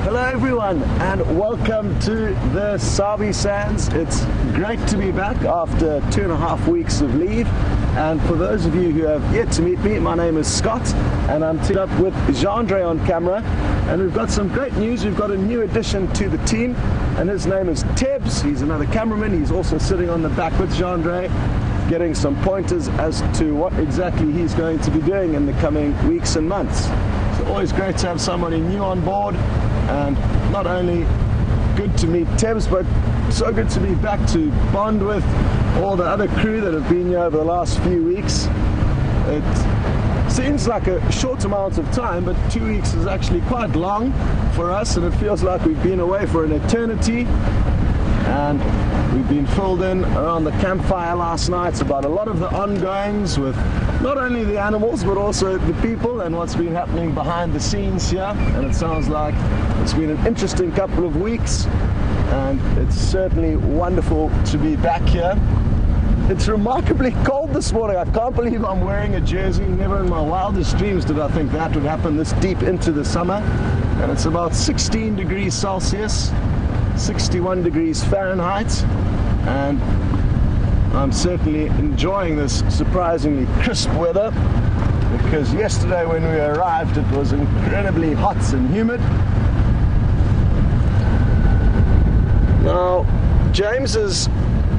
Hello everyone and welcome to the Sabi Sands. It's great to be back after 2.5 weeks of leave, and for those of you who have yet to meet me, my name is Scott and I'm teamed up with Jean-Andre on camera, and we've got some great news. We've got a new addition to the team and his name is Tebs. He's another cameraman. He's also sitting on the back with Jean-Andre, getting some pointers as to what exactly he's going to be doing in the coming weeks and months. It's always great to have somebody new on board, and not only good to meet Tebs, but so good to be back to bond with all the other crew that have been here over the last few weeks. It seems like a short amount of time, but 2 weeks is actually quite long for us, and it feels like we've been away for an eternity. And we've been filled in around the campfire last night about a lot of the ongoings with not only the animals but also the people and what's been happening behind the scenes here. And it sounds like it's been an interesting couple of weeks, and it's certainly wonderful to be back here. It's remarkably cold this morning. I can't believe I'm wearing a jersey. Never in my wildest dreams did I think that would happen this deep into the summer. And it's about 16 degrees Celsius. 61 degrees Fahrenheit, and I'm certainly enjoying this surprisingly crisp weather, because yesterday when we arrived it was incredibly hot and humid. Now James is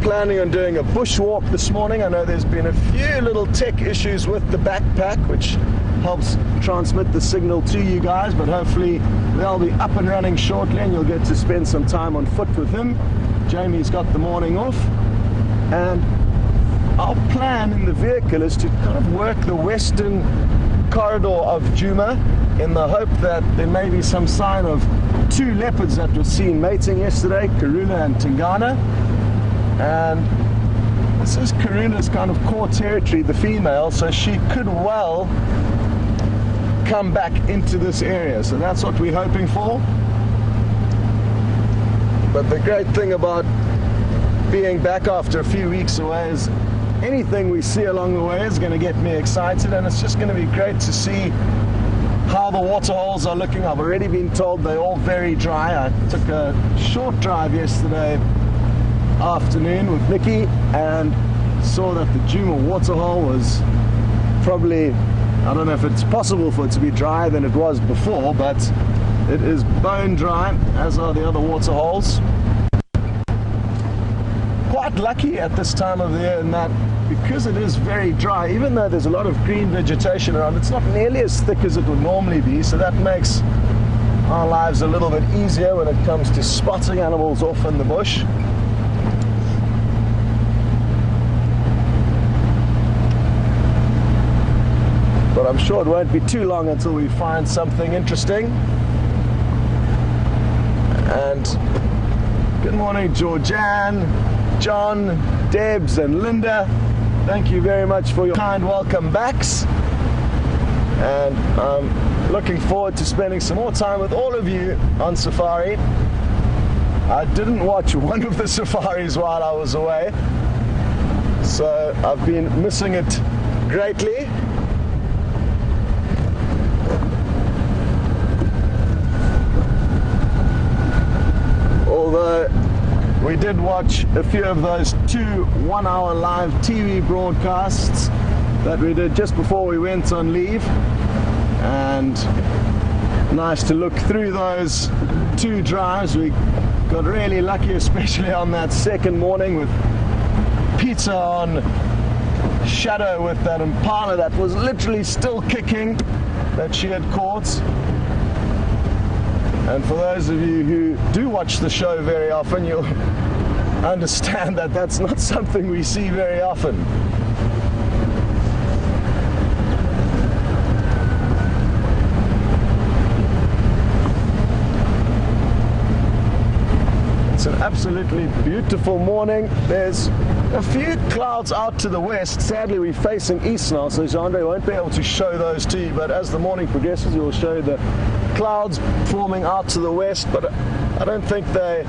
planning on doing a bushwalk this morning. I know there's been a few little tech issues with the backpack which helps transmit the signal to you guys, but hopefully they'll be up and running shortly and you'll get to spend some time on foot with him. Jamie's got the morning off, and our plan in the vehicle is to kind of work the western corridor of Djuma in the hope that there may be some sign of two leopards that were seen mating yesterday, Karuna and Tingana. And this is Karuna's kind of core territory, the female, so she could well come back into this area, so that's what we're hoping for. But the great thing about being back after a few weeks away is anything we see along the way is going to get me excited, and it's just going to be great to see how the waterholes are looking. I've already been told they're all very dry. I took a short drive yesterday afternoon with Nikki and saw that the Djuma waterhole was probably, I don't know if it's possible for it to be drier than it was before, but it is bone dry, as are the other water holes. Quite lucky at this time of the year in that, because it is very dry, even though there's a lot of green vegetation around, it's not nearly as thick as it would normally be, so that makes our lives a little bit easier when it comes to spotting animals off in the bush. But I'm sure it won't be too long until we find something interesting. And good morning, Georgianne, John, Debs and Linda. Thank you very much for your kind welcome backs. And I'm looking forward to spending some more time with all of you on safari. I didn't watch one of the safaris while I was away, so I've been missing it greatly. Although we did watch a few of those 2 one-hour live TV broadcasts that we did just before we went on leave, and nice to look through those 2 drives. We got really lucky, especially on that second morning with Peter on shadow with that impala that was literally still kicking that she had caught. And for those of you who do watch the show very often, you'll understand that that's not something we see very often. It's an absolutely beautiful morning. There's a few clouds out to the west. Sadly, we're facing east now, so Jean-Andre won't be able to show those to you, but as the morning progresses, we will show the clouds forming out to the west, but I don't think they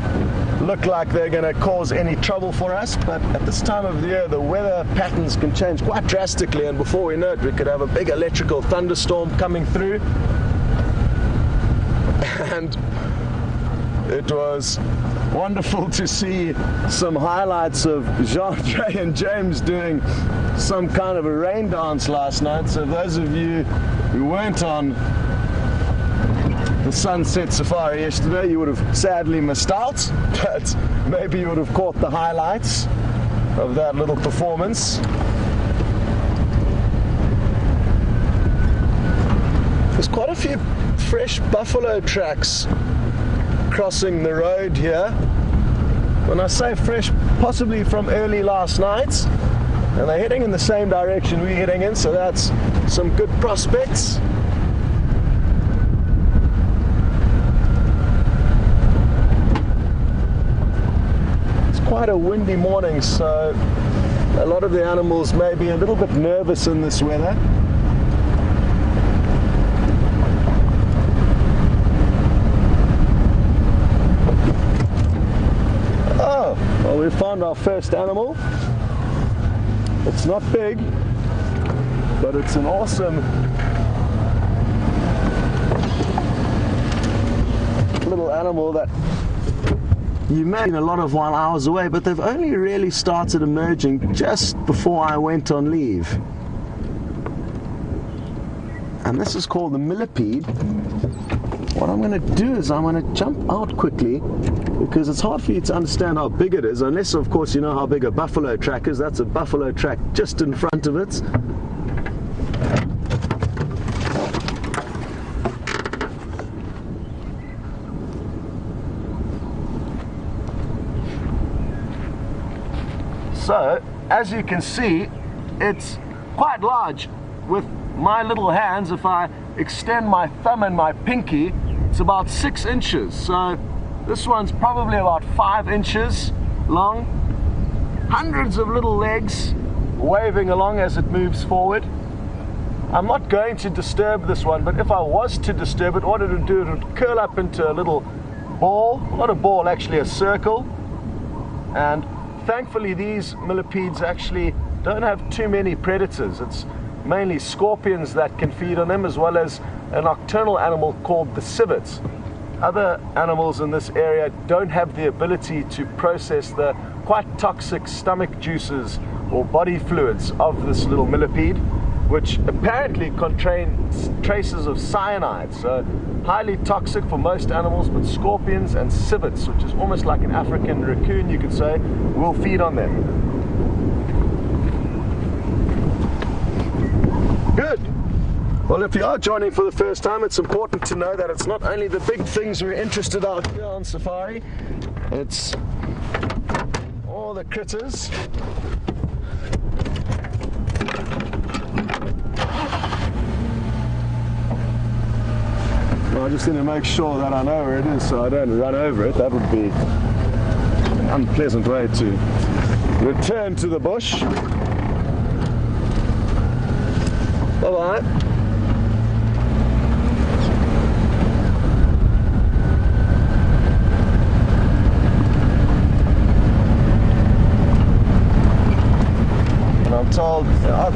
look like they're going to cause any trouble for us. But at this time of the year, the weather patterns can change quite drastically, and before we know it, we could have a big electrical thunderstorm coming through. And It was wonderful to see some highlights of Jean-Jay and James doing some kind of a rain dance last night. So those of you who weren't on the Sunset Safari yesterday, you would have sadly missed out, but maybe you would have caught the highlights of that little performance. There's quite a few fresh buffalo tracks crossing the road here. When I say fresh, possibly from early last night, and they're heading in the same direction we're heading in, so that's some good prospects. It's quite a windy morning, so a lot of the animals may be a little bit nervous in this weather. Well, we found our first animal. It's not big, but it's an awesome little animal that you may have seen a lot of while I was away, but they've only really started emerging just before I went on leave. And this is called the millipede. What I'm going to do is I'm going to jump out quickly, because it's hard for you to understand how big it is, unless of course you know how big a buffalo track is. That's a buffalo track just in front of it. So, as you can see, it's quite large. With my little hands, if I extend my thumb and my pinky, it's about 6 inches. So this one's probably about 5 inches long. Hundreds of little legs waving along as it moves forward. I'm not going to disturb this one, but if I was to disturb it, what it would do, it would curl up into a little ball. Not a ball, actually a circle. And thankfully these millipedes actually don't have too many predators. It's mainly scorpions that can feed on them, as well as a nocturnal animal called the civets. Other animals in this area don't have the ability to process the quite toxic stomach juices or body fluids of this little millipede, which apparently contains traces of cyanide. So highly toxic for most animals, but scorpions and civets, which is almost like an African raccoon you could say, will feed on them. Good. Well, if you are joining for the first time, it's important to know that it's not only the big things we're interested out here on safari, it's all the critters. Well, I just need to make sure that I know where it is so I don't run over it. That would be an unpleasant way to return to the bush. Bye-bye. I'm told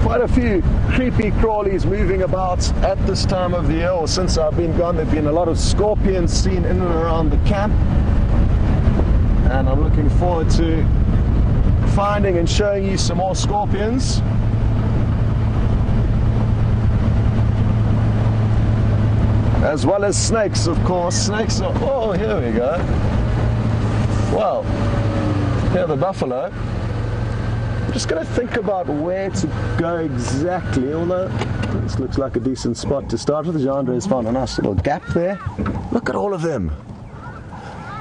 quite a few creepy crawlies moving about at this time of the year, or since I've been gone. There have been a lot of scorpions seen in and around the camp, and I'm looking forward to finding and showing you some more scorpions. As well as snakes, of course. Snakes are, oh, here we go. Well, here are the buffalo. I'm just going to think about where to go exactly, although this looks like a decent spot to start with. Jean-Jay has found a nice little gap there. Look at all of them.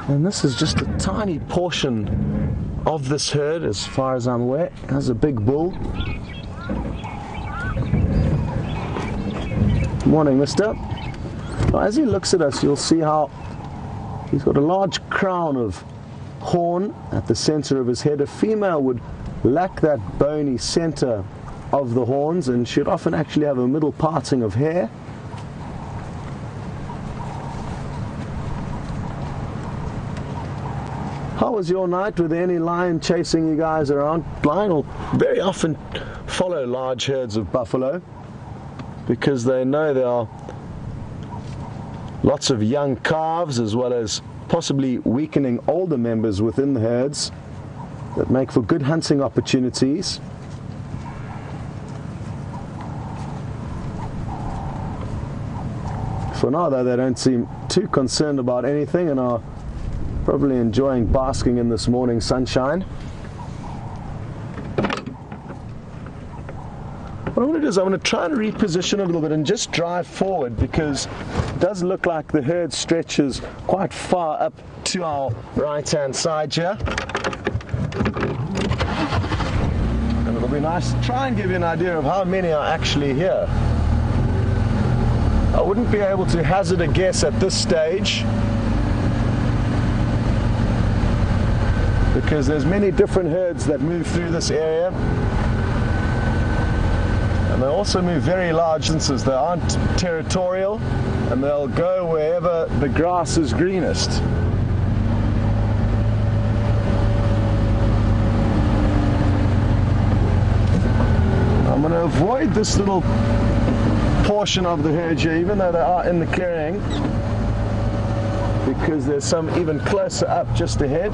And this is just a tiny portion of this herd, as far as I'm aware. There's a big bull. Morning, mister. Well, as he looks at us, you'll see how he's got a large crown of horn at the center of his head. A female would lack that bony center of the horns, and should often actually have a middle parting of hair. How was your night? Were there any lion chasing you guys around? Lion will very often follow large herds of buffalo because they know they are Lots of young calves, as well as possibly weakening older members within the herds that make for good hunting opportunities. For now though, they don't seem too concerned about anything and are probably enjoying basking in this morning sunshine. What I'm going to do is I'm going to try and reposition a little bit and just drive forward, because it does look like the herd stretches quite far up to our right hand side here. And it'll be nice to try and give you an idea of how many are actually here. I wouldn't be able to hazard a guess at this stage, because there's many different herds that move through this area, and they also move very large distances. They aren't territorial, and they'll go wherever the grass is greenest. I'm going to avoid this little portion of the herd here, even though they are in the clearing, because there's some even closer up just ahead.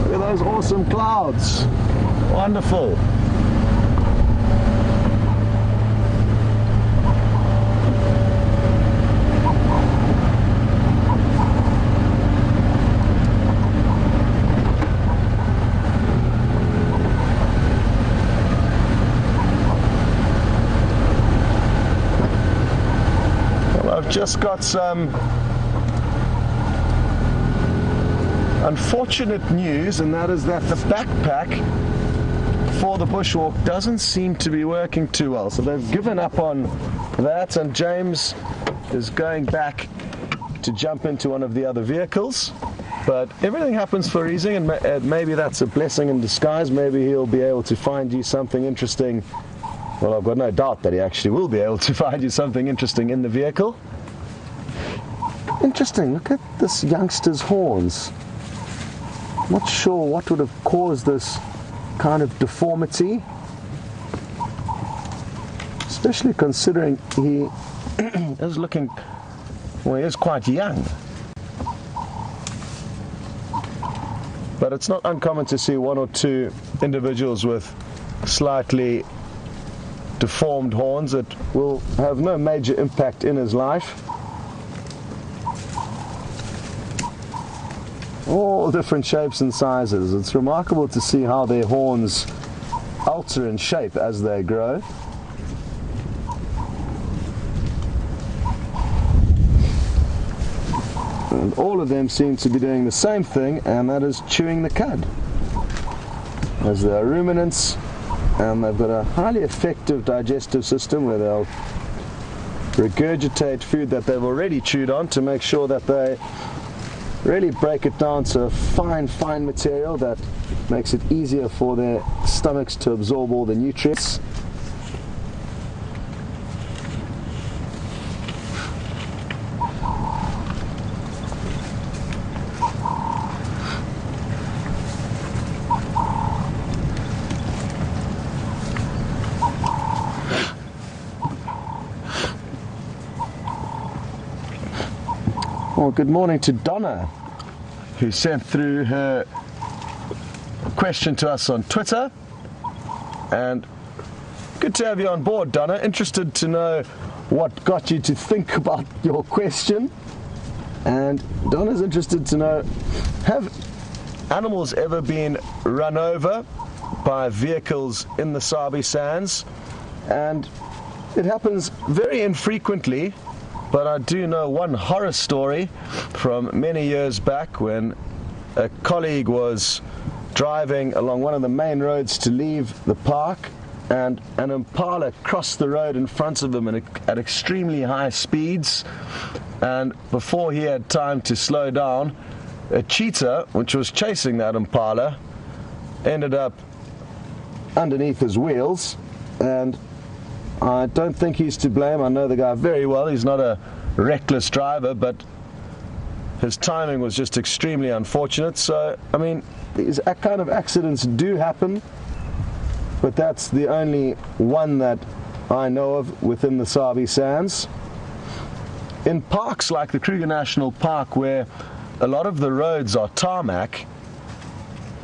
Look at those awesome clouds. Wonderful. I've just got some unfortunate news, and that is that the backpack for the bushwalk doesn't seem to be working too well. So they've given up on that, and James is going back to jump into one of the other vehicles. But everything happens for a reason, and maybe that's a blessing in disguise. Maybe he'll be able to find you something interesting. Well, I've got no doubt that he actually will be able to find you something interesting in the vehicle. Interesting, look at this youngster's horns. Not sure what would have caused this kind of deformity, especially considering he is looking, well, he is quite young. But it's not uncommon to see one or two individuals with slightly deformed horns that will have no major impact in his life. All different shapes and sizes. It's remarkable to see how their horns alter in shape as they grow. And all of them seem to be doing the same thing, and that is chewing the cud. As they are ruminants, and they've got a highly effective digestive system where they'll regurgitate food that they've already chewed on to make sure that they really break it down to fine material that makes it easier for their stomachs to absorb all the nutrients. Well, good morning to Donna, who sent through her question to us on Twitter. And good to have you on board, Donna. Interested to know what got you to think about your question. And Donna's interested to know, have animals ever been run over by vehicles in the Sabi Sands? And it happens very infrequently. But I do know one horror story from many years back when a colleague was driving along one of the main roads to leave the park, and an impala crossed the road in front of him at extremely high speeds, and before he had time to slow down, a cheetah, which was chasing that impala, ended up underneath his wheels. And I don't think he's to blame. I know the guy very well. He's not a reckless driver, but his timing was just extremely unfortunate. So, I mean, these kind of accidents do happen, but that's the only one that I know of within the Sabi Sands. in parks like the Kruger National Park, where a lot of the roads are tarmac,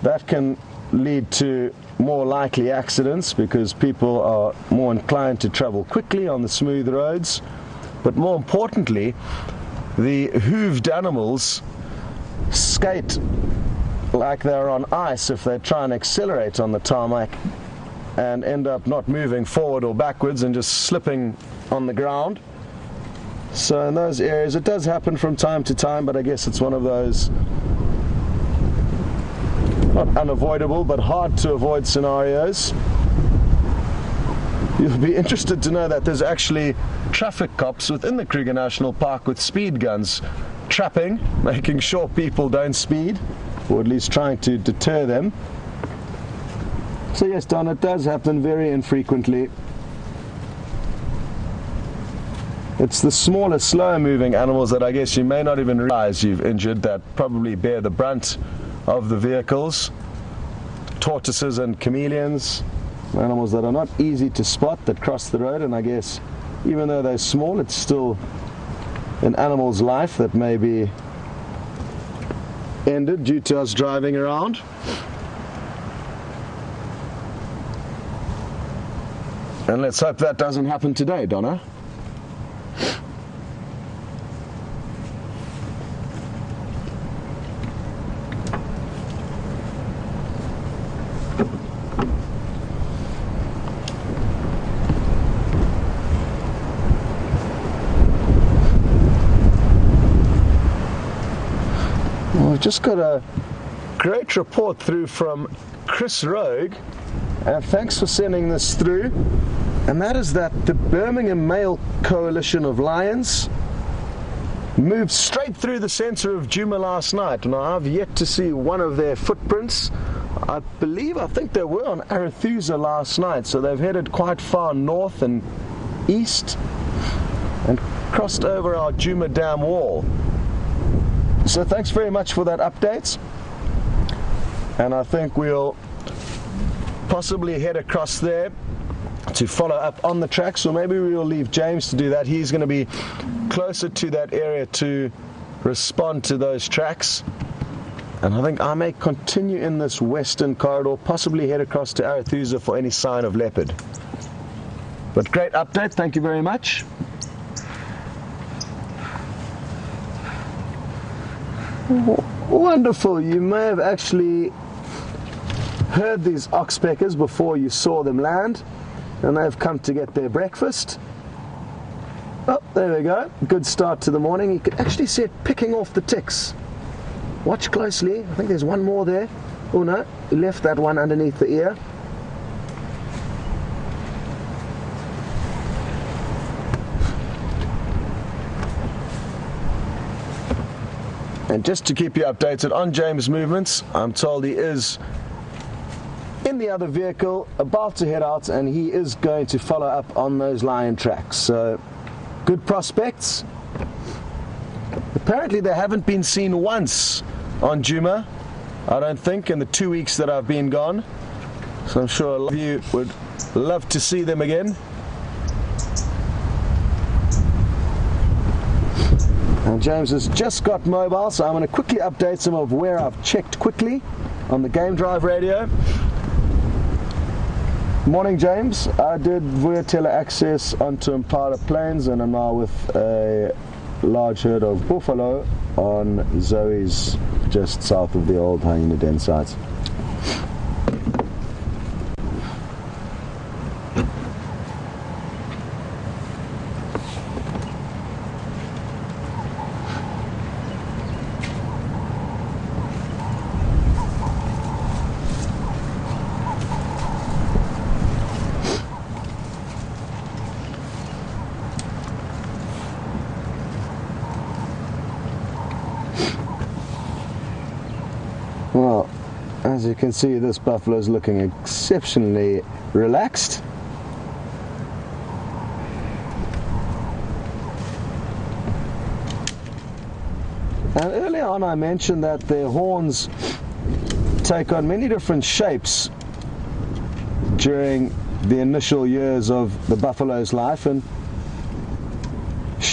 that can lead to more likely accidents because people are more inclined to travel quickly on the smooth roads. But more importantly, the hooved animals skate like they're on ice if they try and accelerate on the tarmac and end up not moving forward or backwards and just slipping on the ground. So in those areas it does happen from time to time, but I guess it's one of those not unavoidable but hard to avoid scenarios. You'll be interested to know that there's actually traffic cops within the Kruger National Park with speed guns trapping, making sure people don't speed, or at least trying to deter them. So yes, Don, it does happen very infrequently. It's the smaller, slower moving animals that I guess you may not even realize you've injured that probably bear the brunt of the vehicles. Tortoises and chameleons, animals that are not easy to spot that cross the road, and I guess even though they're small, it's still an animal's life that may be ended due to us driving around. And let's hope that doesn't happen today, Donna. We've just got a great report through from Chris Rogue, and thanks for sending this through, and that is that the Birmingham Male Coalition of Lions moved straight through the centre of Djuma last night. Now I've yet to see one of their footprints. I think they were on Arethusa last night, so they've headed quite far north and east and crossed over our Djuma Dam wall. So thanks very much for that update, and I think we'll possibly head across there to follow up on the tracks, or maybe we'll leave James to do that. He's going to be closer to that area to respond to those tracks, and I think I may continue in this western corridor, possibly head across to Arethusa for any sign of leopard. But great update, thank you very much. Wonderful. You may have actually heard these oxpeckers before you saw them land, and they've come to get their breakfast. Oh, there we go. Good start to the morning. You can actually see it picking off the ticks. Watch closely. I think there's one more there. Oh no, he left that one underneath the ear. And just to keep you updated on James' movements, I'm told he is in the other vehicle, about to head out, and he is going to follow up on those lion tracks. So, good prospects. Apparently they haven't been seen once on Djuma, I don't think, in the 2 weeks that I've been gone. So I'm sure a lot of you would love to see them again. And James has just got mobile, so I'm going to quickly update him of where I've checked quickly on the Game Drive radio. Morning, James. I did Vuyatela access onto Impala Plains, and I'm now with a large herd of buffalo on Zoe's just south of the old hyena den site. Well, as you can see, this buffalo is looking exceptionally relaxed. And earlier on I mentioned that their horns take on many different shapes during the initial years of the buffalo's life, and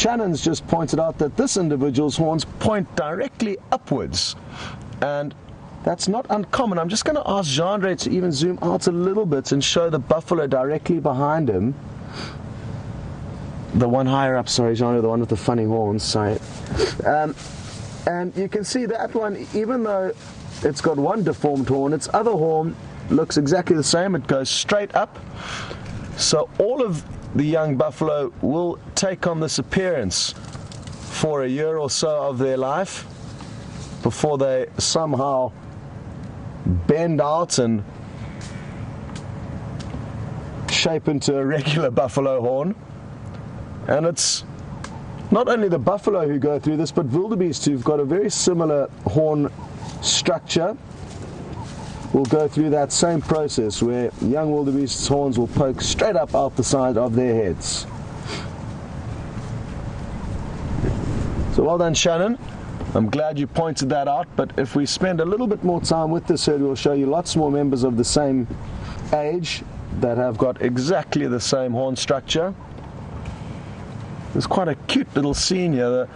Shannon's just pointed out that this individual's horns point directly upwards, and that's not uncommon. I'm just going to ask Jean-Andre to even zoom out a little bit and show the buffalo directly behind him. The one higher up, sorry, Jean-Andre, the one with the funny horns, sorry. And you can see that one, even though it's got one deformed horn, its other horn looks exactly the same. It goes straight up. So all of the young buffalo will take on this appearance for a year or so of their life before they somehow bend out and shape into a regular buffalo horn. And it's not only the buffalo who go through this, but wildebeest who've got a very similar horn structure will go through that same process where young wildebeest's horns will poke straight up out the side of their heads. So well done, Shannon. I'm glad you pointed that out, but if we spend a little bit more time with this herd, we'll show you lots more members of the same age that have got exactly the same horn structure. There's quite a cute little scene here. The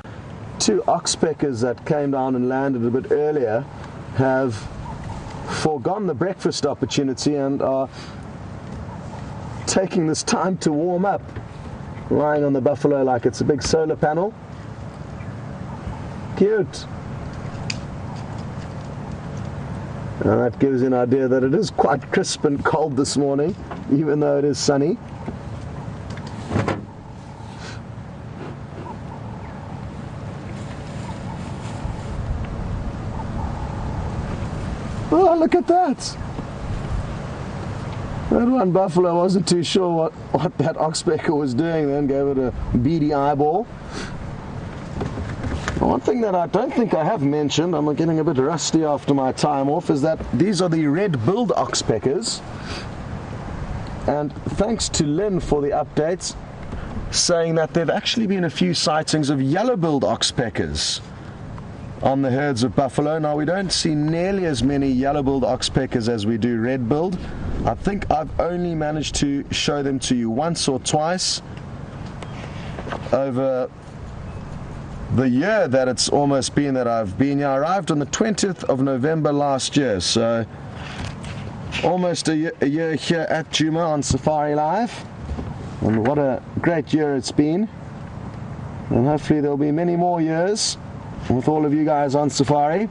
two oxpeckers that came down and landed a bit earlier have foregone the breakfast opportunity and are taking this time to warm up, lying on the buffalo like it's a big solar panel. Cute. And that gives you an idea that it is quite crisp and cold this morning, even though it is sunny. Oh, look at that! That one buffalo wasn't too sure what that oxpecker was doing then, gave it a beady eyeball. One thing that I don't think I have mentioned, I'm getting a bit rusty after my time off, is that these are the red-billed oxpeckers. And thanks to Lynn for the updates, saying that there have actually been a few sightings of yellow-billed oxpeckers on the herds of buffalo. Now, we don't see nearly as many yellow-billed oxpeckers as we do red-billed. I think I've only managed to show them to you once or twice over the year that it's almost been that I've been here. I arrived on the 20th of November last year, so almost a year here at Djuma on Safari Live, and what a great year it's been, and hopefully there'll be many more years with all of you guys on safari.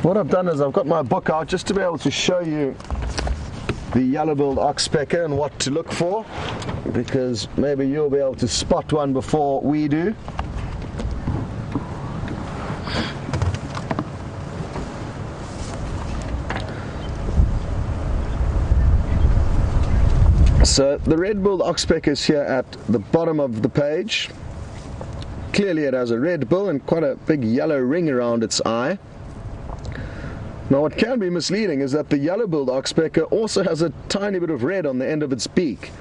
What I've done is I've got my book out just to be able to show you the yellow-billed oxpecker and what to look for, because maybe you'll be able to spot one before we do. So the red-billed oxpecker is here at the bottom of the page. Clearly it has a red bill and quite a big yellow ring around its eye. Now, what can be misleading is that the yellow-billed oxpecker also has a tiny bit of red on the end of its beak,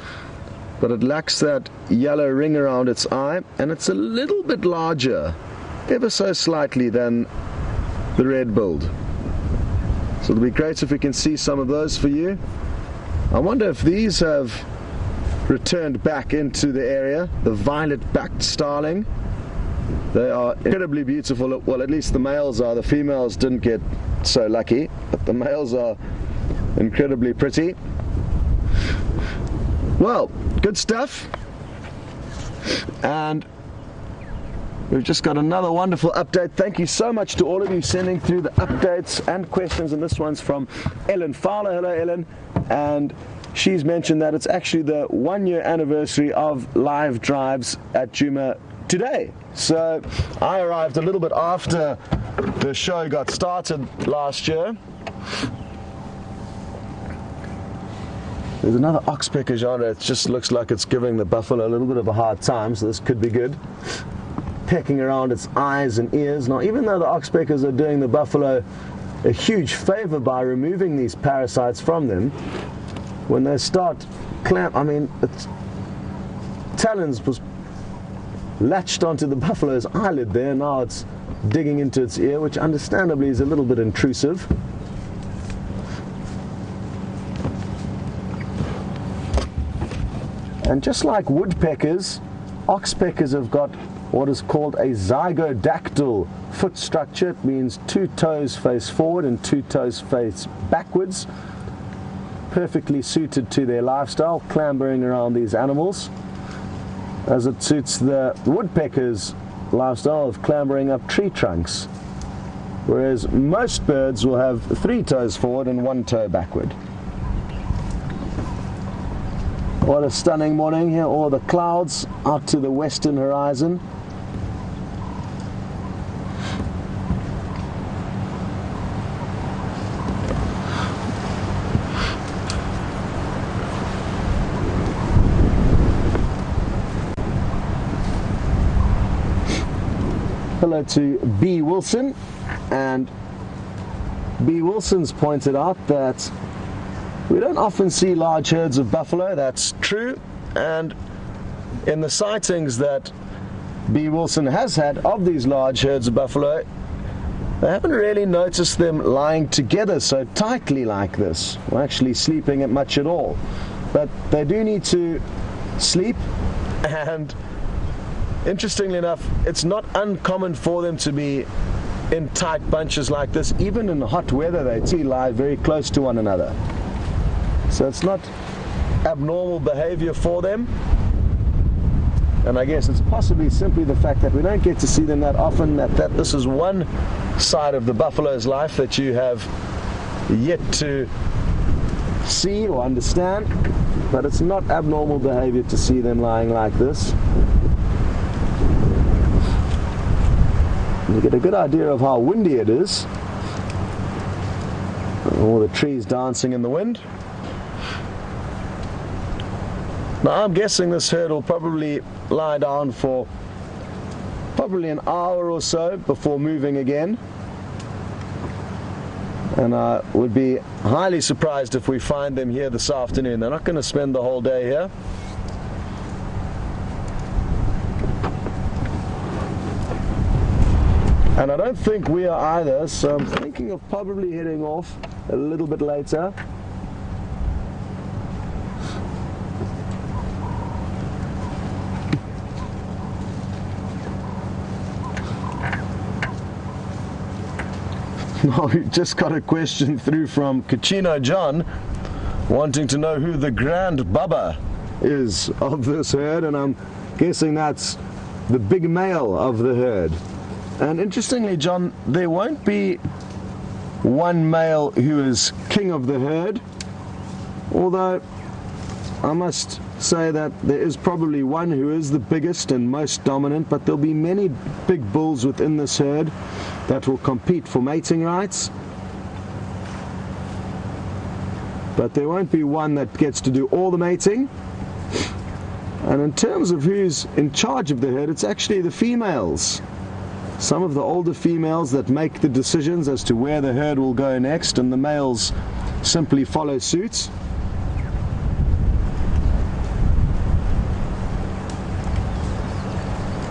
but it lacks that yellow ring around its eye, and it's a little bit larger, ever so slightly, than the red-billed. So it'll be great if we can see some of those for you. I wonder if these have returned back into the area, the violet-backed starling. They are incredibly beautiful. Well, at least the males are. The females didn't get so lucky, but the males are incredibly pretty. Well, good stuff. And we've just got another wonderful update. Thank you so much to all of you sending through the updates and questions, and this one's from Ellen Fowler. Hello, Ellen. And she's mentioned that it's actually the 1-year anniversary of live drives at Djuma today. So I arrived a little bit after the show got started last year. There's another oxpecker genre. It just looks like it's giving the buffalo a little bit of a hard time, so this could be good. Pecking around its eyes and ears. Now, even though the oxpeckers are doing the buffalo a huge favor by removing these parasites from them, when they start its talons was latched onto the buffalo's eyelid there. Now it's digging into its ear, which understandably is a little bit intrusive. And just like woodpeckers, oxpeckers have got what is called a zygodactyl foot structure. It means 2 toes face forward and 2 toes face backwards. Perfectly suited to their lifestyle, clambering around these animals, as it suits the woodpecker's lifestyle of clambering up tree trunks. Whereas most birds will have 3 toes forward and 1 toe backward. What a stunning morning here, all the clouds out to the western horizon. Hello to B. Wilson, and B. Wilson's pointed out that we don't often see large herds of buffalo. That's true, and in the sightings that B. Wilson has had of these large herds of buffalo, they haven't really noticed them lying together so tightly like this, or actually sleeping much at all. But they do need to sleep, and interestingly enough, it's not uncommon for them to be in tight bunches like this. Even in hot weather, they lie very close to one another. So it's not abnormal behavior for them. And I guess it's possibly simply the fact that we don't get to see them that often, that this is one side of the buffalo's life that you have yet to see or understand. But it's not abnormal behavior to see them lying like this. You get a good idea of how windy it is. All the trees dancing in the wind. Now I'm guessing this herd will probably lie down for probably an hour or so before moving again. And I would be highly surprised if we find them here this afternoon. They're not going to spend the whole day here. And I don't think we are either, so I'm thinking of probably heading off a little bit later. Now, we just got a question through from Kachino John, wanting to know who the grand bubba is of this herd, and I'm guessing that's the big male of the herd. And interestingly, John, there won't be one male who is king of the herd, although I must say that there is probably one who is the biggest and most dominant, but there'll be many big bulls within this herd that will compete for mating rights. But there won't be one that gets to do all the mating. And in terms of who's in charge of the herd, it's actually the females. Some of the older females that make the decisions as to where the herd will go next, and the males simply follow suit.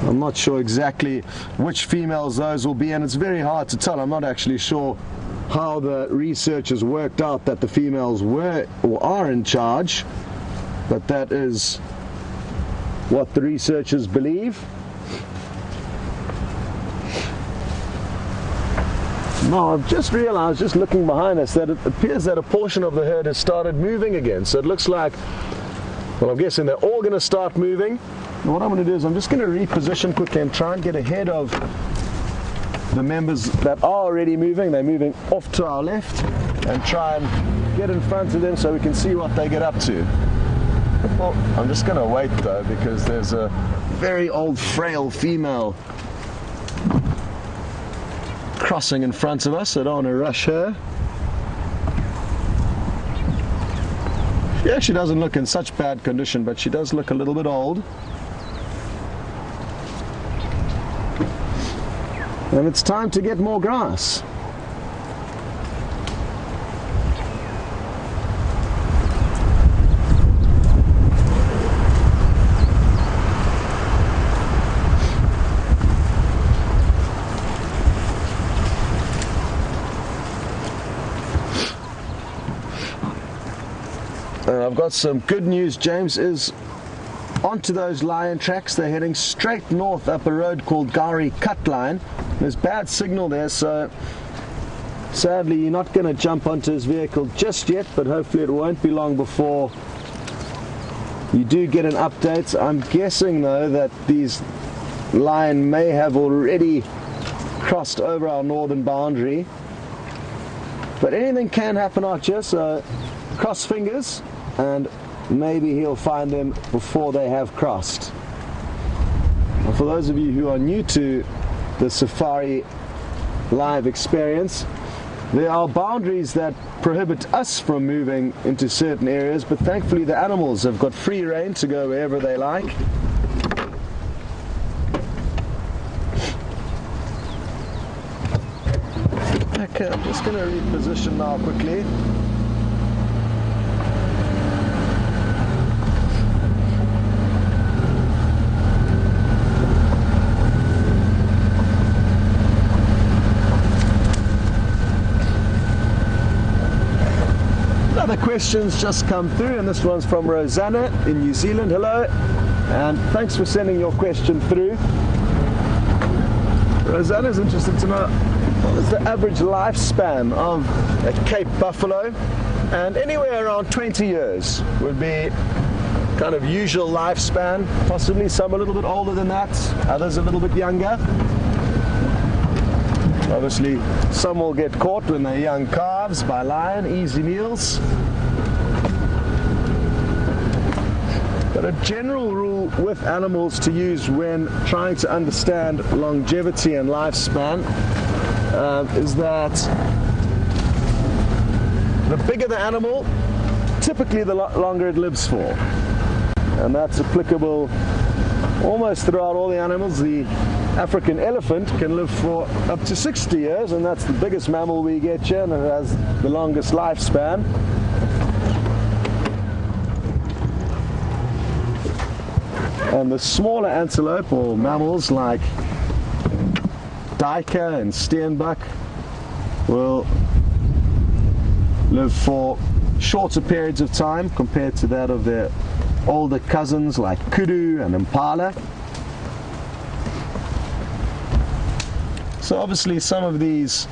I'm not sure exactly which females those will be, and it's very hard to tell. I'm not actually sure how the researchers worked out that the females were or are in charge, but that is what the researchers believe. Now, I've just realized, just looking behind us, that it appears that a portion of the herd has started moving again. So it looks like, well, I'm guessing they're all going to start moving. And what I'm going to do is I'm just going to reposition quickly and try and get ahead of the members that are already moving. They're moving off to our left, and try and get in front of them so we can see what they get up to. Well, I'm just going to wait though, because there's a very old, frail female crossing in front of us, so I don't want to rush her. She actually doesn't look in such bad condition, but she does look a little bit old. And it's time to get more grass. I've got some good news. James is onto those lion tracks. They're heading straight north up a road called Gari Cut Line. There's bad signal there, so sadly you're not going to jump onto his vehicle just yet, but hopefully it won't be long before you do get an update. I'm guessing though that these lion may have already crossed over our northern boundary, but anything can happen out here, so cross fingers and maybe he'll find them before they have crossed. And for those of you who are new to the safari live experience, there are boundaries that prohibit us from moving into certain areas, but thankfully the animals have got free rein to go wherever they like. Okay, I'm just going to reposition now quickly. Other questions just come through, and this one's from Rosanna in New Zealand. Hello, and thanks for sending your question through. Rosanna's interested to know what is the average lifespan of a Cape buffalo, and anywhere around 20 years would be kind of usual lifespan, possibly some a little bit older than that, others a little bit younger. Obviously some will get caught when they're young calves by lion, easy meals. But a general rule with animals to use when trying to understand longevity and lifespan is that the bigger the animal, typically the longer it lives for. And that's applicable almost throughout all the animals. The African elephant can live for up to 60 years, and that's the biggest mammal we get here, and it has the longest lifespan. And the smaller antelope or mammals like duiker and steenbok will live for shorter periods of time compared to that of their older cousins like kudu and impala. So obviously some of these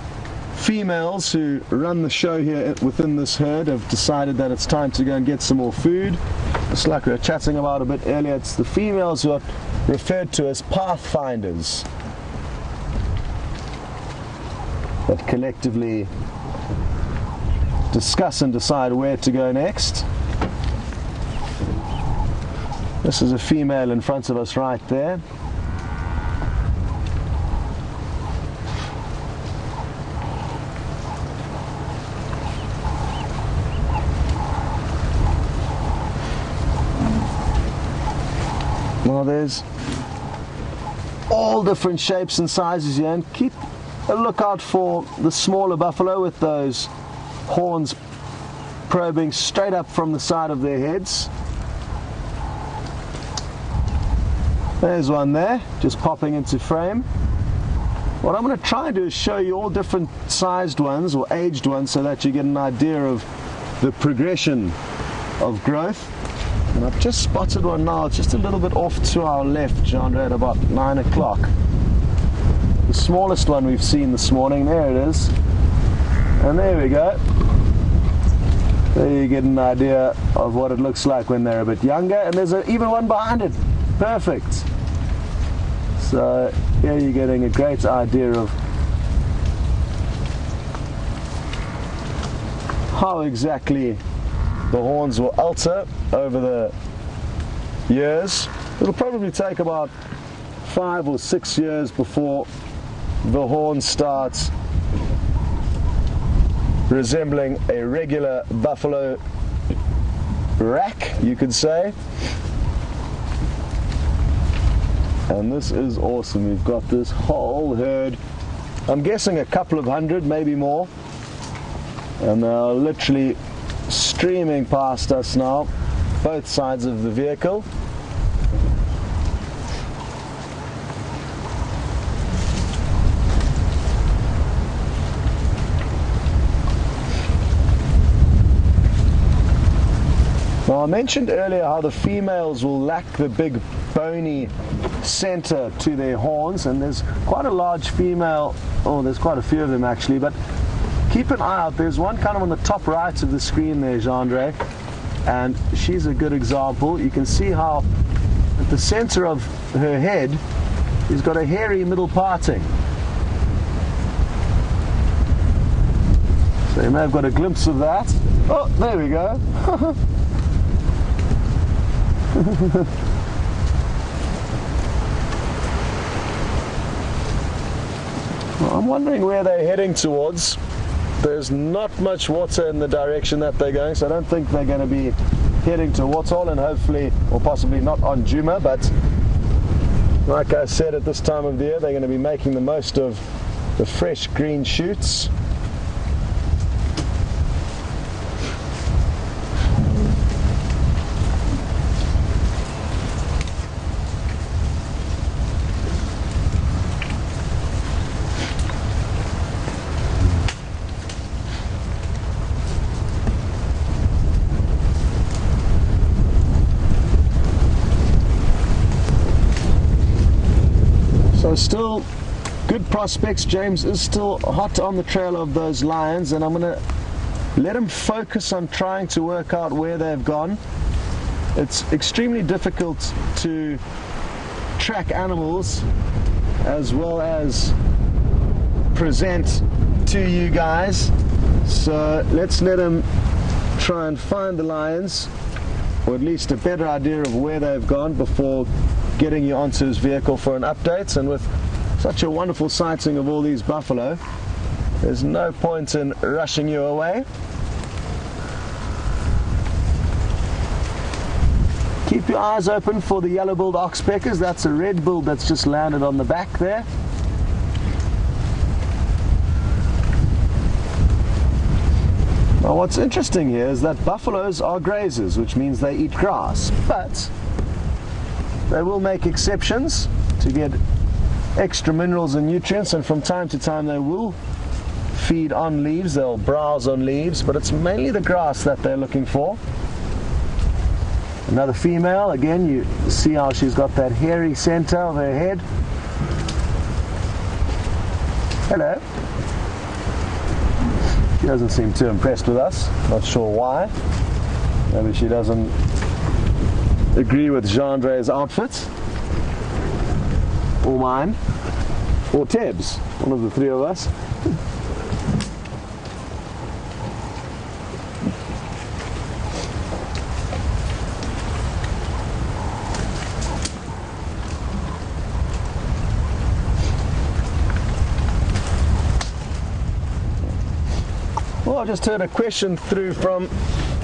females who run the show here within this herd have decided that it's time to go and get some more food. Just like we were chatting about a bit earlier, it's the females who are referred to as pathfinders that collectively discuss and decide where to go next. This is a female in front of us right there. Now there's all different shapes and sizes here, and keep a lookout for the smaller buffalo with those horns probing straight up from the side of their heads. There's one there, just popping into frame. What I'm going to try and do is show you all different sized ones or aged ones so that you get an idea of the progression of growth. And I've just spotted one now, it's just a little bit off to our left, John, at about 9 o'clock. The smallest one we've seen this morning, there it is. And there we go. There you get an idea of what it looks like when they're a bit younger. And there's even one behind it. Perfect. So here you're getting a great idea of how exactly the horns will alter over the years. It'll probably take about 5 or 6 years before the horn starts resembling a regular buffalo rack, you could say. And this is awesome. We've got this whole herd, I'm guessing a couple of hundred, maybe more, and they're literally streaming past us now, both sides of the vehicle. Now, I mentioned earlier how the females will lack the big bony center to their horns, and there's quite a large female, oh, there's quite a few of them actually, but keep an eye out. There's one kind of on the top right of the screen there, Jeandre, and she's a good example. You can see how at the center of her head she's got a hairy middle parting. So you may have got a glimpse of that. Oh, there we go. Well, I'm wondering where they're heading towards. There's not much water in the direction that they're going, so I don't think they're going to be heading to Waterhole, and hopefully, or possibly not on Djuma, but like I said, at this time of the year they're going to be making the most of the fresh green shoots. So still good prospects. James is still hot on the trail of those lions, and I'm going to let him focus on trying to work out where they've gone. It's extremely difficult to track animals as well as present to you guys, so let's let him try and find the lions, or at least a better idea of where they've gone, before getting you onto his vehicle for an update. And with such a wonderful sighting of all these buffalo, there's no point in rushing you away. Keep your eyes open for the yellow-billed oxpeckers. That's a red-billed that's just landed on the back there. Now what's interesting here is that buffaloes are grazers, which means they eat grass, but they will make exceptions to get extra minerals and nutrients, and from time to time they will feed on leaves, they'll browse on leaves, but it's mainly the grass that they're looking for. Another female, again, you see how she's got that hairy center of her head. Hello. She doesn't seem too impressed with us, not sure why. Maybe she doesn't agree with Jeandre's outfit, or mine, or Teb's, one of the three of us. Well, I just heard a question through from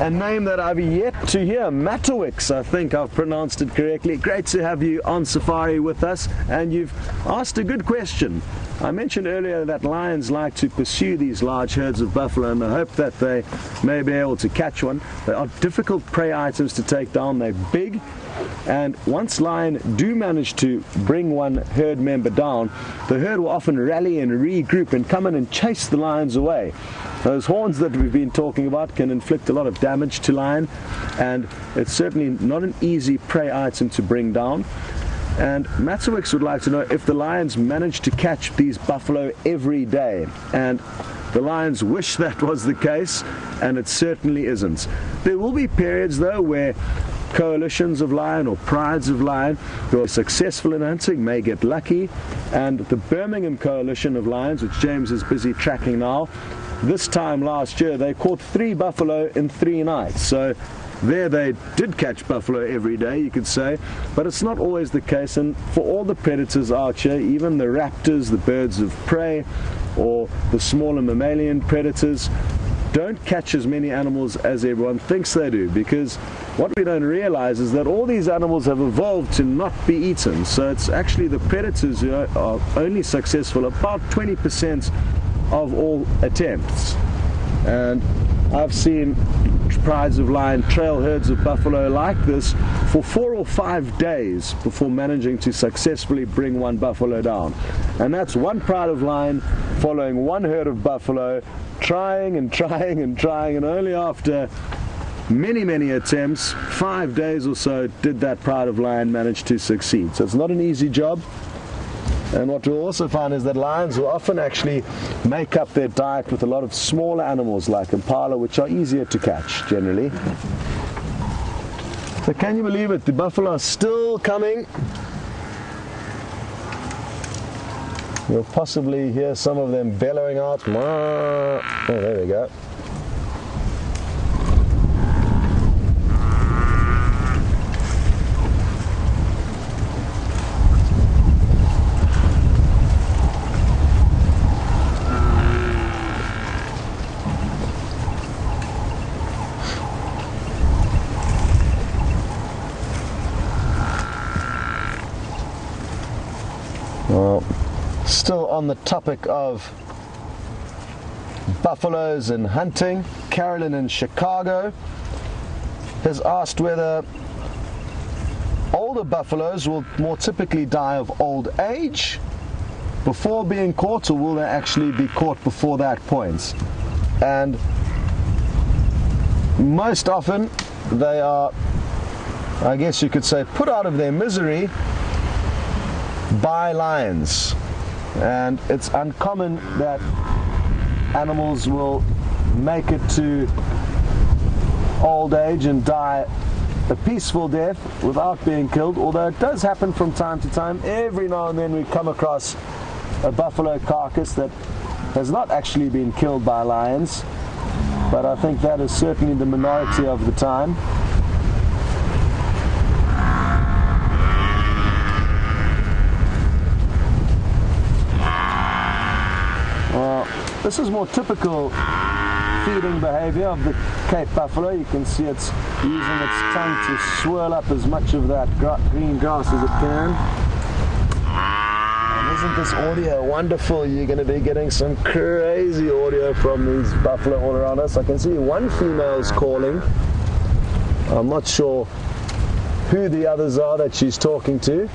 a name that I've yet to hear, Matowix, I think I've pronounced it correctly. Great to have you on safari with us, and you've asked a good question. I mentioned earlier that lions like to pursue these large herds of buffalo in the hope that they may be able to catch one. They are difficult prey items to take down, they're big, and once lion do manage to bring one herd member down, the herd will often rally and regroup and come in and chase the lions away. Those horns that we've been talking about can inflict a lot of damage to lion, and it's certainly not an easy prey item to bring down. And Matowix would like to know if the lions manage to catch these buffalo every day, and the lions wish that was the case, and it certainly isn't. There will be periods though where coalitions of lion or prides of lion who are successful in hunting may get lucky, and the Birmingham Coalition of Lions, which James is busy tracking now, this time last year they caught 3 buffalo in 3 nights. So there they did catch buffalo every day, you could say, but it's not always the case. And for all the predators out here, even the raptors, the birds of prey, or the smaller mammalian predators, don't catch as many animals as everyone thinks they do, because what we don't realize is that all these animals have evolved to not be eaten. So it's actually the predators who are only successful about 20% of all attempts. And I've seen prides of lion trail herds of buffalo like this for 4 or 5 days before managing to successfully bring one buffalo down. And that's one pride of lion following one herd of buffalo, trying and trying and trying, and only after many attempts, 5 days or so, did that pride of lion manage to succeed. So it's not an easy job. And what we'll also find is that lions will often actually make up their diet with a lot of smaller animals like impala, which are easier to catch generally. So can you believe it? The buffalo are still coming. You'll possibly hear some of them bellowing out. Oh, there we go. Well, still on the topic of buffaloes and hunting, Carolyn in Chicago has asked whether older buffaloes will more typically die of old age before being caught, or will they actually be caught before that point? And most often they are, I guess you could say, put out of their misery by lions. And it's uncommon that animals will make it to old age and die a peaceful death without being killed, although it does happen from time to time. Every now and then we come across a buffalo carcass that has not actually been killed by lions, but I think that is certainly the minority of the time. This is more typical feeding behavior of the Cape buffalo. You can see it's using its tongue to swirl up as much of that green grass as it can. And isn't this audio wonderful? You're going to be getting some crazy audio from these buffalo all around us. I can see one female is calling. I'm not sure who the others are that she's talking to,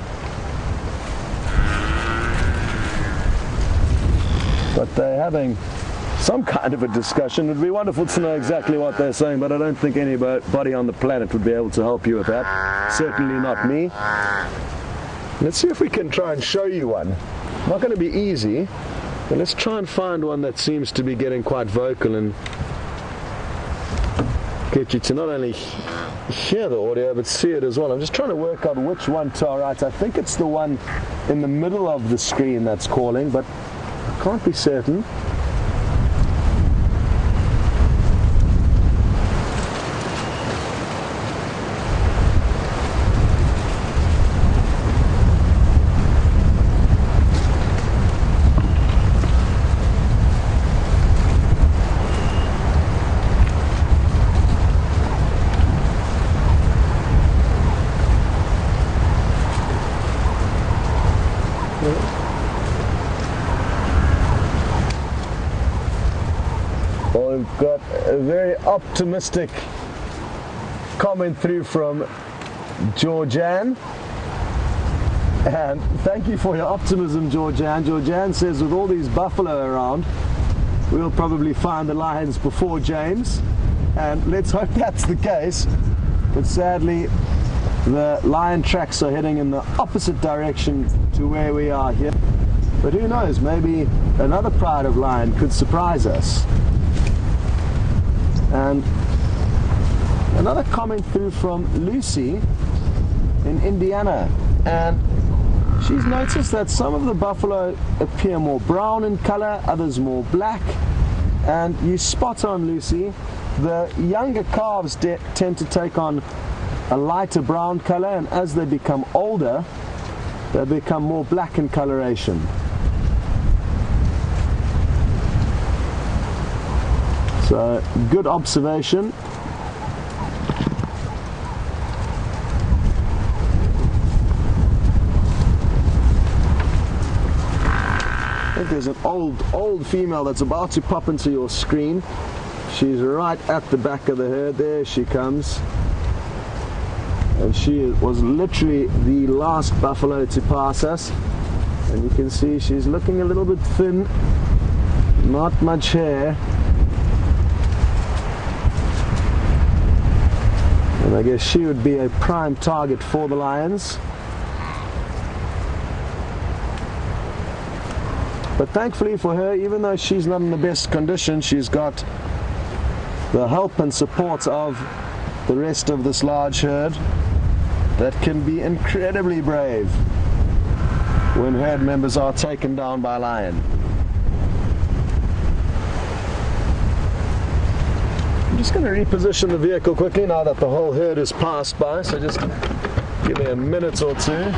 but they're having some kind of a discussion. It would be wonderful to know exactly what they're saying, but I don't think anybody on the planet would be able to help you with that. Certainly not me. Let's see if we can try and show you one. Not going to be easy, but let's try and find one that seems to be getting quite vocal and get you to not only hear the audio but see it as well. I'm just trying to work out which one to our right. I think it's the one in the middle of the screen that's calling, but I can't be certain. Well, we've got a very optimistic comment through from Georgianne. And thank you for your optimism, Georgianne. Georgianne says with all these buffalo around, we'll probably find the lions before James. And let's hope that's the case. But sadly, the lion tracks are heading in the opposite direction to where we are here. But who knows, maybe another pride of lion could surprise us. And another comment through from Lucy in Indiana, and she's noticed that some of the buffalo appear more brown in color, others more black. And you spot on, Lucy, the younger calves tend to take on a lighter brown color, and as they become older they become more black in coloration. So, good observation. I think there's an old female that's about to pop into your screen. She's right at the back of the herd. There she comes. And she was literally the last buffalo to pass us. And you can see she's looking a little bit thin. Not much hair. And I guess she would be a prime target for the lions. But thankfully for her, even though she's not in the best condition, she's got the help and support of the rest of this large herd that can be incredibly brave when herd members are taken down by a lion. I'm just going to reposition the vehicle quickly now that the whole herd is passed by, so just give me a minute or two.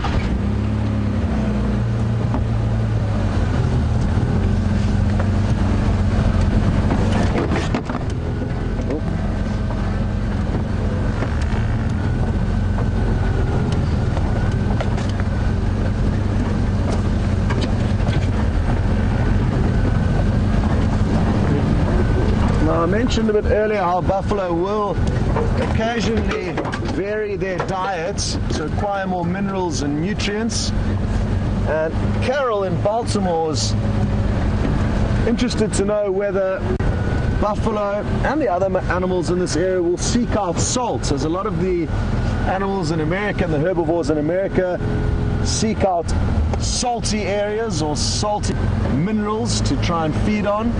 I mentioned a bit earlier how buffalo will occasionally vary their diets to acquire more minerals and nutrients. And Carol in Baltimore is interested to know whether buffalo and the other animals in this area will seek out salt, as a lot of the animals in America and the herbivores in America seek out salty areas or salty minerals to try and feed on.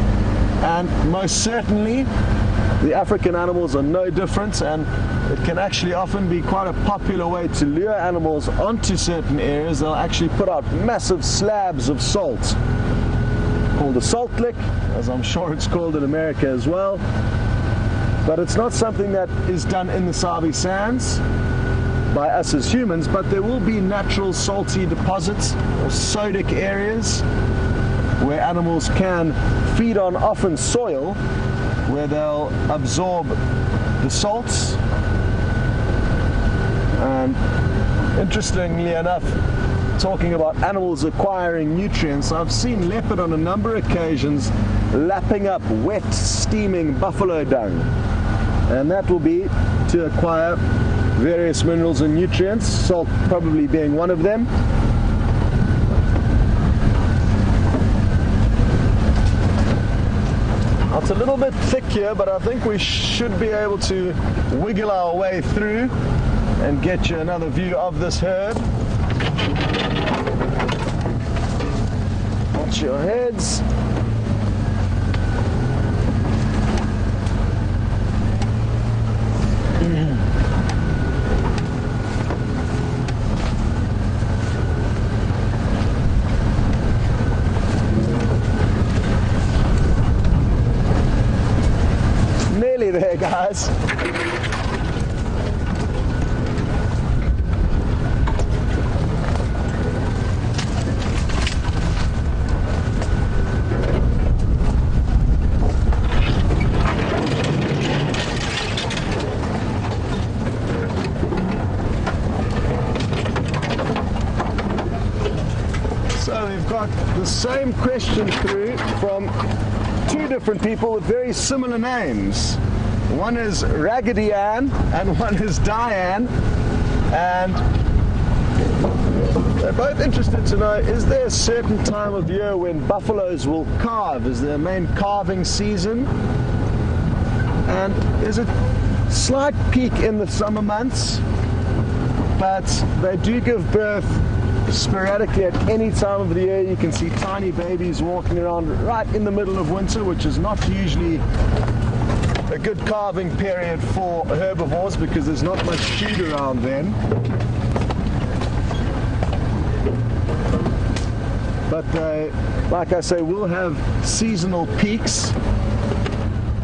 And most certainly the African animals are no different, and it can actually often be quite a popular way to lure animals onto certain areas. They'll actually put out massive slabs of salt called a salt lick, as I'm sure it's called in America as well. But it's not something that is done in the Sabi Sands by us as humans, but there will be natural salty deposits or sodic areas where animals can feed on, often soil, where they'll absorb the salts. And interestingly enough, talking about animals acquiring nutrients, I've seen leopard on a number of occasions lapping up wet, steaming buffalo dung, and that will be to acquire various minerals and nutrients, salt probably being one of them. It's a little bit thick here, but I think we should be able to wiggle our way through and get you another view of this herd. Watch your heads. There, guys. So we've got the same question through from two different people with very similar names. One is Raggedy Ann and one is Diane, and they're both interested to know, is there a certain time of year when buffaloes will calve? Is there a main calving season? And there's a slight peak in the summer months, but they do give birth sporadically at any time of the year. You can see tiny babies walking around right in the middle of winter, which is not usually a good calving period for herbivores because there's not much food around then. But they, like I say, will have seasonal peaks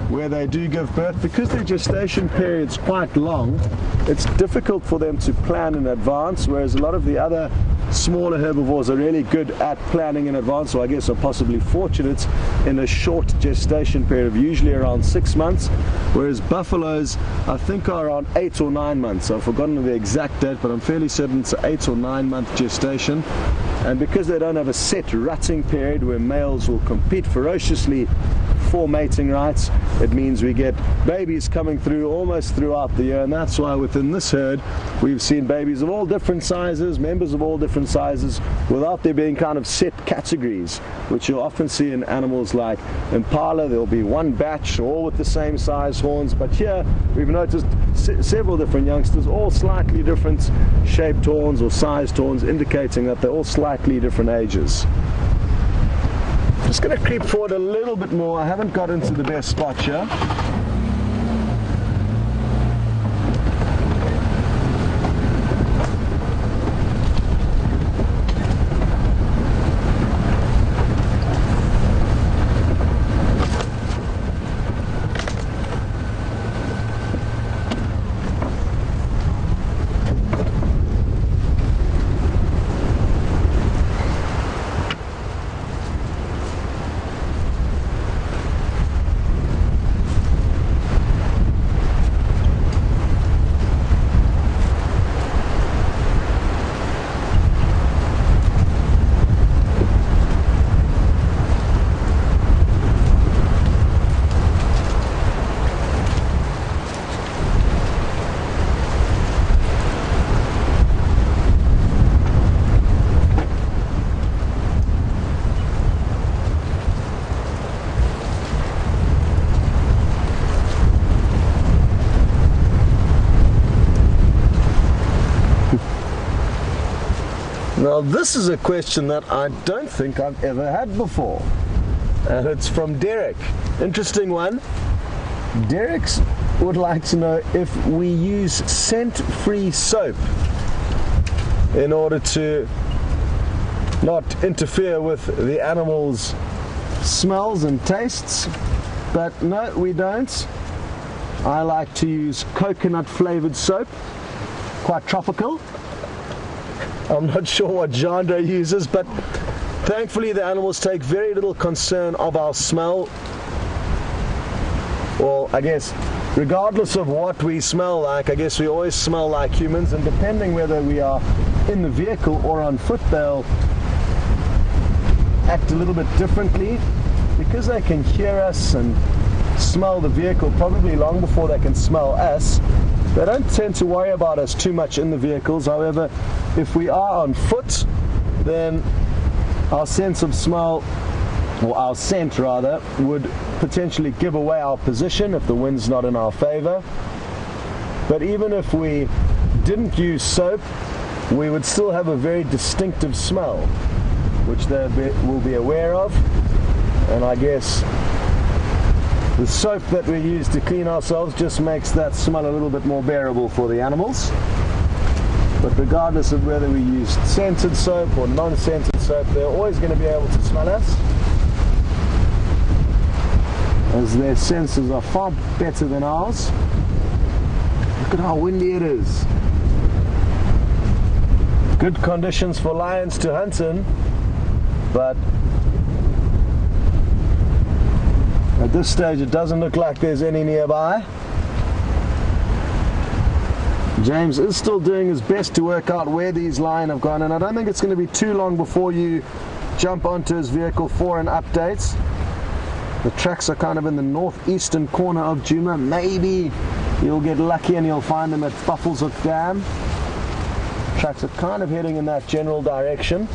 where they do give birth. Because their gestation period's quite long, it's difficult for them to plan in advance, whereas a lot of the other smaller herbivores are really good at planning in advance, or I guess are possibly fortunate in a short gestation period of usually around 6 months, whereas buffaloes I think are around 8 or 9 months. I've forgotten the exact date, but I'm fairly certain it's an 8 or 9 month gestation. And because they don't have a set rutting period where males will compete ferociously before mating rights. It means we get babies coming through almost throughout the year, and that's why within this herd we've seen babies of all different sizes, members of all different sizes, without there being kind of set categories, which you'll often see in animals like impala. There'll be one batch all with the same size horns, but here we've noticed several different youngsters, all slightly different shaped horns or sized horns, indicating that they're all slightly different ages. Just going to creep forward a little bit more. I haven't got into the best spot here. Now this is a question that I don't think I've ever had before, and it's from Derek. Interesting one. Derek would like to know if we use scent-free soap in order to not interfere with the animal's smells and tastes. But no, we don't. I like to use coconut flavored soap, quite tropical. I'm not sure what Jandre uses, but thankfully the animals take very little concern of our smell. Well, I guess regardless of what we smell like, I guess we always smell like humans, and depending whether we are in the vehicle or on foot, they'll act a little bit differently because they can hear us and smell the vehicle probably long before they can smell us. They don't tend to worry about us too much in the vehicles. However, if we are on foot, then our sense of smell, or our scent rather, would potentially give away our position if the wind's not in our favor. But even if we didn't use soap, we would still have a very distinctive smell, which they will be aware of. And I guess the soap that we use to clean ourselves just makes that smell a little bit more bearable for the animals. But regardless of whether we use scented soap or non-scented soap, they're always going to be able to smell us, as their senses are far better than ours. Look at how windy it is. Good conditions for lions to hunt in, but at this stage it doesn't look like there's any nearby. James is still doing his best to work out where these lion have gone, and I don't think it's going to be too long before you jump onto his vehicle for an update. The tracks are kind of in the northeastern corner of Djuma. Maybe you'll get lucky and you'll find them at Buffelshoek Dam. Tracks are kind of heading in that general direction.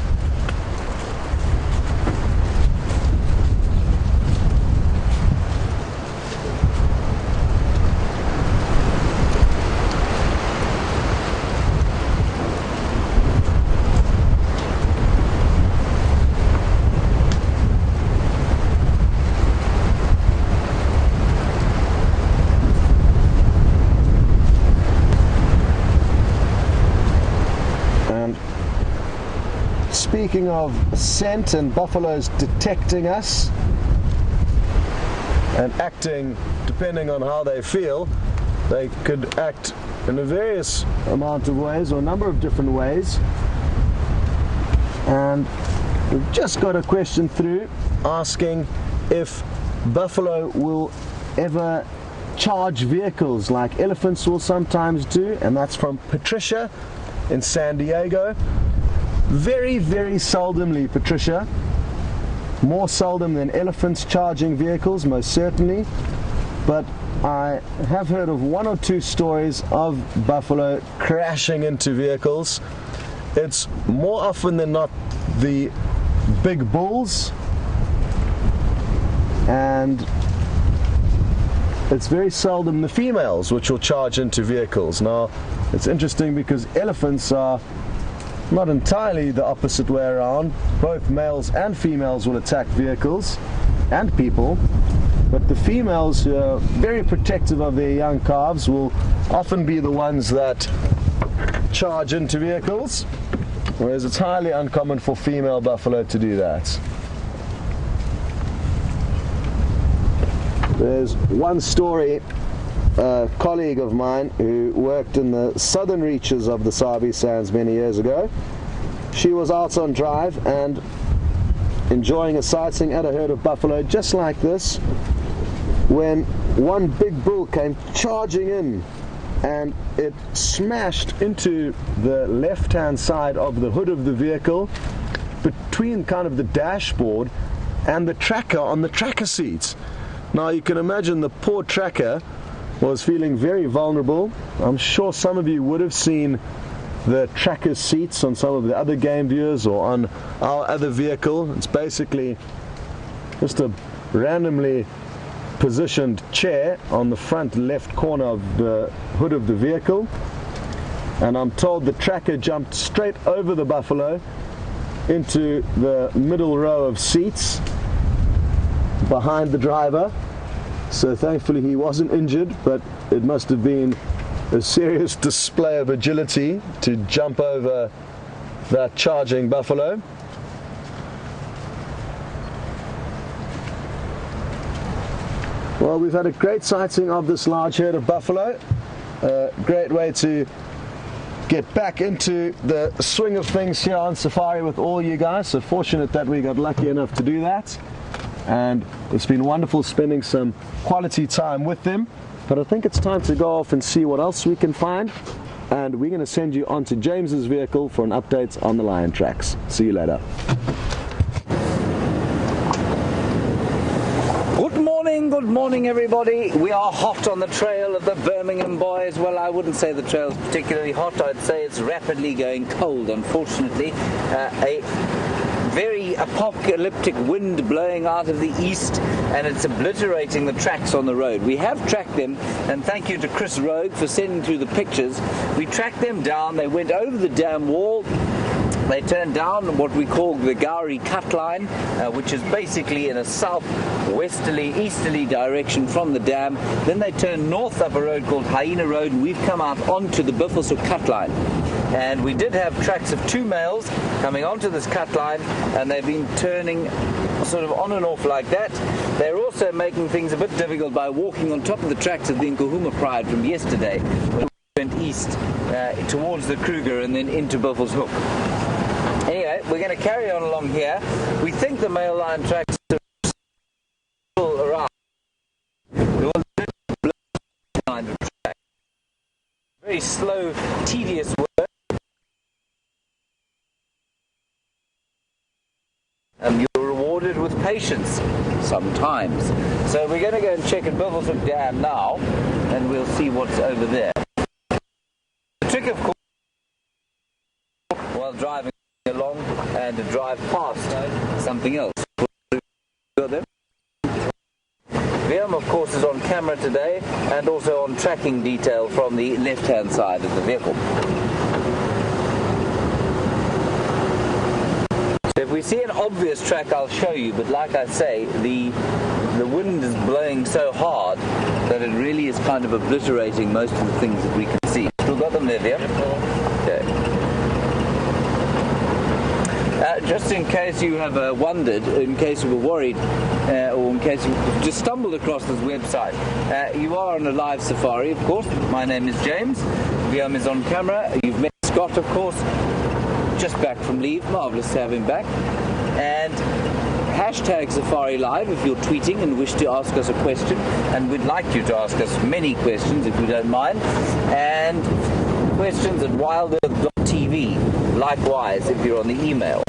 Speaking of scent and buffaloes detecting us and acting depending on how they feel, they could act in a various amount of ways, or a number of different ways. And we've just got a question through asking if buffalo will ever charge vehicles like elephants will sometimes do, and that's from Patricia in San Diego. Very, very seldomly, Patricia. more seldom than elephants charging vehicles, most certainly, but I have heard of 1 or 2 stories of buffalo crashing into vehicles. It's more often than not the big bulls, and it's very seldom the females which will charge into vehicles. Now, it's interesting because elephants are not entirely the opposite way around. Both males and females will attack vehicles and people, but the females, who are very protective of their young calves, will often be the ones that charge into vehicles, whereas it's highly uncommon for female buffalo to do that. There's one story, a colleague of mine who worked in the southern reaches of the Sabi Sands many years ago. She was out on drive and enjoying a sighting at a herd of buffalo just like this, when one big bull came charging in, and it smashed into the left-hand side of the hood of the vehicle, between kind of the dashboard and the tracker on the tracker seats. Now you can imagine the poor tracker was feeling very vulnerable. I'm sure some of you would have seen the tracker seats on some of the other game viewers or on our other vehicle. It's basically just a randomly positioned chair on the front left corner of the hood of the vehicle, and I'm told the tracker jumped straight over the buffalo into the middle row of seats behind the driver. So thankfully he wasn't injured, but it must have been a serious display of agility to jump over that charging buffalo. Well, we've had a great sighting of this large herd of buffalo. A great way to get back into the swing of things here on safari with all you guys. So fortunate that we got lucky enough to do that. And it's been wonderful spending some quality time with them. But I think it's time to go off and see what else we can find. And we're going to send you onto James's vehicle for an update on the lion tracks. See you later. Good morning everybody. We are hot on the trail of the Birmingham boys. Well, I wouldn't say the trail's particularly hot. I'd say it's rapidly going cold, unfortunately. A very apocalyptic wind blowing out of the east, and it's obliterating the tracks on the road. We have tracked them, and thank you to Chris Rogue for sending through the pictures. We tracked them down. They went over the dam wall. They turned down what we call the Gowrie cut line, which is basically in a south-westerly, easterly direction from the dam. Then they turned north up a road called Hyena Road, and we've come out onto the Buffelshoek cut line. And we did have tracks of 2 males coming onto this cut line, and they've been turning sort of on and off like that. They're also making things a bit difficult by walking on top of the tracks of the Nkuhuma Pride from yesterday, when we went east towards the Kruger and then into Buffelshoek. Anyway, we're going to carry on along here. We think the male lion tracks are still around. We want to blow behind the track. Very slow, tedious work. You're rewarded with patience sometimes. So we're going to go and check at Buffelshoek Dam now, and we'll see what's over there. The trick, of course, while driving along and to drive past something else. Liam, of course, is on camera today and also on tracking detail from the left-hand side of the vehicle. So if we see an obvious track, I'll show you, but like I say, the wind is blowing so hard that it really is kind of obliterating most of the things that we can see. Still got them there, Liam? Okay. Just in case you have wondered, in case you were worried, or in case you just stumbled across this website, you are on a live safari, of course. My name is James. Liam is on camera. You've met Scott, of course, just back from leave. Marvellous to have him back. And hashtag Safari Live if you're tweeting and wish to ask us a question, and we'd like you to ask us many questions if you don't mind. And questions at WildEarth.tv, likewise if you're on the email.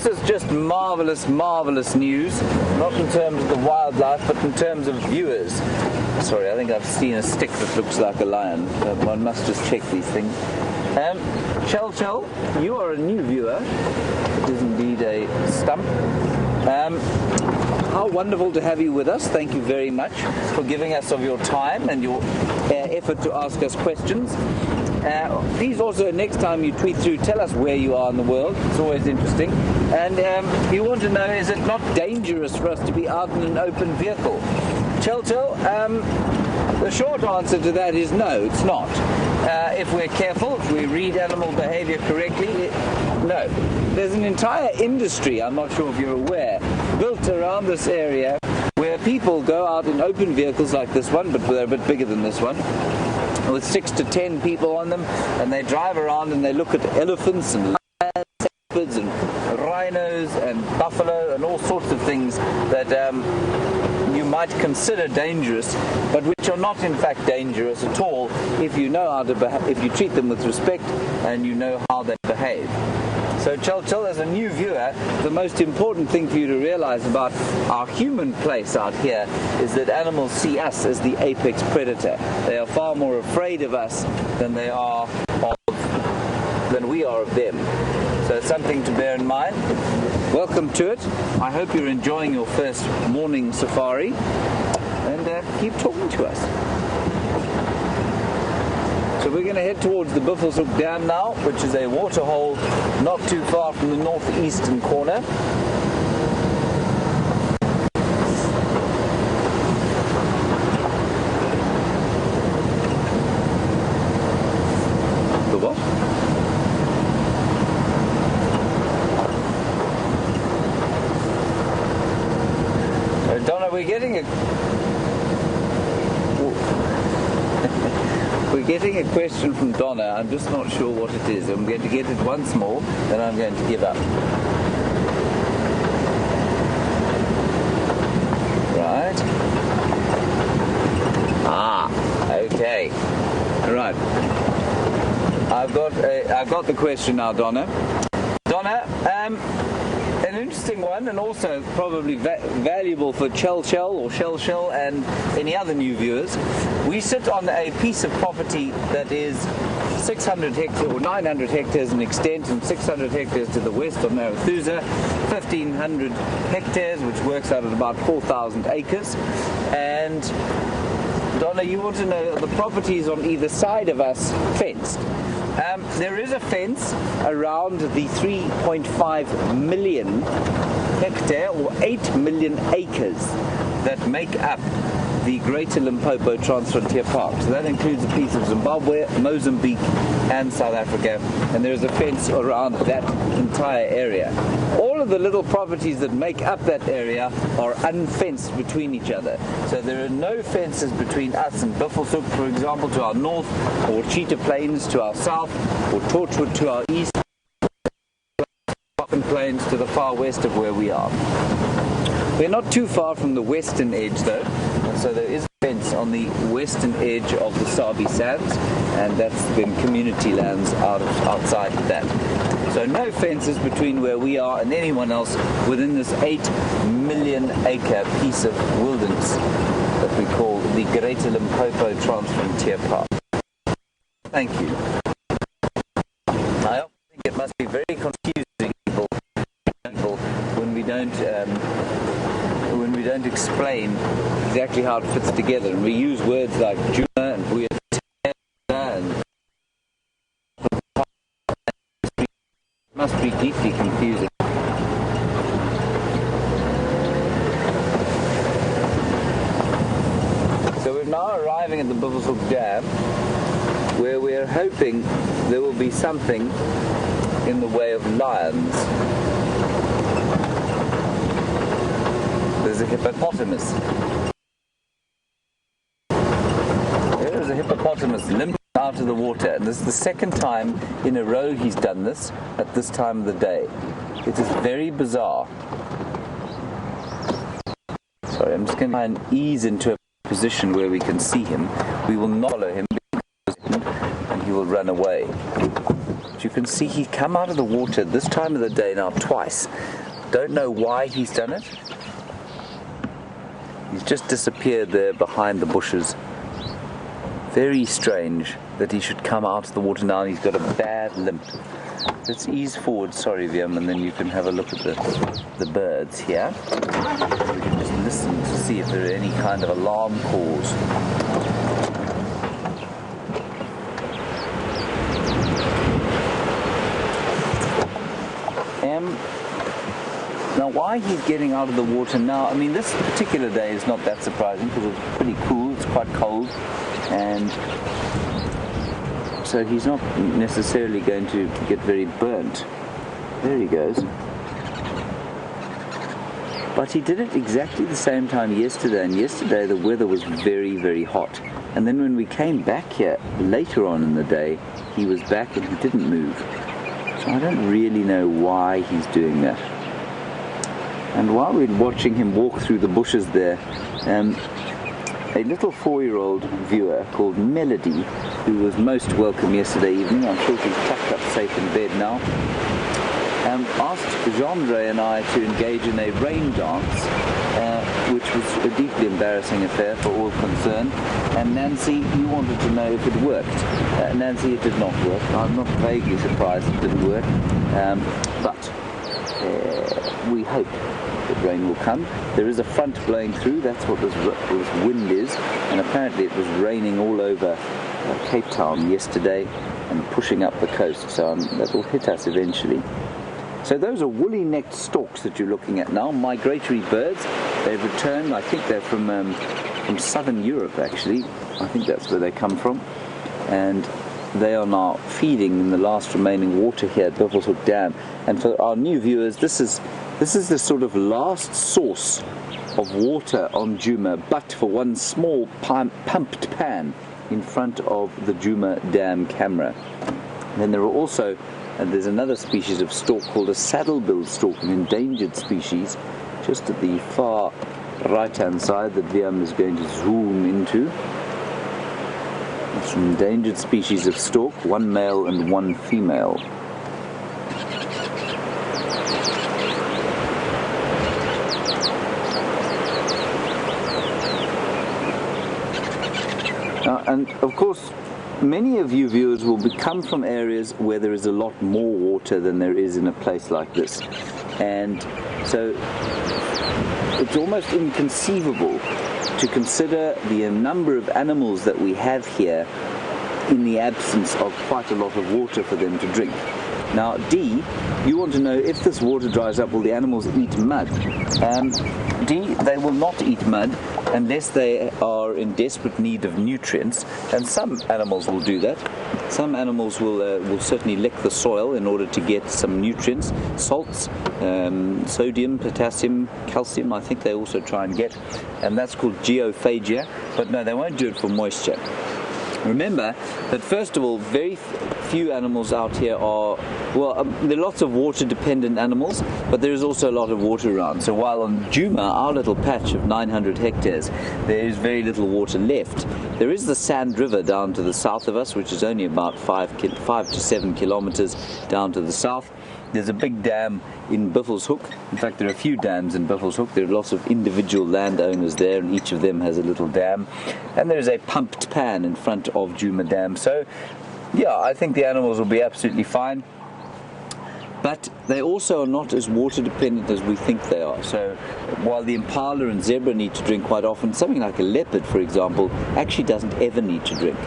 this is just marvelous, marvelous news, not in terms of the wildlife, but in terms of viewers. Sorry, I think I've seen a stick that looks like a lion. One must just check these things. Chel, you are a new viewer. It is indeed a stump. How wonderful to have you with us. Thank you very much for giving us of your time and your effort to ask us questions. Please also, next time you tweet through, tell us where you are in the world. It's always interesting. And you want to know, is it not dangerous for us to be out in an open vehicle? Chel, the short answer to that is no, it's not. If we're careful, if we read animal behavior correctly, no. There's an entire industry, I'm not sure if you're aware, built around this area where people go out in open vehicles like this one, but they're a bit bigger than this one, with 6 to 10 people on them, and they drive around and they look at elephants and lions, leopards and rhinos and buffalo and all sorts of things that you might consider dangerous, but which are not in fact dangerous at all if you know how to if you treat them with respect and you know how they behave. So Chel, as a new viewer, the most important thing for you to realize about our human place out here is that animals see us as the apex predator. They are far more afraid of us than we are of them. So it's something to bear in mind. Welcome to it. I hope you're enjoying your first morning safari, and keep talking to us. So we're going to head towards the Buffelshoek Dam now, which is a waterhole not too far from the northeastern corner. The what? Donna, we're getting a question from Donna. I'm just not sure what it is. I'm going to get it once more, then I'm going to give up. Right. Okay. Right. I've got the question now, Donna. Donna, an interesting one, and also probably valuable for Chel or Shell and any other new viewers. We sit on a piece of property that is 600 hectares or 900 hectares in extent and 600 hectares to the west of Marathusa, 1,500 hectares, which works out at about 4,000 acres. And Donna, you want to know, the properties on either side of us fenced. There is a fence around the 3.5 million hectare or 8 million acres that make up the Greater Limpopo Transfrontier Park. So that includes a piece of Zimbabwe, Mozambique and South Africa, and there is a fence around that entire area. All of the little properties that make up that area are unfenced between each other. So there are no fences between us and Buffelshoek, for example, to our north, or Cheetah Plains to our south, or Torchwood to our east, Plains to the far west of where we are. We're not too far from the western edge though, and so there is a fence on the western edge of the Sabi Sands, and that's been community lands outside of that. So no fences between where we are and anyone else within this 8 million acre piece of wilderness that we call the Greater Limpopo Transfrontier Park. Thank you. I often think it must be very confusing people when we don't explain exactly how it fits together, and we use words like Juna and Buyatela, and it must be deeply confusing. So we're now arriving at the Buffelshoek Dam, where we're hoping there will be something in the way of lions. There's a hippopotamus. There is a hippopotamus limping out of the water, and this is the second time in a row he's done this at this time of the day. It is very bizarre. Sorry, I'm just going to try and ease into a position where we can see him. We will not follow him, and he will run away. But you can see he's come out of the water this time of the day now twice. Don't know why he's done it. He's just disappeared there behind the bushes. Very strange that he should come out of the water now. He's got a bad limp. Let's ease forward, sorry Viam, and then you can have a look at the birds here. We can just listen to see if there are any kind of alarm calls. Now why he's getting out of the water now, I mean this particular day is not that surprising because it's pretty cool, it's quite cold, and so he's not necessarily going to get very burnt. There he goes. But he did it exactly the same time yesterday, and yesterday the weather was very, very hot. And then when we came back here later on in the day, he was back and he didn't move. So I don't really know why he's doing that. And while we're watching him walk through the bushes there, a little 4-year-old viewer called Melody, who was most welcome yesterday evening, I'm sure she's tucked up safe in bed now, asked Jean-Ray and I to engage in a rain dance, which was a deeply embarrassing affair for all concerned. And Nancy, you wanted to know if it worked. Nancy, it did not work. I'm not vaguely surprised it didn't work, but we hope that rain will come. There is a front blowing through, that's what this wind is, and apparently it was raining all over Cape Town yesterday and pushing up the coast, so that will hit us eventually. So those are woolly-necked storks that you're looking at now, migratory birds. They've returned, I think they're from southern Europe actually. I think that's where they come from. And they are now feeding in the last remaining water here at Buffalo's Hook Dam. And for our new viewers, this is the sort of last source of water on Djuma, but for one small pumped pan in front of the Djuma Dam camera. And then there are also, there's another species of stork called a saddle-billed stork, an endangered species, just at the far right-hand side that Viam is going to zoom into. It's an endangered species of stork, one male and one female. And of course, many of you viewers will come from areas where there is a lot more water than there is in a place like this. And so it's almost inconceivable to consider the number of animals that we have here in the absence of quite a lot of water for them to drink. Now, D, you want to know if this water dries up, will the animals eat mud? D, they will not eat mud unless they are in desperate need of nutrients, and some animals will do that. Some animals will certainly lick the soil in order to get some nutrients, salts, sodium, potassium, calcium, I think they also try and get, and that's called geophagia, but no, they won't do it for moisture. Remember that first of all, very few animals out here are, well, there are lots of water dependent animals, but there is also a lot of water around. So while on Djuma, our little patch of 900 hectares, there is very little water left. There is the Sand River down to the south of us, which is only about 5 to 7 kilometers down to the south. There's a big dam in Buffalo's Hook. In fact, there are a few dams in Buffalo's Hook. There are lots of individual landowners there, and each of them has a little dam. And there is a pumped pan in front of Djuma Dam. So, yeah, I think the animals will be absolutely fine. But they also are not as water dependent as we think they are. So while the impala and zebra need to drink quite often, something like a leopard, for example, actually doesn't ever need to drink,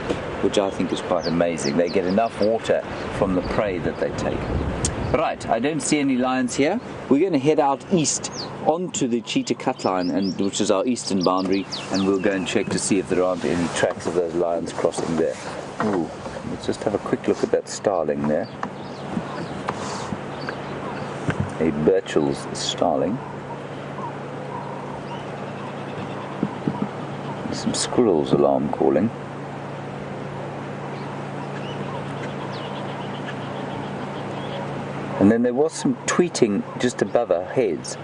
which I think is quite amazing. They get enough water from the prey that they take. Right, I don't see any lions here. We're going to head out east onto the cheetah cut line, which is our eastern boundary, and we'll go and check to see if there aren't any tracks of those lions crossing there. Ooh, let's just have a quick look at that starling there. A Birchall's starling. Some squirrels alarm calling. And then there was some tweeting just above our heads,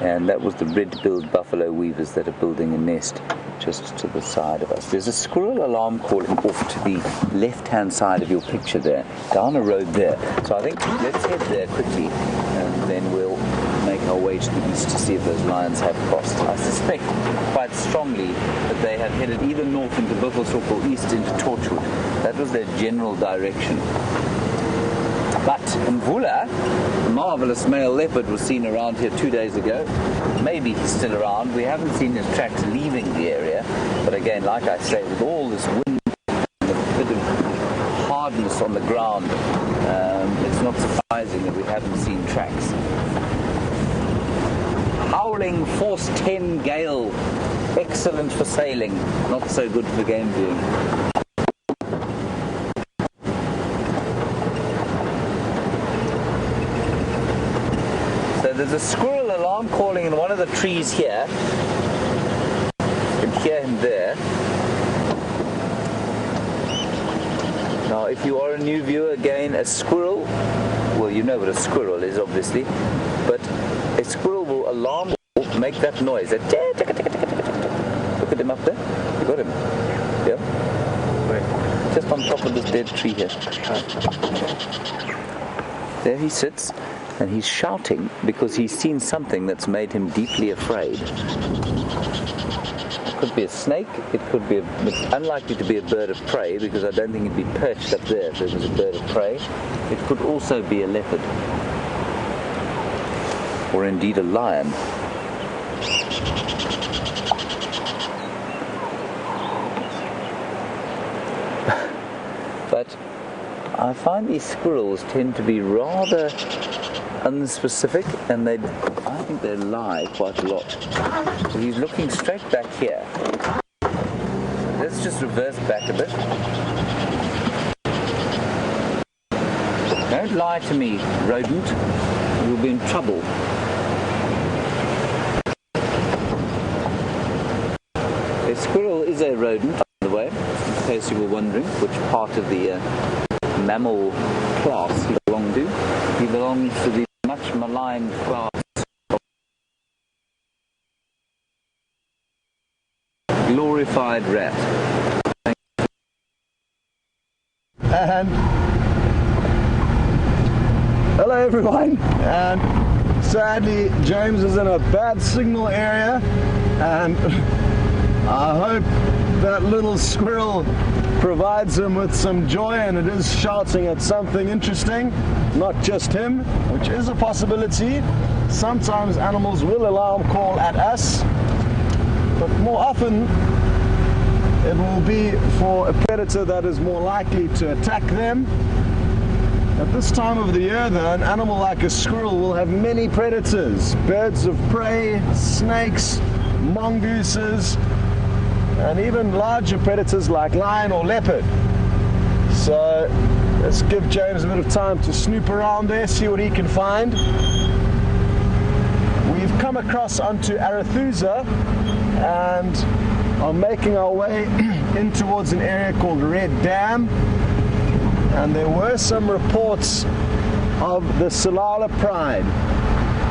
and that was the red-billed buffalo weavers that are building a nest just to the side of us. There's a squirrel alarm calling off to the left-hand side of your picture there, down a road there. So I think let's head there quickly, and then we'll make our way to the east to see if those lions have crossed. I suspect quite strongly that they have headed either north into Buffelshoek or east into Torchwood. That was their general direction. But Mvula, the marvelous male leopard, was seen around here 2 days ago. Maybe he's still around. We haven't seen his tracks leaving the area. But again, like I say, with all this wind and a bit of hardness on the ground, it's not surprising that we haven't seen tracks. Howling force 10 gale. Excellent for sailing, not so good for game viewing. There's a squirrel alarm calling in one of the trees here. You can hear him there. Now, if you are a new viewer, again, a squirrel, well, you know what a squirrel is, obviously, but a squirrel will alarm, make that noise. Look at him up there. You got him? Yeah? Right. Just on top of this dead tree here. There he sits. And he's shouting because he's seen something that's made him deeply afraid. It could be a snake, it's unlikely to be a bird of prey because I don't think it'd be perched up there if it was a bird of prey. It could also be a leopard. Or indeed a lion. But I find these squirrels tend to be rather unspecific, and I think they lie quite a lot. So he's looking straight back here. Let's just reverse back a bit. Don't lie to me, rodent. You'll be in trouble. A squirrel is a rodent, by the way, in case you were wondering which part of the mammal class he belonged to. He belongs to the much maligned class of glorified rat. And hello everyone, and sadly James is in a bad signal area, and I hope that little squirrel provides him with some joy, and it is shouting at something interesting, not just him, which is a possibility. Sometimes animals will alarm call at us, but more often it will be for a predator that is more likely to attack them. At this time of the year, though, an animal like a squirrel will have many predators: birds of prey, snakes, mongooses, and even larger predators like lion or leopard. So let's give James a bit of time to snoop around there, see what he can find. We've come across onto Arathusa and are making our way in towards an area called Red Dam, and there were some reports of the Salala Pride,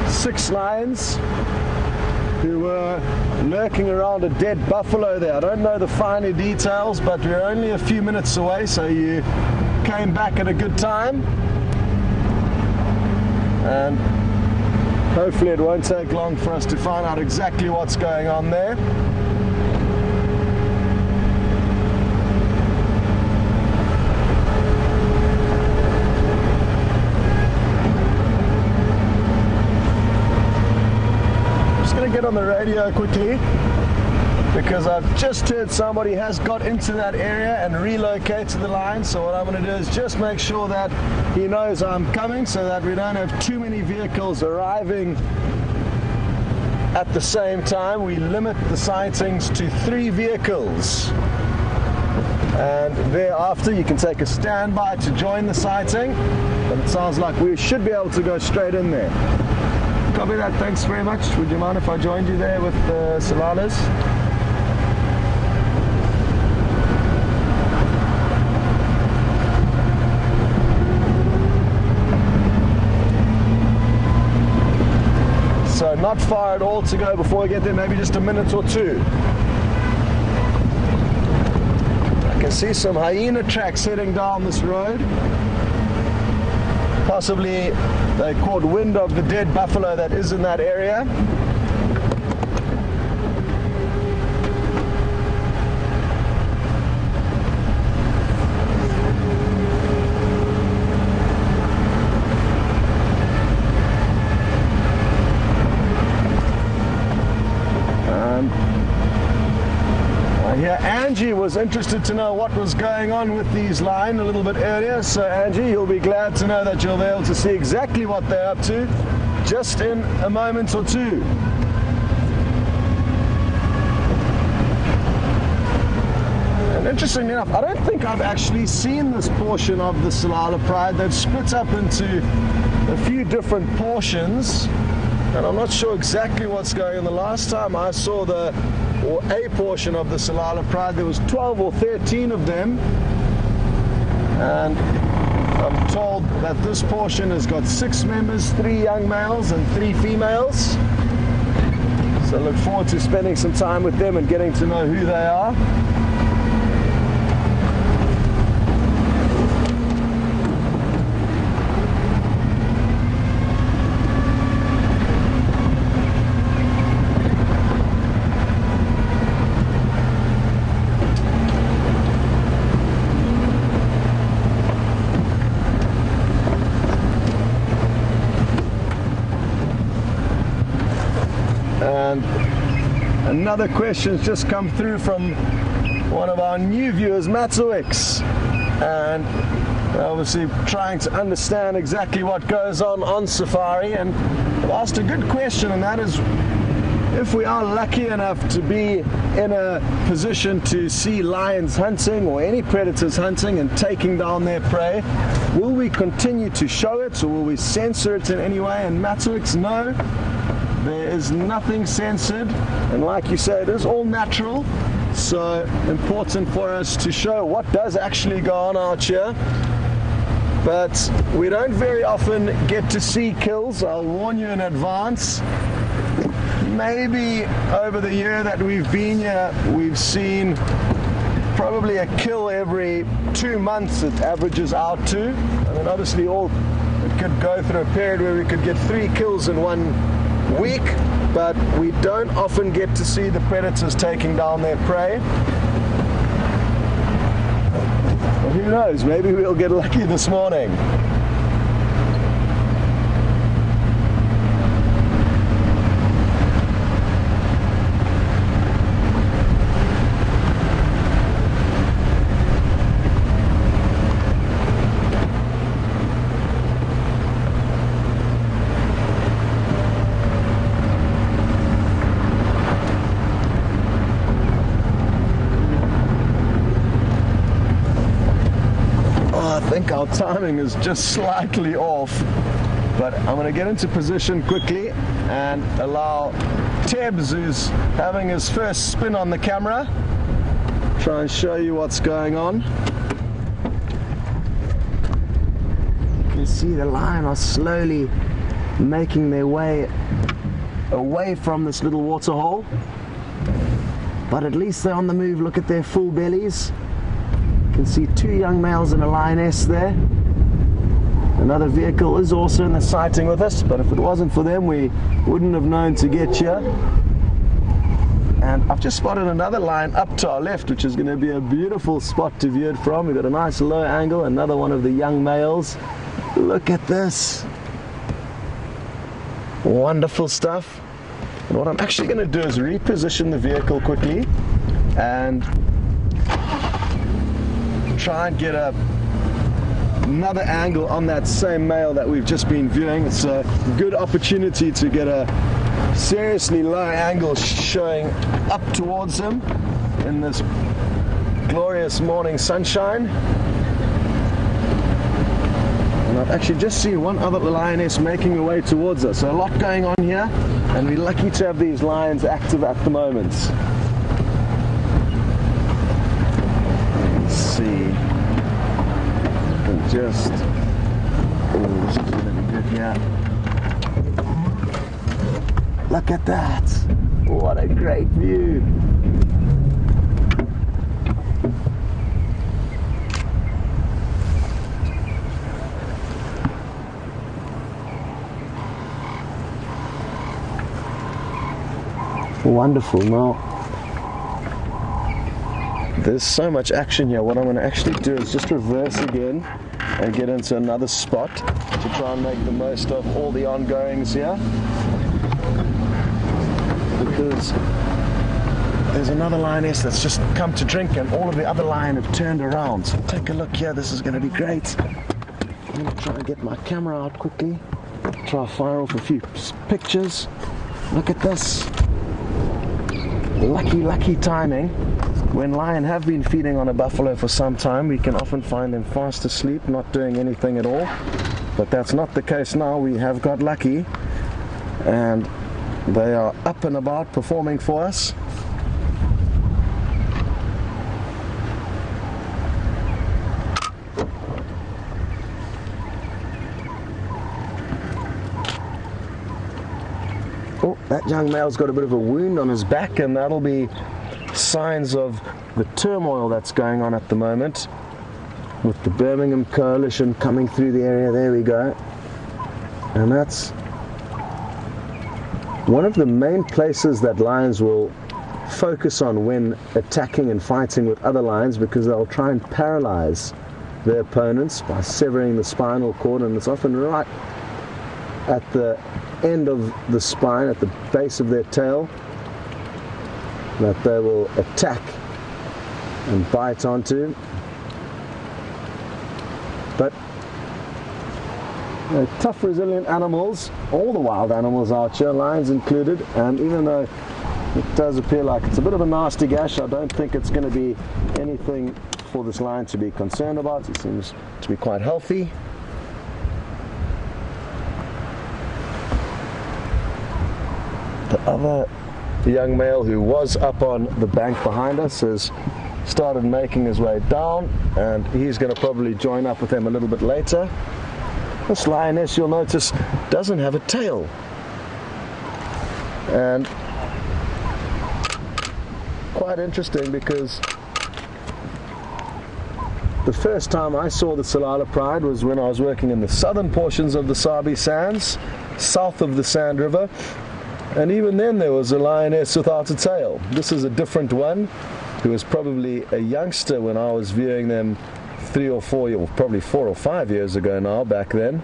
6 lions who were lurking around a dead buffalo there. I don't know the finer details, but we're only a few minutes away, so you came back at a good time. And hopefully it won't take long for us to find out exactly what's going on there. Get on the radio quickly, because I've just heard somebody has got into that area and relocated the line. So what I'm going to do is just make sure that he knows I'm coming, so that we don't have too many vehicles arriving at the same time. We limit the sightings to 3 vehicles, and thereafter you can take a standby to join the sighting, but it sounds like we should be able to go straight in there. Copy that, thanks very much. Would you mind if I joined you there with the Salalas? So not far at all to go before we get there, maybe just a minute or two. can see some hyena tracks heading down this road. Possibly they caught wind of the dead buffalo that is in that area. Yeah, Angie was interested to know what was going on with these line a little bit earlier. So Angie, you'll be glad to know that you'll be able to see exactly what they're up to just in a moment or two. And interestingly enough, I don't think I've actually seen this portion of the Salala Pride. They've split up into a few different portions, and I'm not sure exactly what's going on. The last time I saw a portion of the Salala Pride, there was 12 or 13 of them, and I'm told that this portion has got 6 members, 3 young males and 3 females. So I look forward to spending some time with them and getting to know who they are. And another question's just come through from one of our new viewers, Matsowix, and obviously trying to understand exactly what goes on safari. And I've asked a good question, and that is, if we are lucky enough to be in a position to see lions hunting or any predators hunting and taking down their prey, will we continue to show it, or will we censor it in any way? And Matsowix, no. There is nothing censored, and like you say, it is all natural, so important for us to show what does actually go on out here. But we don't very often get to see kills, I'll warn you in advance. Maybe over the year that we've been here, we've seen probably a kill every 2 months. It averages out to. I mean, obviously it could go through a period where we could get 3 kills in 1 week, but we don't often get to see the predators taking down their prey. Well, who knows, maybe we'll get lucky this morning. I think our timing is just slightly off, but I'm going to get into position quickly and allow Tebs, who's having his first spin on the camera, try and show you what's going on. You can see the lion are slowly making their way away from this little water hole, but at least they're on the move. Look at their full bellies. You can see 2 young males and a lioness there. Another vehicle is also in the sighting with us, but if it wasn't for them, we wouldn't have known to get here. And I've just spotted another lion up to our left, which is going to be a beautiful spot to view it from. We've got a nice low angle, another one of the young males. Look at this. Wonderful stuff. And what I'm actually going to do is reposition the vehicle quickly and try and get another angle on that same male that we've just been viewing. It's a good opportunity to get a seriously low angle showing up towards him in this glorious morning sunshine. And I've actually just seen one other lioness making her way towards us. So a lot going on here, and we're lucky to have these lions active at the moment. Let's see. Just, oh, this is going to be good here. Look at that. What a great view. Wonderful. Now, there's so much action here. What I'm going to actually do is just reverse again and get into another spot to try and make the most of all the ongoings here, because there's another lioness that's just come to drink and all of the other lion have turned around. So take a look here. This is going to be great. I'm going to try and get my camera out quickly, try to fire off a few pictures. Look at this. Lucky timing. When lion have been feeding on a buffalo for some time, we can often find them fast asleep, not doing anything at all. But that's not the case now. We have got lucky and they are up and about performing for us. Oh, that young male's got a bit of a wound on his back, and that'll be signs of the turmoil that's going on at the moment with the Birmingham coalition coming through the area. There we go. And that's one of the main places that lions will focus on when attacking and fighting with other lions, because they'll try and paralyze their opponents by severing the spinal cord, and it's often right at the end of the spine, at the base of their tail, that they will attack and bite onto. But tough, resilient animals, all the wild animals out here, lions included, and even though it does appear like it's a bit of a nasty gash, I don't think it's going to be anything for this lion to be concerned about. He seems to be quite healthy. The other young male who was up on the bank behind us has started making his way down, and he's going to probably join up with them a little bit later. This lioness, you'll notice, doesn't have a tail, and quite interesting, because the first time I saw the Salala Pride was when I was working in the southern portions of the Sabi Sands, south of the Sand River. And even then there was a lioness without a tail. This is a different one, who was probably a youngster when I was viewing them 3 or 4 years, probably 4 or 5 years ago now, back then.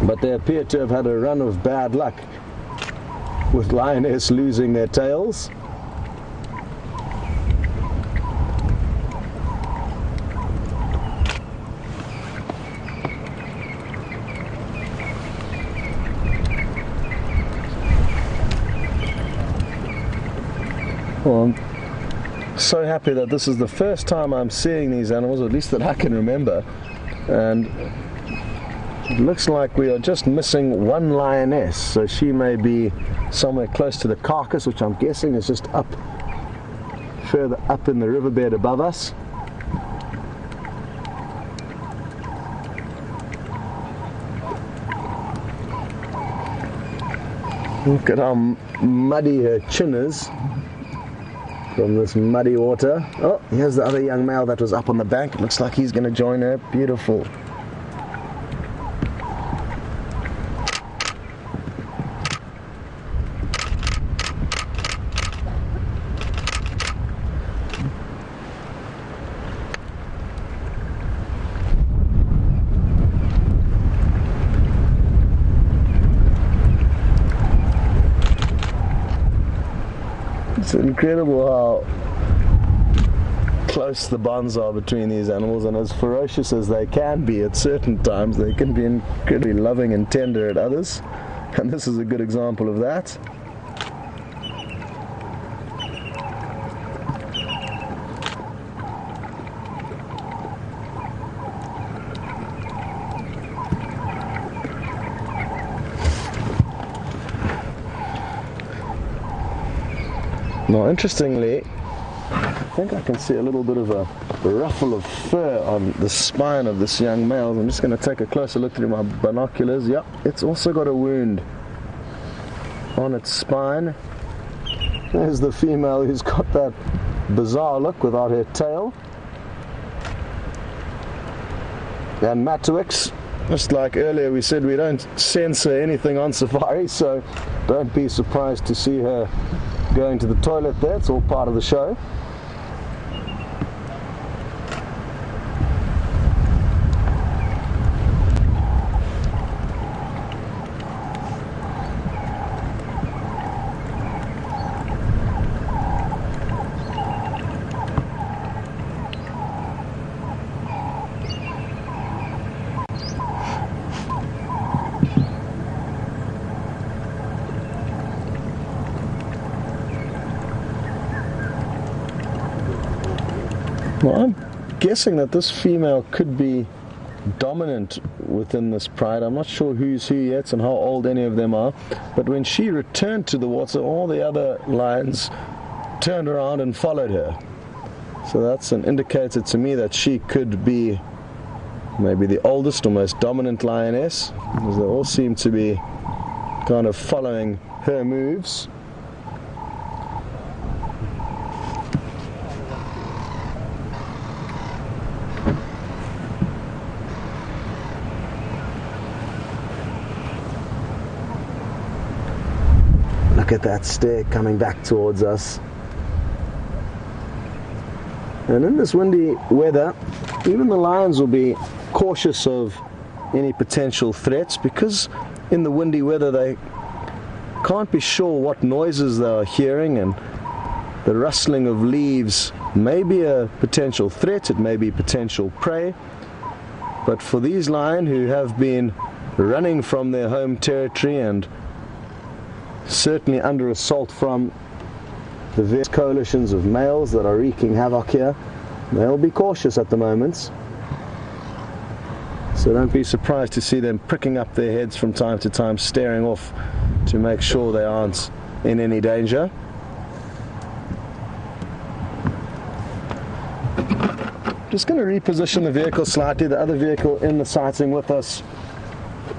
But they appear to have had a run of bad luck with lioness losing their tails. Well, I'm so happy that this is the first time I'm seeing these animals, or at least that I can remember, and it looks like we are just missing one lioness, so she may be somewhere close to the carcass, which I'm guessing is just up, further up in the riverbed above us. Look at how muddy her chin is from this muddy water. Oh, here's the other young male that was up on the bank. It looks like he's going to join her. Beautiful. It's incredible how close the bonds are between these animals, and as ferocious as they can be at certain times, they can be incredibly loving and tender at others, and this is a good example of that. Now, interestingly, I think I can see a little bit of a ruffle of fur on the spine of this young male. I'm just going to take a closer look through my binoculars. Yep, it's also got a wound on its spine. There's the female who's got that bizarre look without her tail. And Matwix Just like earlier we said, we don't censor anything on safari, so don't be surprised to see her going to the toilet there. It's all part of the show. Well, I'm guessing that this female could be dominant within this pride. I'm not sure who's who yet and how old any of them are, but when she returned to the water, all the other lions turned around and followed her. So that's an indicator to me that she could be maybe the oldest or most dominant lioness, because they all seem to be kind of following her moves. Look at that stare coming back towards us. And in this windy weather, even the lions will be cautious of any potential threats, because in the windy weather they can't be sure what noises they are hearing, and the rustling of leaves may be a potential threat, it may be potential prey. But for these lions who have been running from their home territory and certainly under assault from the various coalitions of males that are wreaking havoc here, they'll be cautious at the moment. So don't be surprised to see them pricking up their heads from time to time, staring off to make sure they aren't in any danger. Just going to reposition the vehicle slightly. The other vehicle in the sighting with us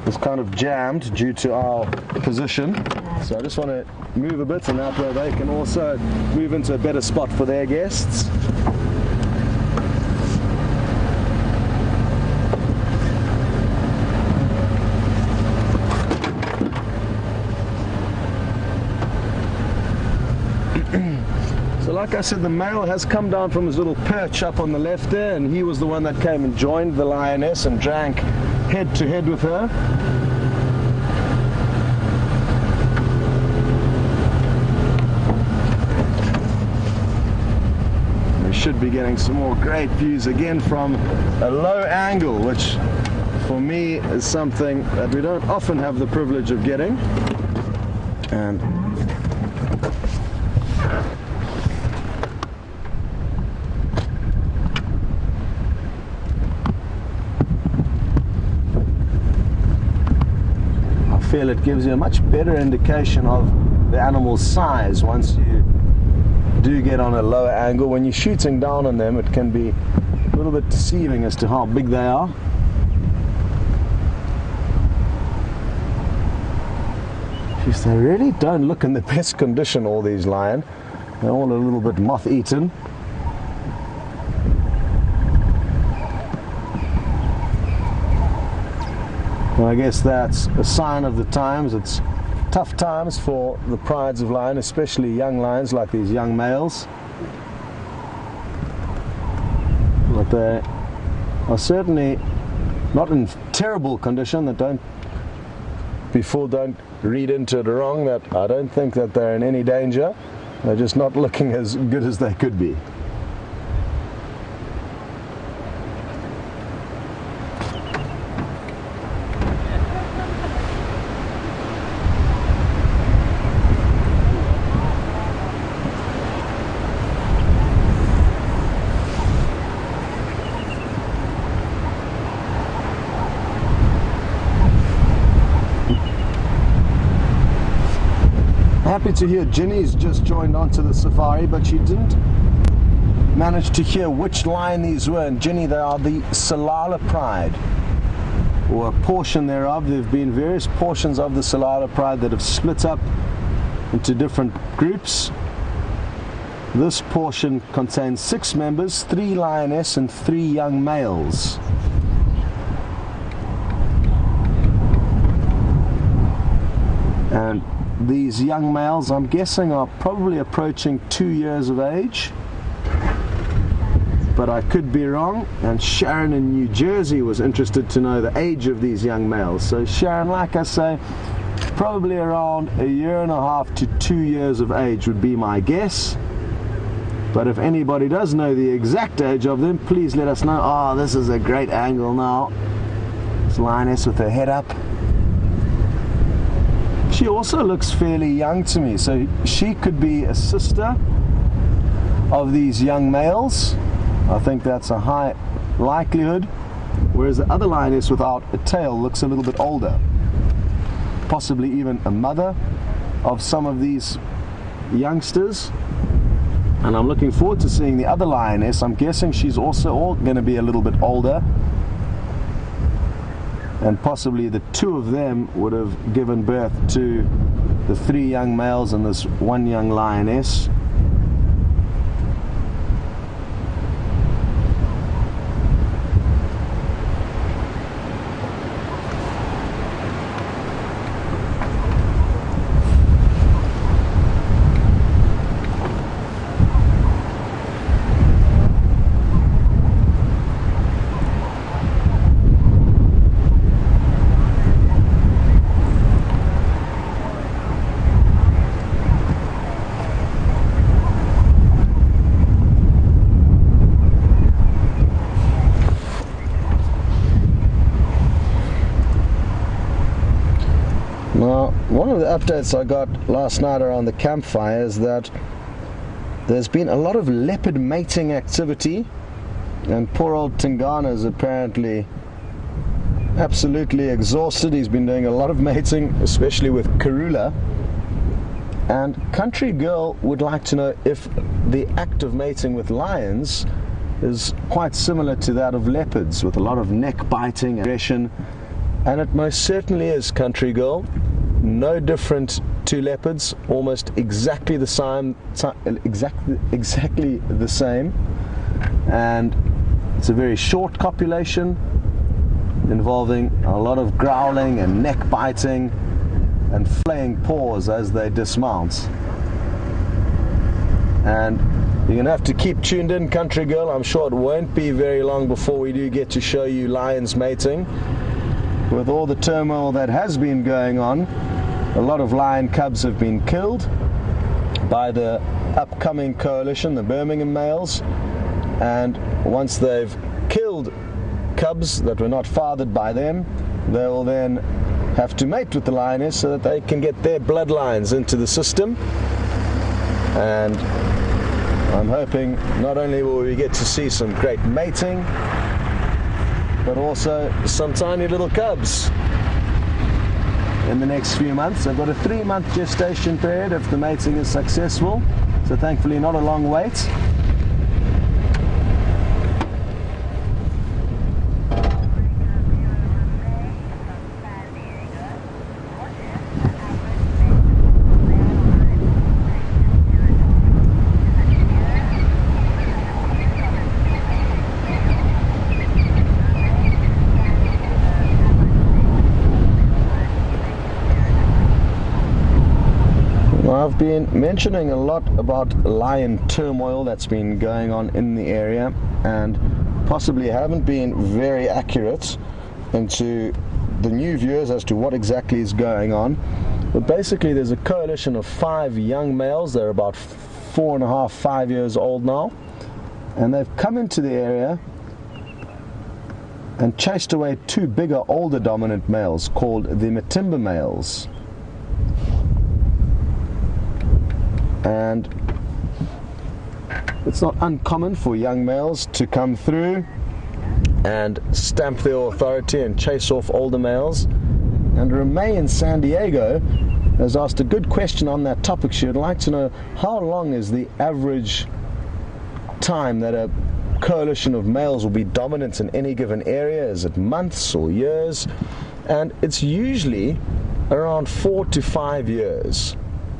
is kind of jammed due to our position, so I just want to move a bit, and that way they can also move into a better spot for their guests. So like I said, the male has come down from his little perch up on the left there, and he was the one that came and joined the lioness and drank head to head with her. We should be getting some more great views again from a low angle, which for me is something that we don't often have the privilege of getting. And it gives you a much better indication of the animal's size once you do get on a lower angle. When you're shooting down on them, it can be a little bit deceiving as to how big they are. Jeez, they really don't look in the best condition, all these lions. They're all a little bit moth-eaten. Well, I guess that's a sign of the times. It's tough times for the prides of lion, especially young lions like these young males. But they are certainly not in terrible condition. That don't read into it wrong, that I don't think that they're in any danger. They're just not looking as good as they could be. Happy to hear Ginny's just joined onto the safari, but she didn't manage to hear which lion these were. And Ginny, they are the Salala Pride, or a portion thereof. There have been various portions of the Salala Pride that have split up into different groups. This portion contains 6 members, 3 lioness and 3 young males. And these young males, I'm guessing, are probably approaching 2 years of age, but I could be wrong. And Sharon in New Jersey was interested to know the age of these young males. So Sharon, like I say, probably around 1.5 to 2 years of age would be my guess. But if anybody does know the exact age of them, please let us know. Oh, this is a great angle now. This lioness with her head up. She also looks fairly young to me, so she could be a sister of these young males. I think that's a high likelihood, whereas the other lioness without a tail looks a little bit older, possibly even a mother of some of these youngsters. And I'm looking forward to seeing the other lioness. I'm guessing she's also going to be a little bit older, and possibly the two of them would have given birth to the 3 young males and this 1 young lioness. Now, one of the updates I got last night around the campfire is that there's been a lot of leopard mating activity, and poor old Tingana is apparently absolutely exhausted. He's been doing a lot of mating, especially with Karula. And Country Girl would like to know if the act of mating with lions is quite similar to that of leopards, with a lot of neck biting and aggression. And it most certainly is, Country Girl. No different to leopards, almost exactly the same, exactly the same. And it's a very short copulation involving a lot of growling and neck biting and flaying paws as they dismount. And you're going to have to keep tuned in, Country Girl. I'm sure it won't be very long before we do get to show you lions mating. With all the turmoil that has been going on, a lot of lion cubs have been killed by the upcoming coalition, the Birmingham males. And once they've killed cubs that were not fathered by them, they will then have to mate with the lioness so that they can get their bloodlines into the system. And I'm hoping not only will we get to see some great mating, but also some tiny little cubs in the next few months. I've got a 3-month gestation period if the mating is successful, so thankfully not a long wait. I've been mentioning a lot about lion turmoil that's been going on in the area, and possibly haven't been very accurate into the new viewers as to what exactly is going on. But basically there's a coalition of 5 young males. They're about 4.5, 5 years old now, and they've come into the area and chased away 2 bigger, older dominant males called the Matimba males. And it's not uncommon for young males to come through and stamp their authority and chase off older males. And Renee in San Diego has asked a good question on that topic. She would like to know, how long is the average time that a coalition of males will be dominant in any given area? Is it months or years? And it's usually around 4 to 5 years.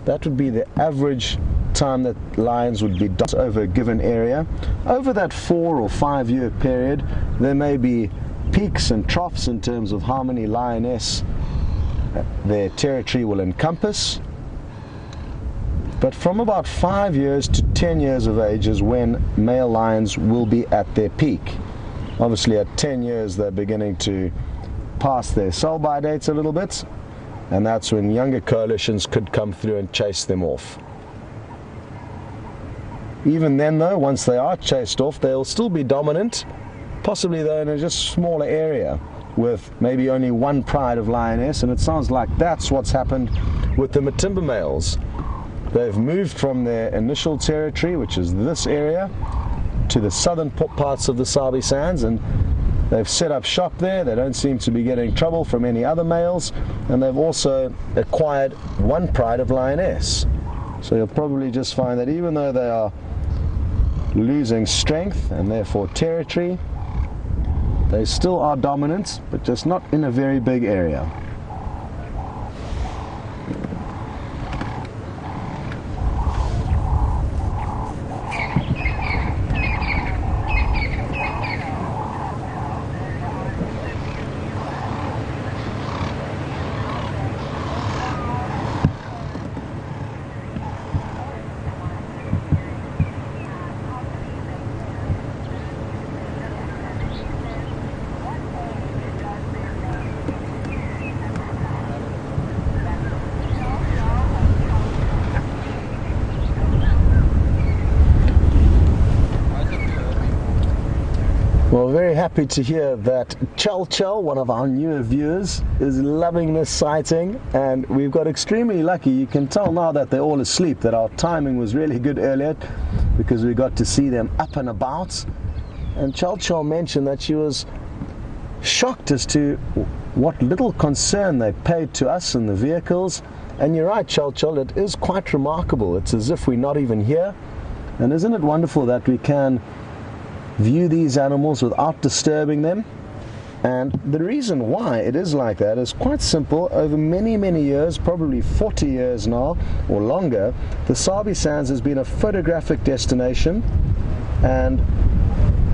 That would be the average time that lions would be dominant over a given area. Over that 4 or 5 year period, there may be peaks and troughs in terms of how many lioness their territory will encompass. But from about 5 years to 10 years of age is when male lions will be at their peak. Obviously at 10 years they're beginning to pass their sell-by dates a little bit, and that's when younger coalitions could come through and chase them off. Even then though, once they are chased off, they'll still be dominant, possibly though in a just smaller area with maybe only one pride of lioness, and it sounds like that's what's happened with the Matimba males. They've moved from their initial territory, which is this area, to the southern parts of the Sabi Sands, and they've set up shop there. They don't seem to be getting trouble from any other males, and they've also acquired one pride of lioness. So you'll probably just find that even though they are losing strength and therefore territory, they still are dominant, but just not in a very big area. Well, very happy to hear that Chel, one of our newer viewers, is loving this sighting, and we've got extremely lucky. You can tell now that they're all asleep that our timing was really good earlier, because we got to see them up and about. And Chel mentioned that she was shocked as to what little concern they paid to us in the vehicles. And you're right, Chel, it is quite remarkable. It's as if we're not even here. And isn't it wonderful that we can view these animals without disturbing them? And the reason why it is like that is quite simple. Over many years, probably 40 years now or longer, the Sabi Sands has been a photographic destination, and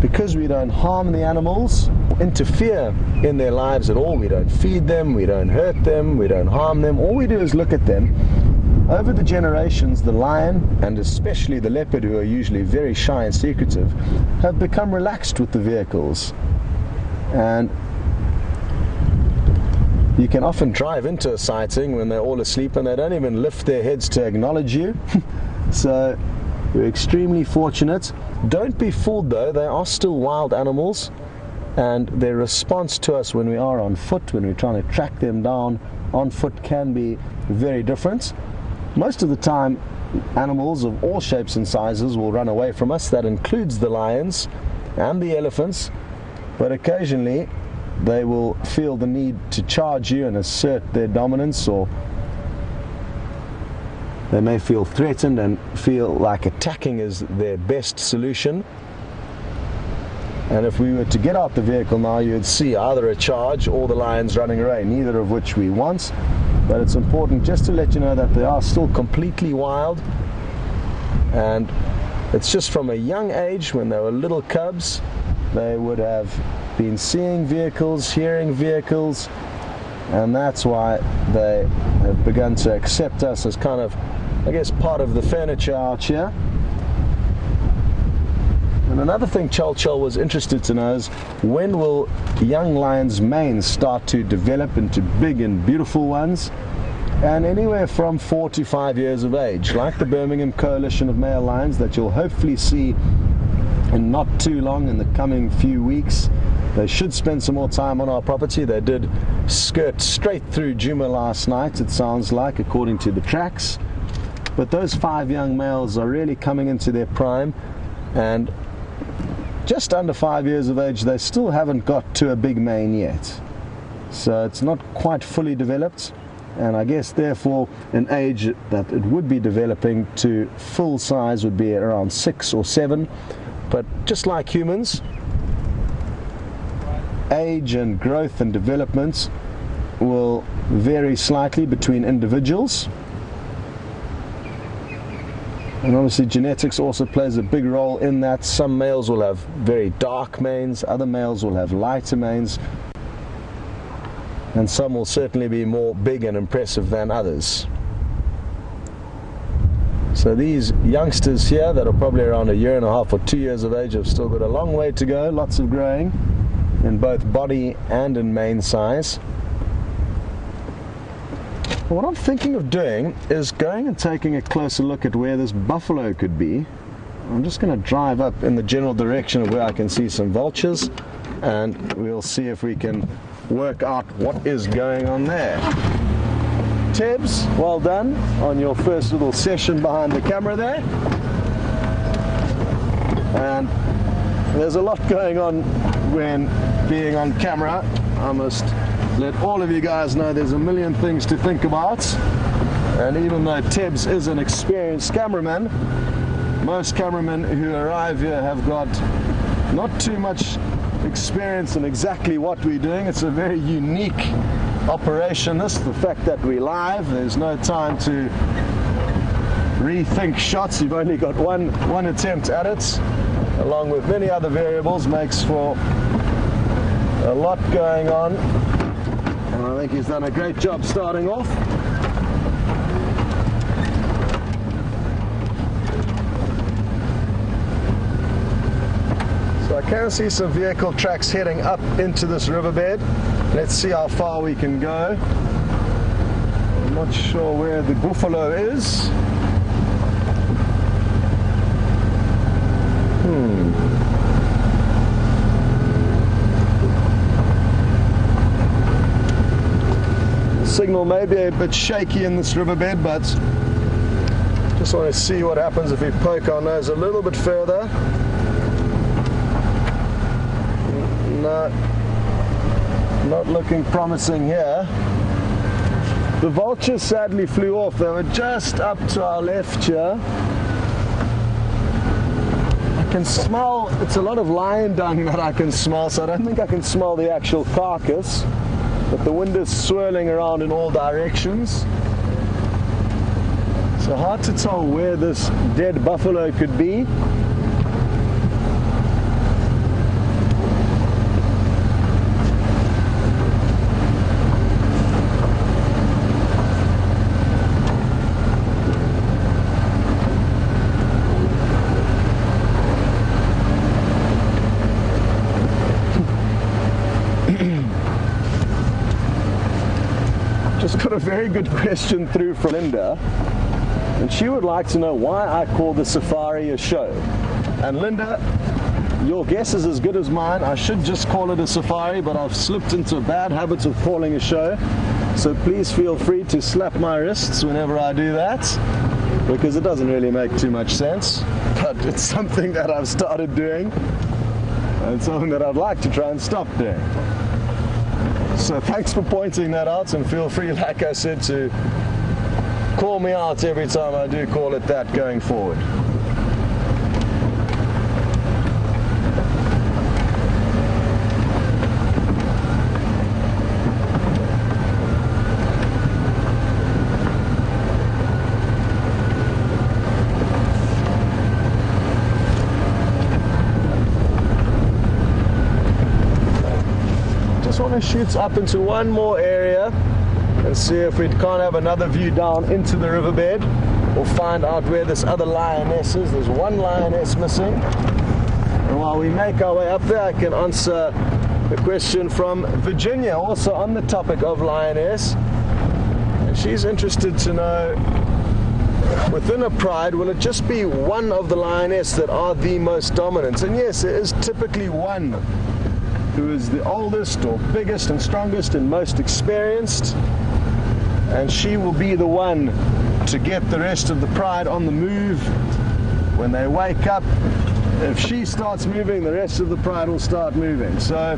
because we don't harm the animals, interfere in their lives at all, we don't feed them, we don't hurt them, we don't harm them, all we do is look at them. Over the generations, the lion, and especially the leopard, who are usually very shy and secretive, have become relaxed with the vehicles. And you can often drive into a sighting when they're all asleep and they don't even lift their heads to acknowledge you. So we're extremely fortunate. Don't be fooled though, they are still wild animals, and their response to us when we are on foot, when we're trying to track them down on foot, can be very different. Most of the time, animals of all shapes and sizes will run away from us. That includes the lions and the elephants, but occasionally they will feel the need to charge you and assert their dominance, or they may feel threatened and feel like attacking is their best solution. And if we were to get out the vehicle now, you would see either a charge or the lions running away, neither of which we want. But it's important just to let you know that they are still completely wild, and it's just from a young age, when they were little cubs, they would have been seeing vehicles, hearing vehicles, and that's why they have begun to accept us as kind of, I guess, part of the furniture out here. And another thing Chel was interested to know is, when will young lions' manes start to develop into big and beautiful ones? And anywhere from 4 to 5 years of age, like the Birmingham Coalition of Male Lions that you'll hopefully see in not too long, in the coming few weeks. They should spend some more time on our property. They did skirt straight through Juma last night, it sounds like, according to the tracks. But those 5 young males are really coming into their prime, and just under 5 years of age, they still haven't got to a big mane yet. So it's not quite fully developed, and I guess therefore an age that it would be developing to full size would be around 6 or 7. But just like humans, age and growth and development will vary slightly between individuals. And obviously genetics also plays a big role in that. Some males will have very dark manes, other males will have lighter manes. and some will certainly be more big and impressive than others. So these youngsters here that are probably around 1.5 or 2 years of age have still got a long way to go, lots of growing in both body and in mane size. What I'm thinking of doing is going and taking a closer look at where this buffalo could be. I'm just going to drive up in the general direction of where I can see some vultures, and we'll see if we can work out what is going on there. Tibbs, well done on your first little session behind the camera there. And there's a lot going on when being on camera. I must let all of you guys know there's a million things to think about. And even though Tibbs is an experienced cameraman, most cameramen who arrive here have got not too much experience in exactly what we're doing. It's a very unique operation, the fact that we're live. There's no time to rethink shots. You've only got one attempt at it, along with many other variables, makes for a lot going on, and I think he's done a great job starting off. So I can see some vehicle tracks heading up into this riverbed. Let's see how far we can go. I'm not sure where the buffalo is. Signal may be a bit shaky in this riverbed, but just want to see what happens if we poke our nose a little bit further. No, not looking promising here. The vultures sadly flew off. They were just up to our left here. I can smell, it's a lot of lion dung that I can smell, so I don't think I can smell the actual carcass, but the wind is swirling around in all directions. So hard to tell where this dead buffalo could be. Just got a very good question through from Linda, and she would like to know why I call the safari a show. And Linda, your guess is as good as mine. I should just call it a safari, but I've slipped into a bad habit of calling a show. So please feel free to slap my wrists whenever I do that, because it doesn't really make too much sense. But it's something that I've started doing, and something that I'd like to try and stop doing. So thanks for pointing that out, and feel free, like I said, to call me out every time I do call it that going forward. Want to shoot up into one more area and see if we can't have another view down into the riverbed, or find out where this other lioness is. There's one lioness missing, and while we make our way up there, I can answer a question from Virginia, also on the topic of lioness, and she's interested to know, within a pride, will it just be one of the lioness that are the most dominant? And yes, there is typically one who is the oldest or biggest and strongest and most experienced, and she will be the one to get the rest of the pride on the move when they wake up. If she starts moving, the rest of the pride will start moving. So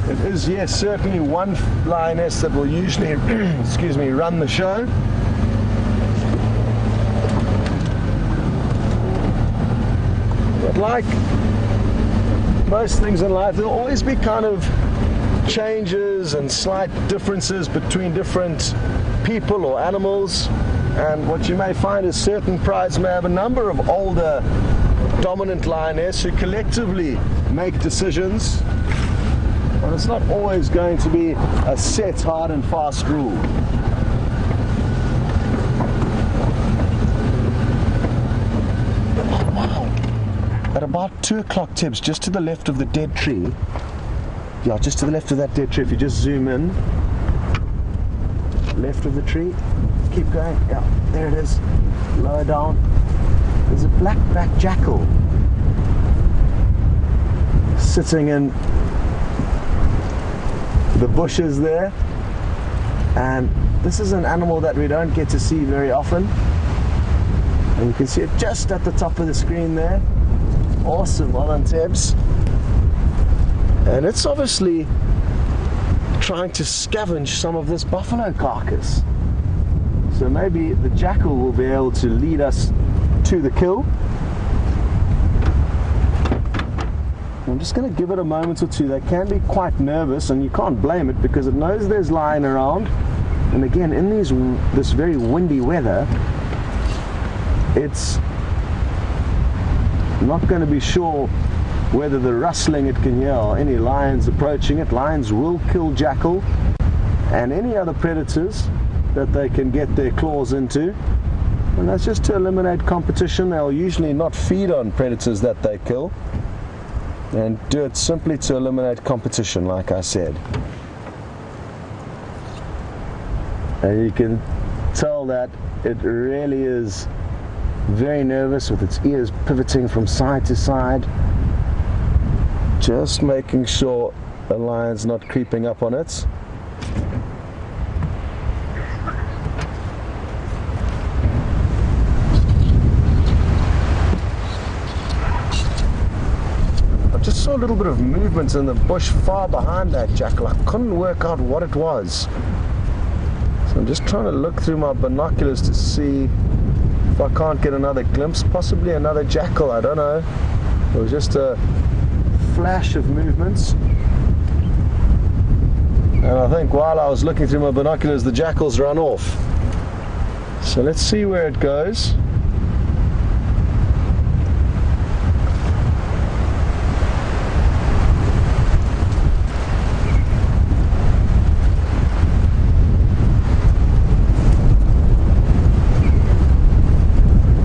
it is, yes, certainly one lioness that will usually excuse me, run the show. But like most things in life, there'll always be kind of changes and slight differences between different people or animals, and what you may find is certain prides may have a number of older dominant lioness who collectively make decisions And it's not always going to be a set, hard and fast rule. Oh, wow. At about 2 o'clock, Tibbs, just to the left of the dead tree. Yeah, just to the left of that dead tree, if you just zoom in. Left of the tree. Keep going. Yeah, there it is. Lower down. There's a black-backed jackal sitting in the bushes there, and this is an animal that we don't get to see very often, and you can see it just at the top of the screen there. Awesome, well done, Tibbs. And it's obviously trying to scavenge some of this buffalo carcass, so maybe the jackal will be able to lead us to the kill. I'm just going to give it a moment or two. They can be quite nervous, and you can't blame it because it knows there's lion around. And again, in this very windy weather, it's not going to be sure whether the rustling it can hear or any lions approaching it. Lions will kill jackal and any other predators that they can get their claws into. And that's just to eliminate competition. They'll usually not feed on predators that they kill, and do it simply to eliminate competition, like I said. And you can tell that it really is very nervous, with its ears pivoting from side to side, just making sure the lion's not creeping up on it. Saw a little bit of movement in the bush far behind that jackal. I couldn't work out what it was, so I'm just trying to look through my binoculars to see if I can't get another glimpse, possibly another jackal. I don't know. It was just a flash of movements, and I think while I was looking through my binoculars, the jackal's run off. So let's see where it goes.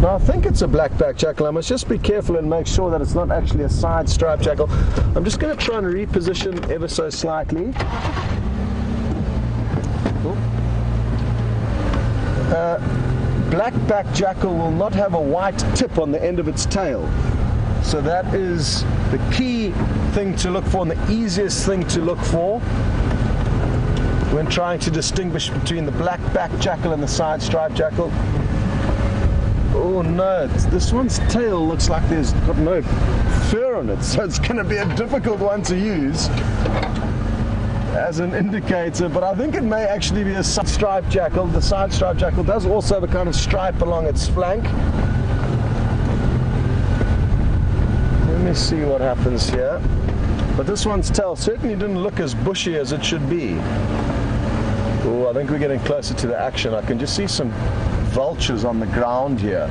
I think it's a black-backed jackal. I must just be careful and make sure that it's not actually a side striped jackal. I'm just going to try and reposition ever so slightly. Black-backed jackal will not have a white tip on the end of its tail. So that is the key thing to look for, and the easiest thing to look for when trying to distinguish between the black-backed jackal and the side striped jackal. Oh no, this one's tail looks like there's got no fur on it, so it's going to be a difficult one to use as an indicator, but I think it may actually be a side striped jackal. The side striped jackal does also have a kind of stripe along its flank. Let me see what happens here. But this one's tail certainly didn't look as bushy as it should be. Oh, I think we're getting closer to the action. I can just see some vultures on the ground here,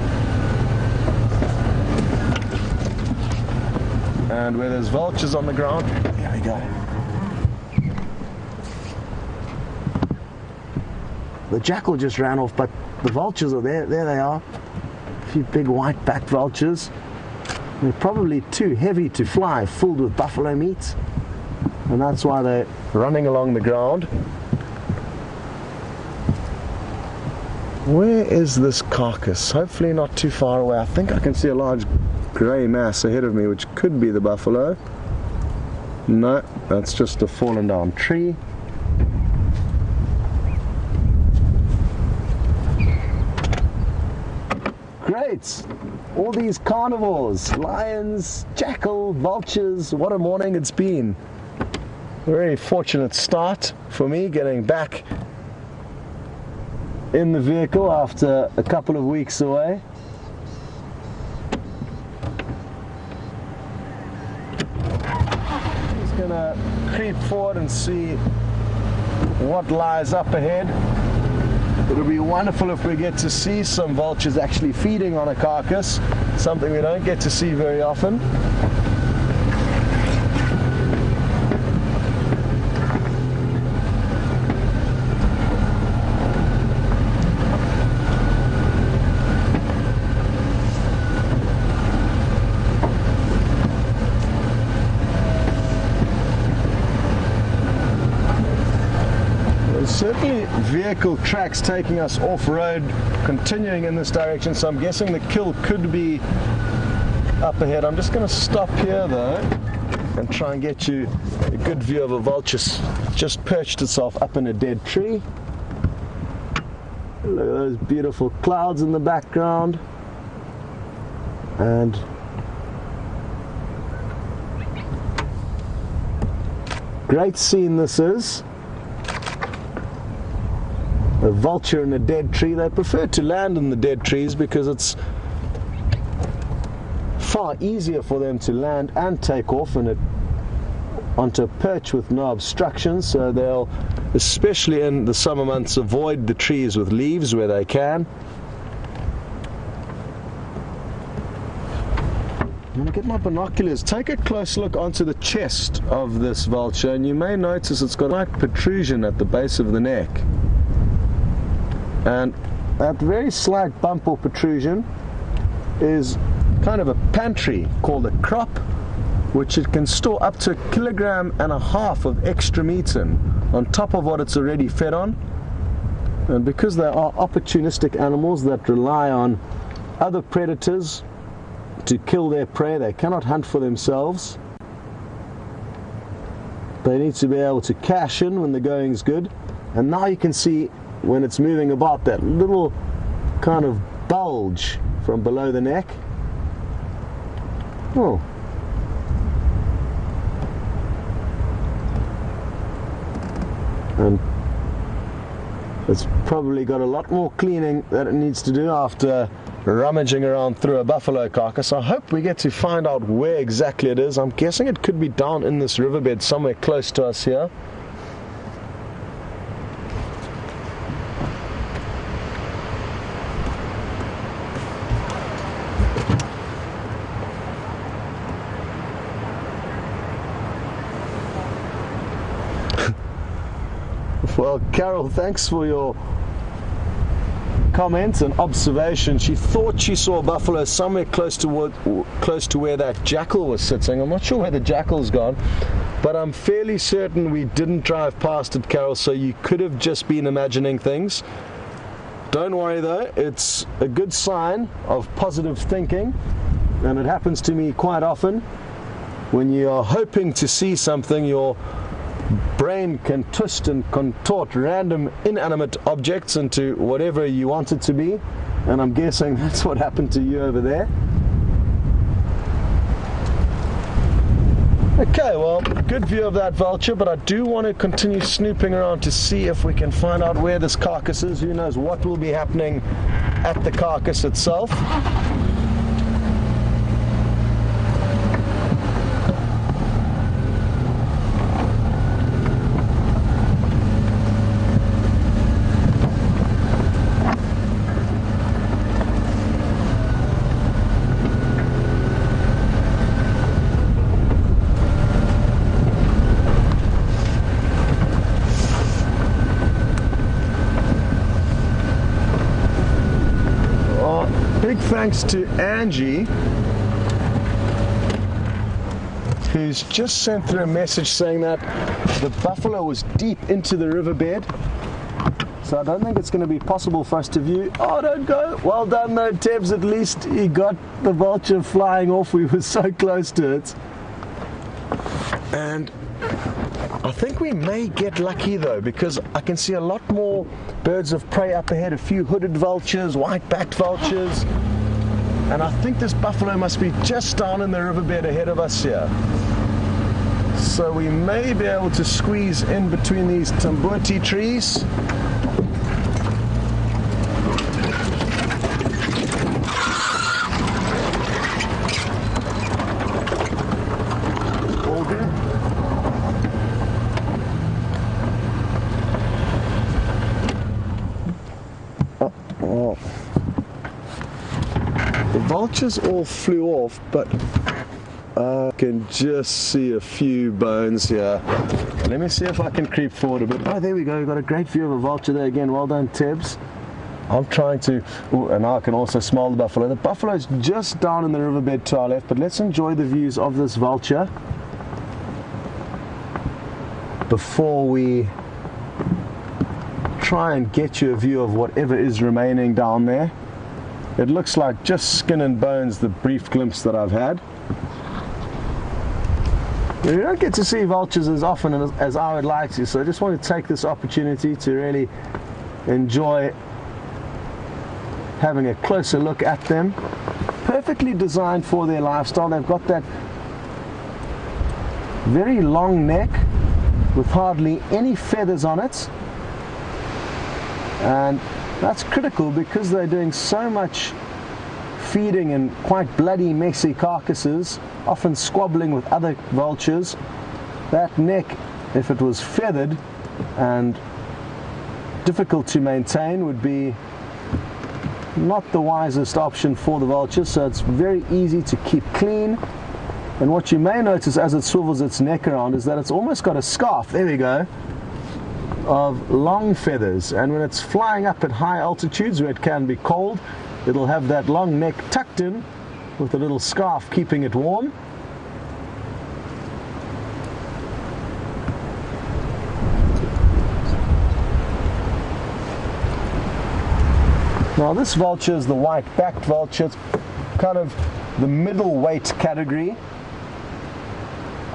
and where there's vultures on the ground, here we go. The jackal just ran off, but the vultures are there. There they are, a few big white-backed vultures. They're probably too heavy to fly, filled with buffalo meat, and that's why they're running along the ground. Where is this carcass? Hopefully not too far away. I think I can see a large grey mass ahead of me, which could be the buffalo. No, that's just a fallen down tree. Great! All these carnivores, lions, jackal, vultures, what a morning it's been. A very fortunate start for me getting back in the vehicle after a couple of weeks away. Just gonna creep forward and see what lies up ahead. It'll be wonderful if we get to see some vultures actually feeding on a carcass, something we don't get to see very often. definitely vehicle tracks taking us off-road, continuing in this direction, so I'm guessing the kill could be up ahead. I'm just going to stop here though and try and get you a good view of a vulture just perched itself up in a dead tree. Look at those beautiful clouds in the background, and great scene this is. A vulture in a dead tree. They prefer to land in the dead trees because it's far easier for them to land and take off onto a perch with no obstructions, so they'll, especially in the summer months, avoid the trees with leaves where they can. I'm going to get my binoculars, take a close look onto the chest of this vulture, and you may notice it's got a slight protrusion at the base of the neck. And that very slight bump or protrusion is kind of a pantry called a crop, which it can store up to 1.5 kilograms of extra meat in, on top of what it's already fed on. And because they are opportunistic animals that rely on other predators to kill their prey, they cannot hunt for themselves. They need to be able to cash in when the going's good. And now you can see when it's moving about that little kind of bulge from below the neck. Oh. And it's probably got a lot more cleaning that it needs to do after rummaging around through a buffalo carcass. I hope we get to find out where exactly it is. I'm guessing it could be down in this riverbed somewhere close to us here. Well, Carol, thanks for your comment and observation. She thought she saw a buffalo somewhere close to where that jackal was sitting. I'm not sure where the jackal's gone, but I'm fairly certain we didn't drive past it, Carol, so you could have just been imagining things. Don't worry though, it's a good sign of positive thinking, and it happens to me quite often. When you are hoping to see something, your brain can twist and contort random inanimate objects into whatever you want it to be, and I'm guessing that's what happened to you over there. Okay, well, good view of that vulture, but I do want to continue snooping around to see if we can find out where this carcass is. Who knows what will be happening at the carcass itself. Big thanks to Angie, who's just sent through a message saying that the buffalo was deep into the riverbed, so I don't think it's going to be possible for us to view. Oh, don't go. Well done though, Tebs, at least he got the vulture flying off. We were so close to it. And I think we may get lucky though, because I can see a lot more birds of prey up ahead, a few hooded vultures, white-backed vultures, and I think this buffalo must be just down in the riverbed ahead of us here. So we may be able to squeeze in between these tambuti trees. The vultures all flew off, but I can just see a few bones here. Let me see if I can creep forward a bit. Oh, there we go. We've got a great view of a vulture there again. Well done, Tibbs. I'm trying to... Ooh, and now I can also smell the buffalo. The buffalo's just down in the riverbed to our left, but let's enjoy the views of this vulture before we try and get you a view of whatever is remaining down there. It looks like just skin and bones, the brief glimpse that I've had. You don't get to see vultures as often as I would like to, so I just want to take this opportunity to really enjoy having a closer look at them. Perfectly designed for their lifestyle. They've got that very long neck with hardly any feathers on it, and that's critical because they're doing so much feeding in quite bloody, messy carcasses, often squabbling with other vultures. That neck, if it was feathered and difficult to maintain, would be not the wisest option for the vulture, so it's very easy to keep clean. And what you may notice as it swivels its neck around is that it's almost got a scarf, there we go, of long feathers, and when it's flying up at high altitudes where it can be cold, it'll have that long neck tucked in with a little scarf keeping it warm. Now this vulture is the white-backed vulture. It's kind of the middleweight category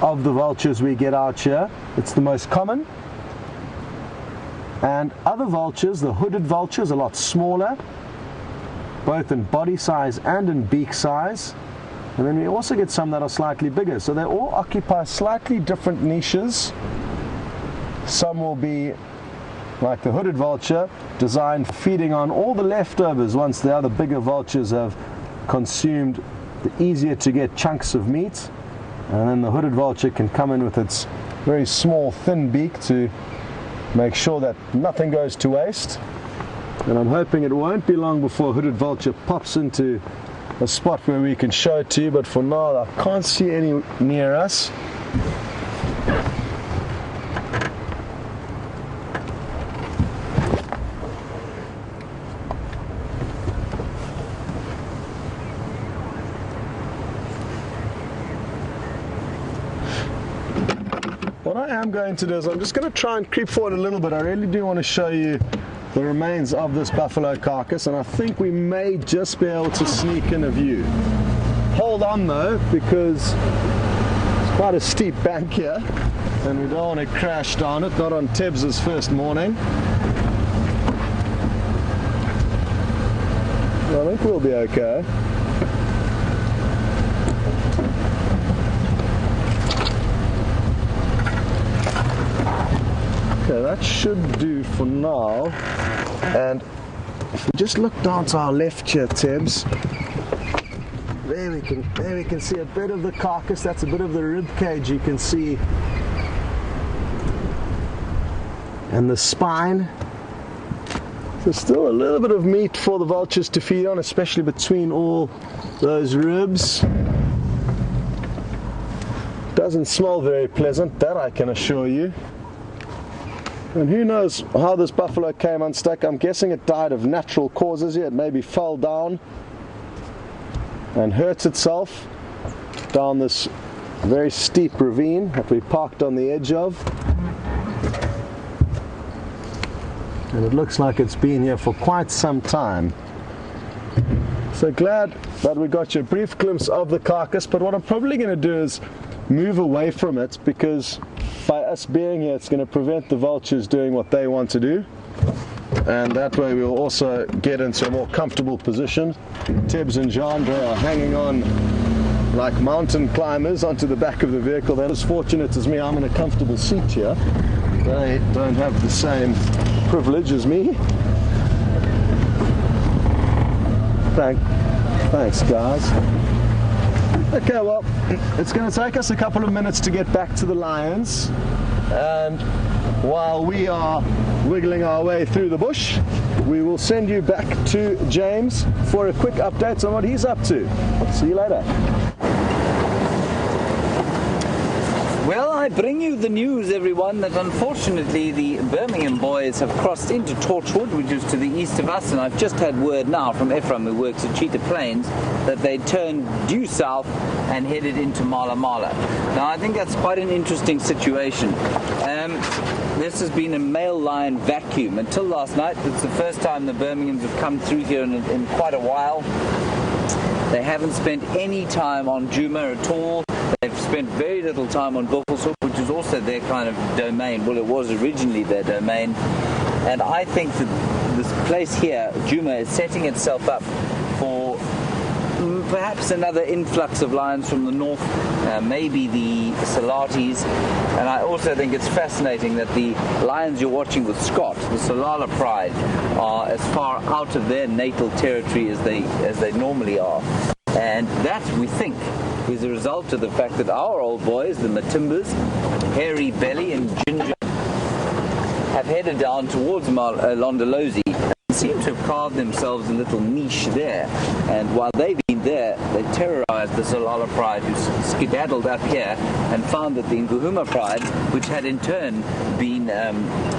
of the vultures we get out here. It's the most common. And other vultures, the hooded vultures, a lot smaller, both in body size and in beak size. And then we also get some that are slightly bigger. So they all occupy slightly different niches. Some will be like the hooded vulture, designed feeding on all the leftovers once the other bigger vultures have consumed the easier to get chunks of meat. And then the hooded vulture can come in with its very small thin beak to make sure that nothing goes to waste. And I'm hoping it won't be long before a hooded vulture pops into a spot where we can show it to you, but for now I can't see any near us. What I am going to do is I'm just going to try and creep forward a little bit. I really do want to show you the remains of this buffalo carcass, and I think we may just be able to sneak in a view. Hold on though, because it's quite a steep bank here and we don't want to crash down it, not on Tebs' first morning. I think we'll be okay. Okay, that should do for now. And if we just look down to our left here, Tebs, there we can see a bit of the carcass. That's a bit of the rib cage you can see, and the spine. There's still a little bit of meat for the vultures to feed on, especially between all those ribs. Doesn't smell very pleasant, that I can assure you. And who knows how this buffalo came unstuck. I'm guessing it died of natural causes here. It maybe fell down and hurt itself down this very steep ravine that we parked on the edge of. And it looks like it's been here for quite some time. So glad that we got you a brief glimpse of the carcass, but what I'm probably going to do is move away from it, because by us being here it's going to prevent the vultures doing what they want to do, and that way we'll also get into a more comfortable position. Tebs and Jandre are hanging on like mountain climbers onto the back of the vehicle. They're as fortunate as me. I'm in a comfortable seat here. They don't have the same privilege as me. Thanks guys. Okay, well, it's going to take us a couple of minutes to get back to the lions, and while we are wiggling our way through the bush, we will send you back to James for a quick update on what he's up to. See you later. Well, I bring you the news, everyone, that unfortunately the Birmingham boys have crossed into Torchwood, which is to the east of us, and I've just had word now from Ephraim, who works at Cheetah Plains, that they turned due south and headed into Mala Mala. Now, I think that's quite an interesting situation. This has been a male lion vacuum until last night. It's the first time the Birminghams have come through here in quite a while. They haven't spent any time on Djuma at all. They've spent very little time on Buffelshoek, which is also their kind of domain. Well, it was originally their domain. And I think that this place here, Djuma, is setting itself up for perhaps another influx of lions from the north, maybe the Salatis. And I also think it's fascinating that the lions you're watching with Scott, the Solala Pride, are as far out of their natal territory as they normally are. And that, we think, is a result of the fact that our old boys, the Matimbas, Hairy Belly and Ginger, have headed down towards Londolozi and seem to have carved themselves a little niche there. And while they've been there, they terrorized the Solala Pride, who skedaddled up here and found that the Nguhuma Pride, which had in turn been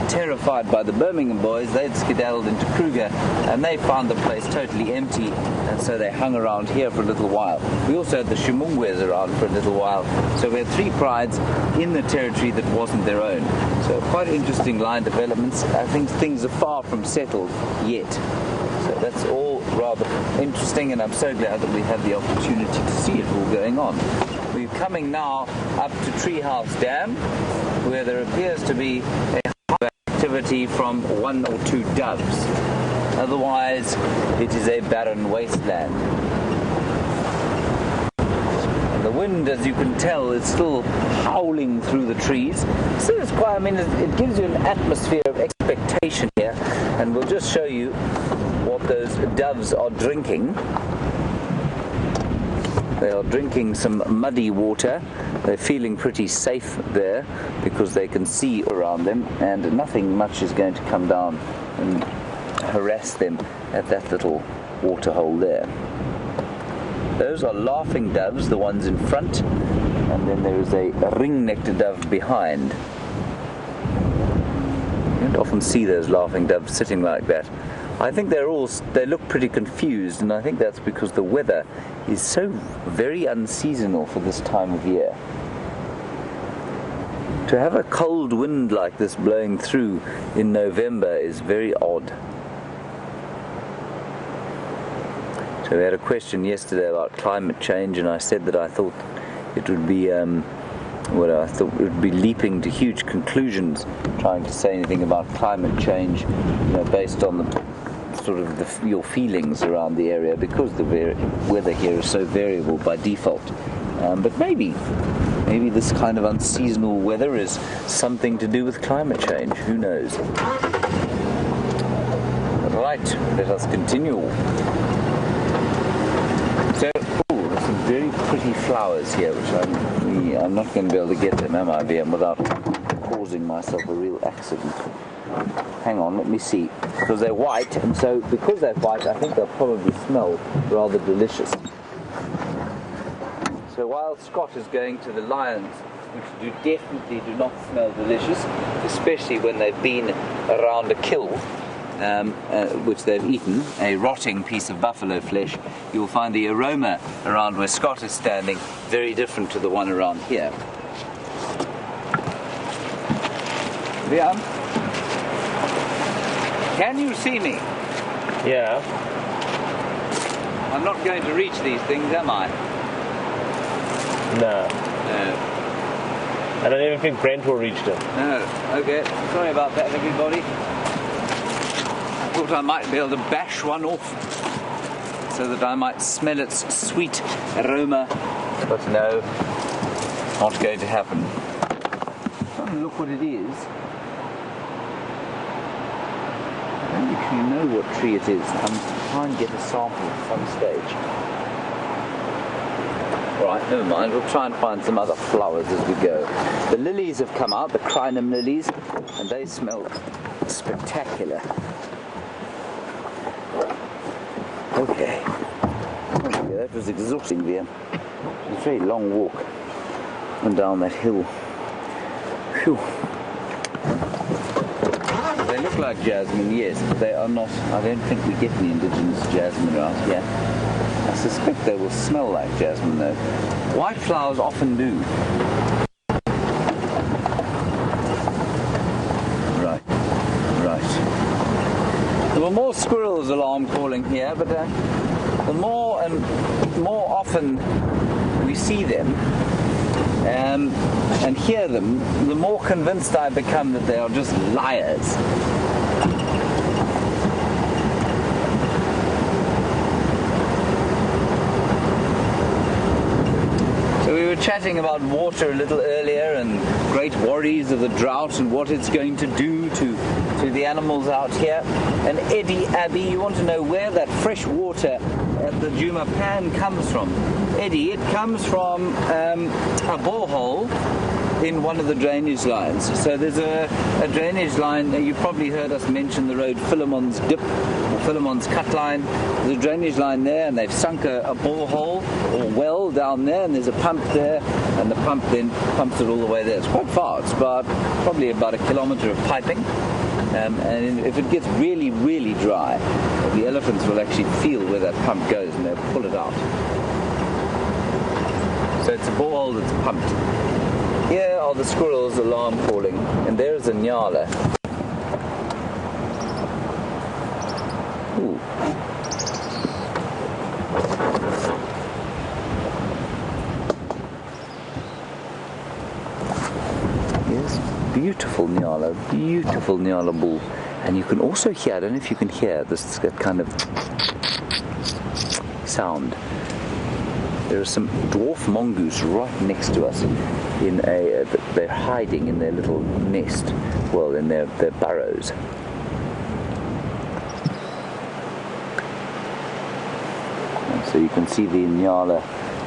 terrified by the Birmingham boys, they'd skedaddled into Kruger, and they found the place totally empty, and so they hung around here for a little while. We also had the Shimungwes around for a little while, so we had 3 prides in the territory that wasn't their own. So quite interesting line developments. I think things are far from settled yet. So that's all rather interesting, and I'm so glad that we had the opportunity to see it all going on. We're coming now up to Treehouse Dam, where there appears to be a high activity from 1 or 2 doves. Otherwise, it is a barren wasteland. And the wind, as you can tell, is still howling through the trees. So it's quite, I mean, it gives you an atmosphere of expectation here. And we'll just show you what those doves are drinking. They are drinking some muddy water. They're feeling pretty safe there because they can see around them, and nothing much is going to come down and harass them at that little waterhole there. Those are laughing doves, the ones in front, and then there is a ring-necked dove behind. You don't often see those laughing doves sitting like that. I think they look pretty confused, and I think that's because the weather is so very unseasonal for this time of year. To have a cold wind like this blowing through in November is very odd. So we had a question yesterday about climate change, and I said that I thought it would be I thought it would be leaping to huge conclusions trying to say anything about climate change, based on the sort of your feelings around the area, because the weather here is so variable by default. But maybe this kind of unseasonal weather is something to do with climate change. Who knows? Right, let us continue. So, there's some very pretty flowers here, which I'm not going to be able to get them, am I, VM, without causing myself a real accident. Hang on, let me see. Because they're white, and so because they're white, I think they'll probably smell rather delicious. So while Scott is going to the lions, which definitely do not smell delicious, especially when they've been around a kill, which they've eaten, a rotting piece of buffalo flesh, you'll find the aroma around where Scott is standing very different to the one around here. Liam? Can you see me? Yeah. I'm not going to reach these things, am I? No. No. I don't even think Brent will reach them. No. Okay. Sorry about that, everybody. I thought I might be able to bash one off so that I might smell its sweet aroma. But no, not going to happen. I'm trying to look what it is. I don't actually know what tree it is. I'm trying to get a sample at some stage. Right, never mind. We'll try and find some other flowers as we go. The lilies have come out, the crinum lilies, and they smell spectacular. Okay. That was exhausting there. It was a very long walk and down that hill. Phew. They look like jasmine, yes, but they are not. I don't think we get any indigenous jasmine around here. I suspect they will smell like jasmine though. White flowers often do. Right. There were more squirrels alarm calling here, but the more and more often we see them and hear them, the more convinced I become that they are just liars. So we were chatting about water a little earlier and great worries of the drought and what it's going to do to the animals out here. And Eddie Abbey, you want to know where that fresh water at the Juma Pan comes from. Eddie, it comes from a borehole in one of the drainage lines. So there's a drainage line, you've probably heard us mention the road Philemon's Dip, or Philemon's Cut Line. There's a drainage line there, and they've sunk a borehole or well down there, and there's a pump there, and the pump then pumps it all the way there. It's quite far, it's probably about a kilometre of piping. And if it gets really, really dry, the elephants will actually feel where that pump goes and they'll pull it out. So it's a borehole that's pumped. Here are the squirrels alarm calling, and there's a nyala. Ooh. Yes, beautiful nyala bull. And you can also hear, I don't know if you can hear this kind of sound. There are some dwarf mongoose right next to us they're hiding in their little nest, well, in their burrows. And so you can see the nyala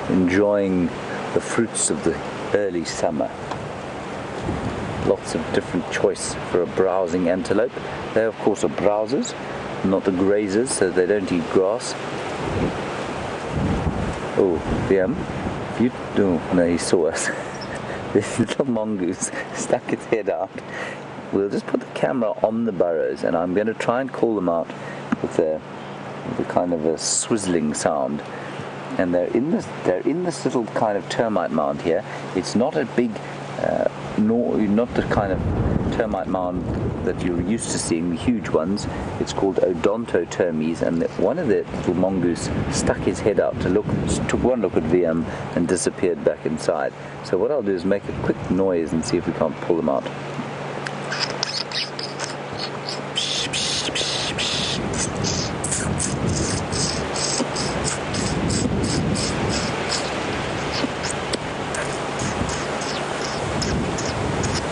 enjoying the fruits of the early summer. Lots of different choice for a browsing antelope. They of course are browsers, not the grazers, so they don't eat grass. Oh, no, he saw us. This little mongoose stuck its head out. We'll just put the camera on the burrows, and I'm going to try and call them out with a kind of a swizzling sound. And they're in this little kind of termite mound here. It's not a big, not the kind of termite mound that you're used to seeing, the huge ones. It's called Odontotermes, and one of the little mongoose stuck his head out took one look at VM and disappeared back inside. So what I'll do is make a quick noise and see if we can't pull them out.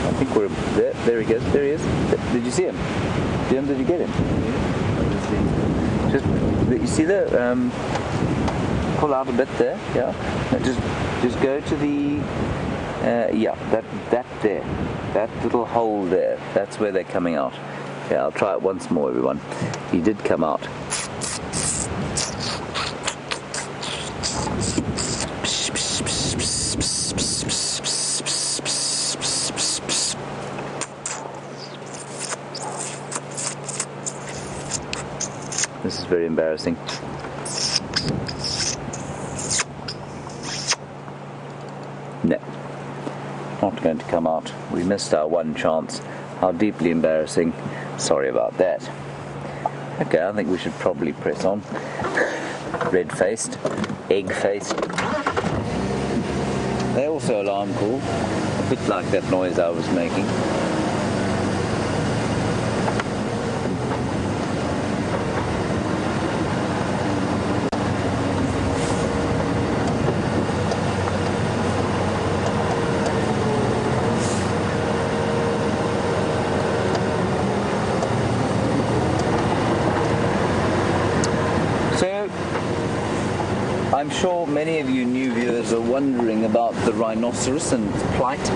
I think we're there. There he goes. There he is. Did you see him? Did you get him? Yeah. Just you see there. Pull out a bit there. Yeah. Just go to the. That there. That little hole there. That's where they're coming out. Yeah. I'll try it once more, everyone. He did come out. This is very embarrassing. No, not going to come out. We missed our one chance. How deeply embarrassing. Sorry about that. Okay, I think we should probably press on. Red-faced, egg-faced. They also alarm call, a bit like that noise I was making. I'm sure many of you new viewers are wondering about the rhinoceros and its plight,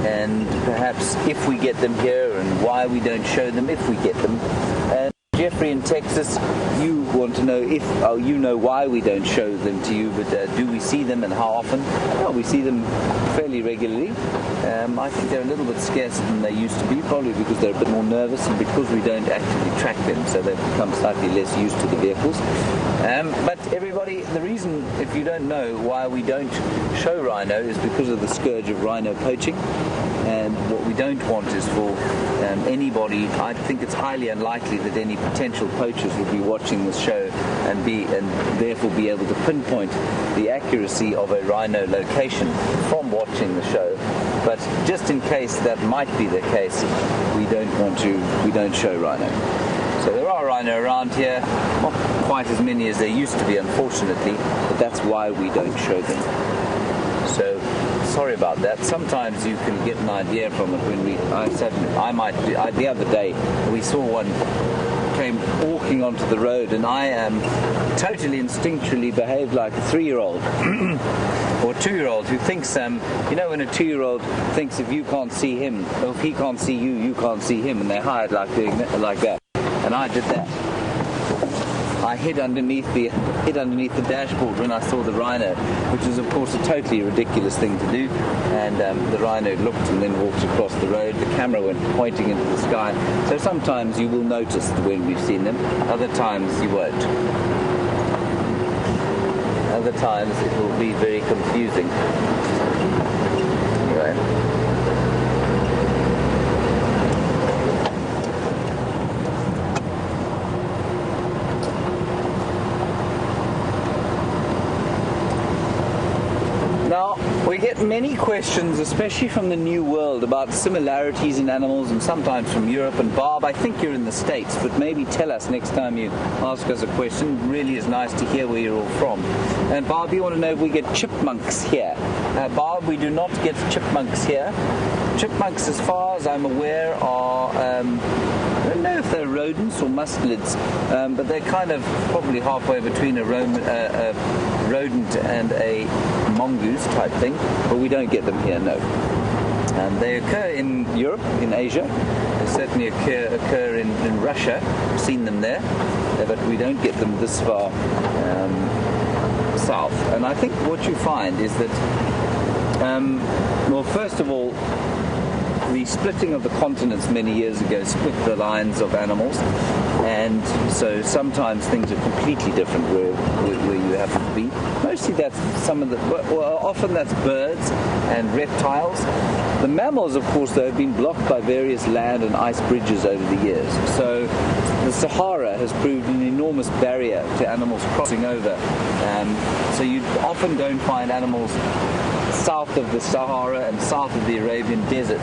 and perhaps if we get them here and why we don't show them if we get them. And Jeffrey in Texas, you want to know if, you know why we don't show them to you, but do we see them and how often? Well, we see them fairly regularly. I think they're a little bit scarcer than they used to be, probably because they're a bit more nervous and because we don't actively track them, so they've become slightly less used to the vehicles. But everybody, the reason, if you don't know why we don't show rhino, is because of the scourge of rhino poaching. And what we don't want is for anybody, I think it's highly unlikely that any potential poachers will be watching this show and therefore be able to pinpoint the accuracy of a rhino location from watching the show. But just in case that might be the case, we don't show rhino. So there are rhino around here, not quite as many as there used to be, unfortunately, but that's why we don't show them. So sorry about that. Sometimes you can get an idea from it when the other day we saw one came walking onto the road, and I totally instinctually behaved like a 3-year-old or 2-year-old who thinks, when a 2-year-old thinks if you can't see him, or if he can't see you, you can't see him, and they hide like doing that, like that. And I did that. I hid underneath the dashboard when I saw the rhino, which was of course a totally ridiculous thing to do. And the rhino looked and then walked across the road. The camera went pointing into the sky. So sometimes you will notice when we've seen them. Other times you won't. Other times it will be very confusing. Anyway. Now, we get many questions, especially from the New World, about similarities in animals, and sometimes from Europe. And Barb, I think you're in the States, but maybe tell us next time you ask us a question. It really is nice to hear where you're all from. And Barb, you want to know if we get chipmunks here. Barb, we do not get chipmunks here. Chipmunks, as far as I'm aware, are... I don't know if they're rodents or mustelids, but they're kind of probably halfway between a rodent and a mongoose type thing, but we don't get them here, no. They occur in Europe, in Asia. They certainly occur in Russia. I've seen them there, but we don't get them this far south. And I think what you find is that, well, first of all, the splitting of the continents many years ago split the lines of animals, and so sometimes things are completely different where you happen to be. Mostly that's often that's birds and reptiles. The mammals, of course, though, have been blocked by various land and ice bridges over the years. So the Sahara has proved an enormous barrier to animals crossing over. So you often don't find animals south of the Sahara and south of the Arabian Desert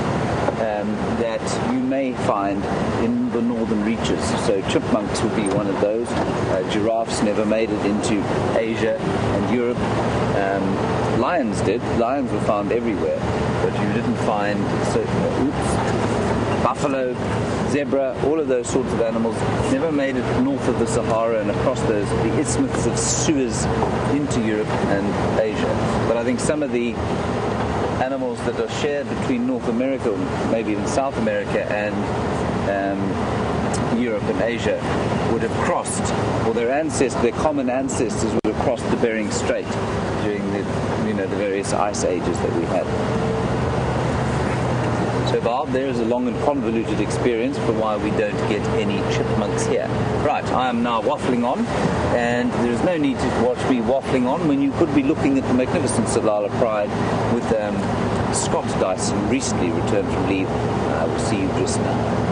that you may find in the northern reaches. So chipmunks would be one of those. Giraffes never made it into Asia and Europe. Lions did. Lions were found everywhere, but you didn't find buffalo, zebra, all of those sorts of animals never made it north of the Sahara and across the isthmus of Suez into Europe and Asia. But I think some of the animals that are shared between North America, maybe even South America, and Europe and Asia would have crossed, or their common ancestors would have crossed the Bering Strait during the various ice ages that we had. So Bob, there is a long and convoluted experience for why we don't get any chipmunks here. Right, I am now waffling on, and there is no need to watch me waffling on when you could be looking at the magnificent Salala Pride with Scott Dyson, recently returned from leave. I will see you just now.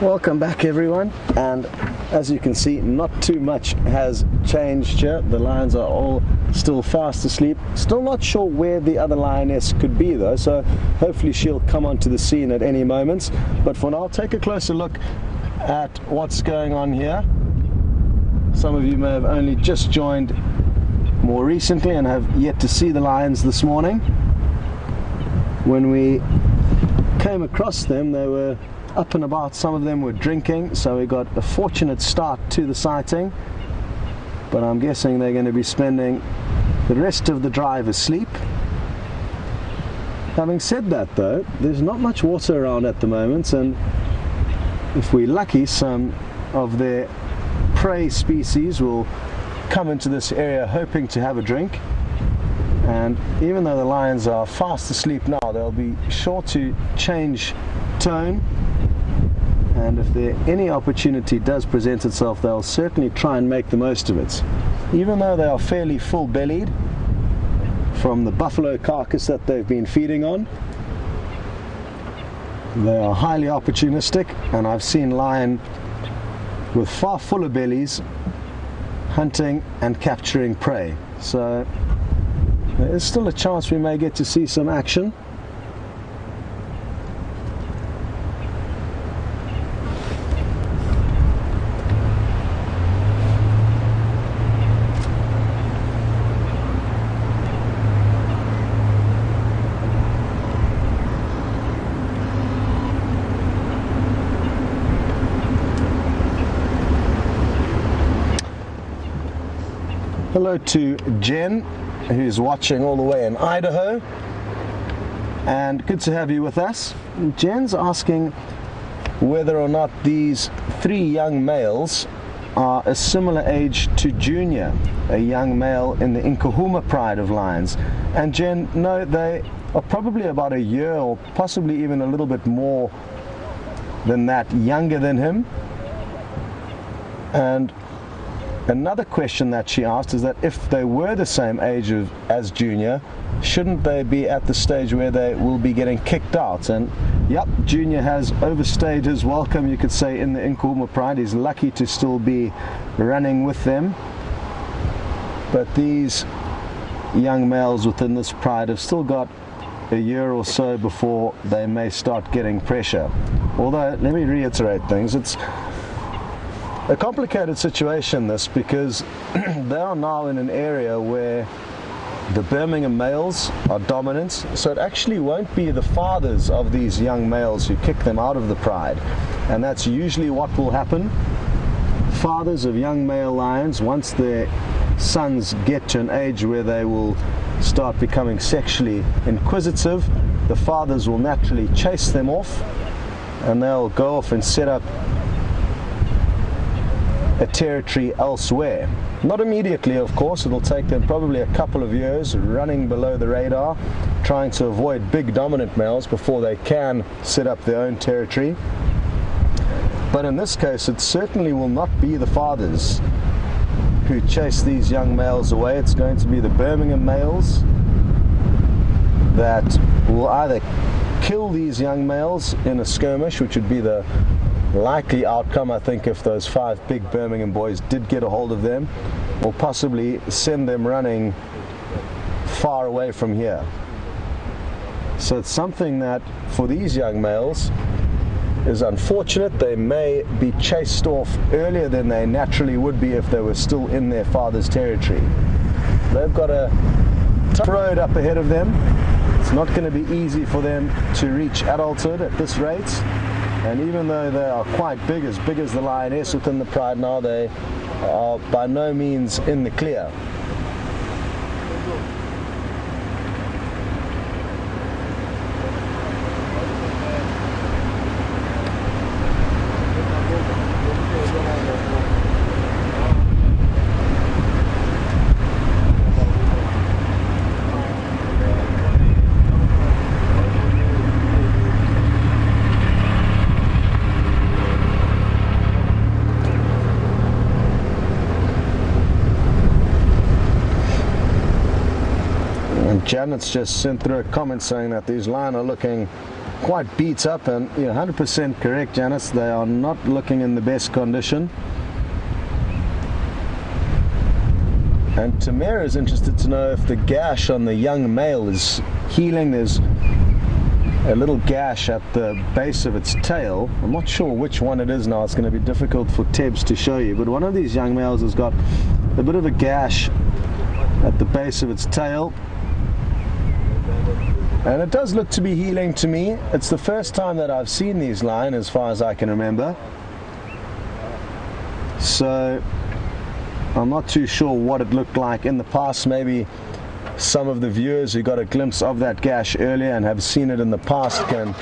Welcome back, everyone, and as you can see, not too much has changed here. The lions are all still fast asleep. Still not sure where the other lioness could be though, so hopefully she'll come onto the scene at any moment. But for now, take a closer look at what's going on here. Some of you may have only just joined more recently and have yet to see the lions this morning. When we came across them, they were up and about. Some of them were drinking, so we got a fortunate start to the sighting, but I'm guessing they're going to be spending the rest of the drive asleep. Having said that though, there's not much water around at the moment, and if we're lucky, some of their prey species will come into this area hoping to have a drink. And even though the lions are fast asleep now, they'll be sure to change tone, and if any opportunity does present itself, they'll certainly try and make the most of it. Even though they are fairly full-bellied from the buffalo carcass that they've been feeding on, they are highly opportunistic, and I've seen lion with far fuller bellies hunting and capturing prey. So there is still a chance we may get to see some action. Hello to Jen, who's watching all the way in Idaho, and good to have you with us. Jen's asking whether or not these 3 young males are a similar age to Junior, a young male in the Nkahuma pride of lions. And Jen, no, they are probably about a year or possibly even a little bit more than that younger than him. And another question that she asked is that if they were the same age as Junior, shouldn't they be at the stage where they will be getting kicked out? And yep, Junior has overstayed his welcome, you could say, in the Nkahuma pride. He's lucky to still be running with them. But these young males within this pride have still got a year or so before they may start getting pressure. Although, let me reiterate things, it's a complicated situation, this, because they are now in an area where the Birmingham males are dominant, so it actually won't be the fathers of these young males who kick them out of the pride, and that's usually what will happen. Fathers of young male lions, once their sons get to an age where they will start becoming sexually inquisitive, the fathers will naturally chase them off, and they'll go off and set up a territory elsewhere. Not immediately, of course. It'll take them probably a couple of years running below the radar, trying to avoid big dominant males before they can set up their own territory. But in this case, it certainly will not be the fathers who chase these young males away. It's going to be the Birmingham males that will either kill these young males in a skirmish, which would be the likely outcome, I think, if those 5 big Birmingham boys did get a hold of them, or possibly send them running far away from here. So it's something that, for these young males, is unfortunate. They may be chased off earlier than they naturally would be if they were still in their father's territory. They've got a tough road up ahead of them. It's not going to be easy for them to reach adulthood at this rate. And even though they are quite big as the lioness within the pride now, they are by no means in the clear. Janet's just sent through a comment saying that these lions are looking quite beat up, and you're 100% correct, Janice. They are not looking in the best condition. And Tamara is interested to know if the gash on the young male is healing. There's a little gash at the base of its tail. I'm not sure which one it is now. It's going to be difficult for Tebs to show you, but one of these young males has got a bit of a gash at the base of its tail. And it does look to be healing to me. It's the first time that I've seen these lions, as far as I can remember. So I'm not too sure what it looked like in the past. Maybe some of the viewers who got a glimpse of that gash earlier and have seen it in the past can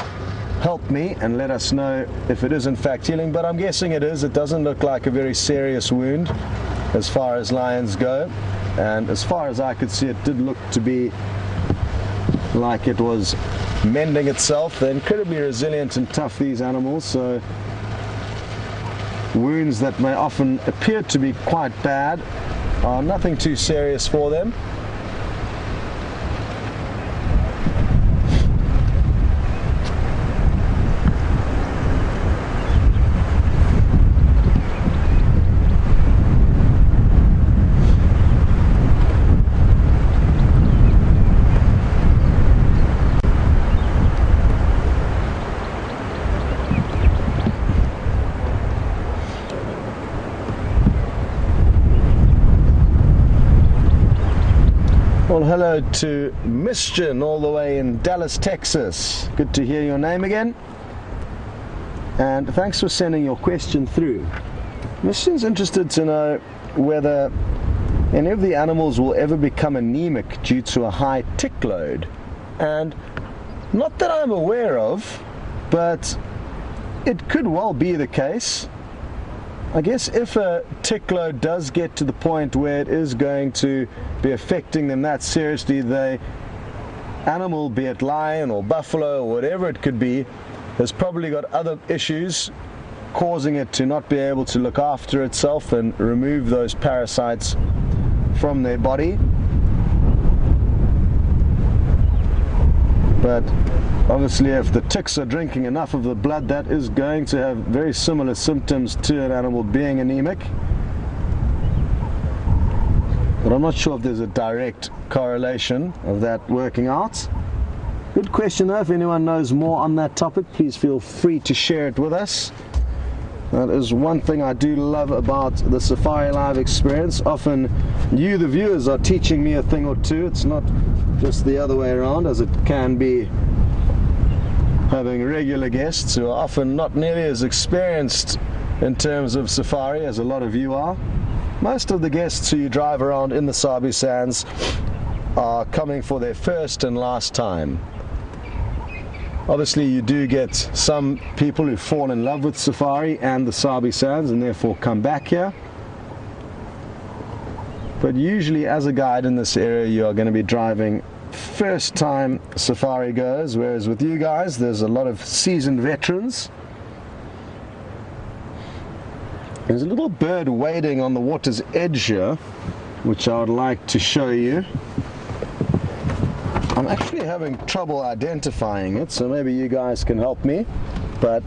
help me and let us know if it is in fact healing, but I'm guessing it is. It doesn't look like a very serious wound as far as lions go, and as far as I could see, it did look to be like it was mending itself. They're incredibly resilient and tough, these animals, so wounds that may often appear to be quite bad are nothing too serious for them. Well, hello to Mischian all the way in Dallas, Texas. Good to hear your name again. And thanks for sending your question through. Mischian's interested to know whether any of the animals will ever become anemic due to a high tick load. And not that I'm aware of, but it could well be the case. I guess if a tick load does get to the point where it is going to be affecting them that seriously, the animal, be it lion or buffalo or whatever it could be, has probably got other issues causing it to not be able to look after itself and remove those parasites from their body. But obviously, if the ticks are drinking enough of the blood, that is going to have very similar symptoms to an animal being anemic. But I'm not sure if there's a direct correlation of that working out. Good question though. If anyone knows more on that topic, please feel free to share it with us. That is one thing I do love about the Safari Live experience. Often you, the viewers, are teaching me a thing or two. It's not just the other way around, as it can be having regular guests who are often not nearly as experienced in terms of safari as a lot of you are. Most of the guests who you drive around in the Sabi Sands are coming for their first and last time. Obviously, you do get some people who fall in love with safari and the Sabi Sands and therefore come back here. But usually, as a guide in this area, you are going to be driving first time safari goers, whereas with you guys, there's a lot of seasoned veterans. There's a little bird wading on the water's edge here, which I would like to show you. I'm actually having trouble identifying it, so maybe you guys can help me. But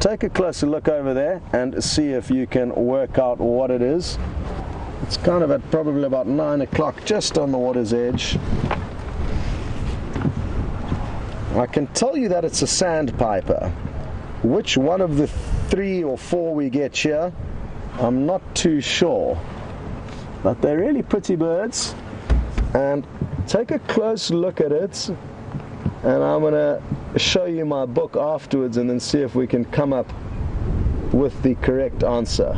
take a closer look over there and see if you can work out what it is. It's kind of at probably about 9 o'clock, just on the water's edge. I can tell you that it's a sandpiper. Which one of the 3 or 4 we get here, I'm not too sure. But they're really pretty birds. And take a close look at it, and I'm going to show you my book afterwards and then see if we can come up with the correct answer.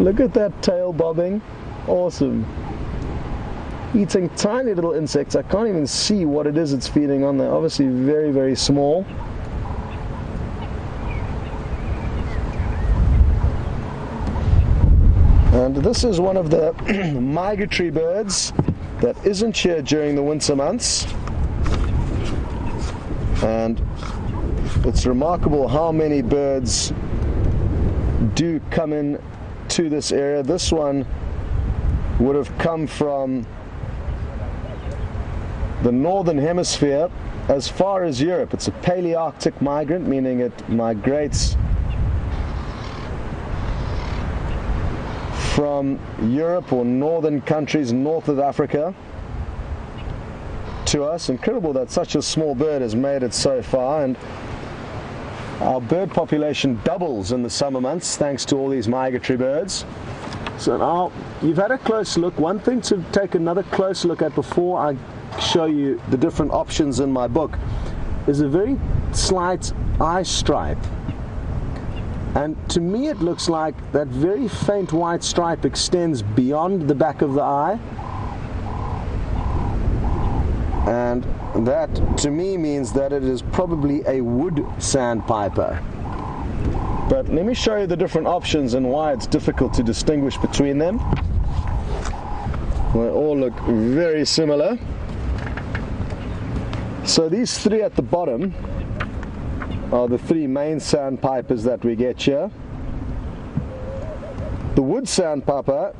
Look at that tail bobbing. Awesome. Eating tiny little insects. I can't even see what it is it's feeding on. They're obviously very, very small. And this is one of the migratory birds that isn't here during the winter months. And it's remarkable how many birds do come in to this area. This one would have come from the northern hemisphere as far as Europe. It's a Palearctic migrant, meaning it migrates from Europe or northern countries north of Africa to us. Incredible that such a small bird has made it so far, and our bird population doubles in the summer months thanks to all these migratory birds. So now you've had a close look. One thing to take another close look at before I show you the different options in my book is a very slight eye stripe. And to me it looks like that very faint white stripe extends beyond the back of the eye. And that to me means that it is probably a wood sandpiper. But let me show you the different options and why it's difficult to distinguish between them. They all look very similar. So these three at the bottom are the three main sandpipers that we get here. The wood sandpiper,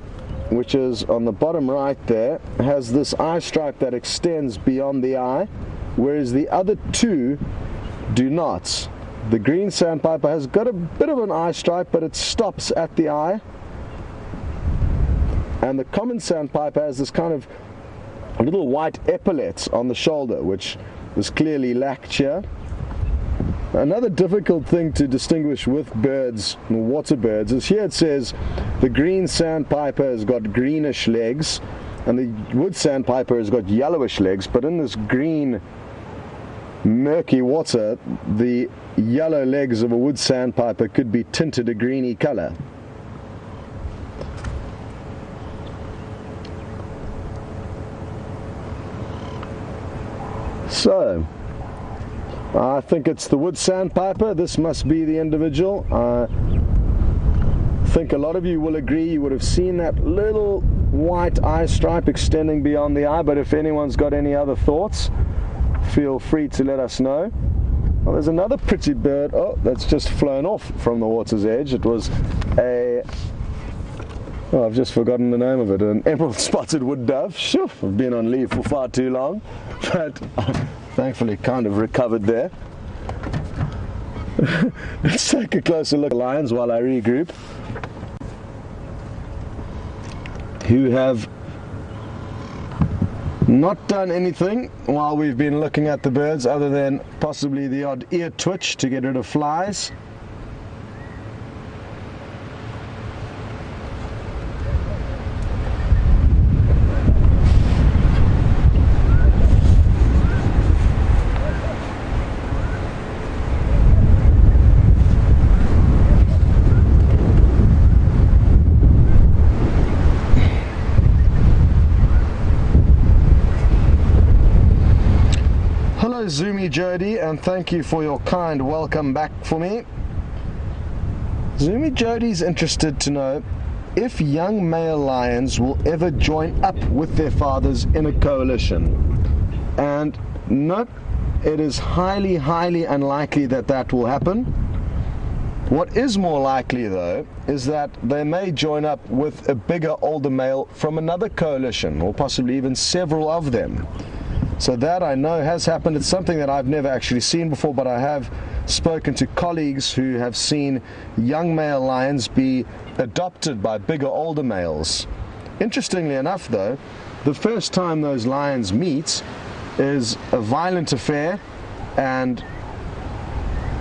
which is on the bottom right there, has this eye stripe that extends beyond the eye, whereas the other two do not. The green sandpiper has got a bit of an eye stripe, but it stops at the eye. And the common sandpiper has this kind of little white epaulets on the shoulder, which is clearly lacked here. Another difficult thing to distinguish with birds, water birds, is here it says the green sandpiper has got greenish legs and the wood sandpiper has got yellowish legs, but in this green murky water, the yellow legs of a wood sandpiper could be tinted a greeny color. So I think it's the wood sandpiper. This must be the individual. I think a lot of you will agree. You would have seen that little white eye stripe extending beyond the eye, but if anyone's got any other thoughts, feel free to let us know. Well, there's another pretty bird. Oh, that's just flown off from the water's edge. It was a... oh, I've just forgotten the name of it. An emerald spotted wood dove. Shoo, I've been on leave for far too long, but thankfully kind of recovered there. Let's take a closer look at lions while I regroup, who have not done anything while we've been looking at the birds other than possibly the odd ear twitch to get rid of flies. Zoomy Jody, and thank you for your kind welcome back for me. Zoomy Jody's interested to know if young male lions will ever join up with their fathers in a coalition. And nope, it is highly unlikely that that will happen. What is more likely though is that they may join up with a bigger older male from another coalition, or possibly even several of them. So that I know has happened. It's something that I've never actually seen before, but I have spoken to colleagues who have seen young male lions be adopted by bigger older males. Interestingly enough though, the first time those lions meet is a violent affair, and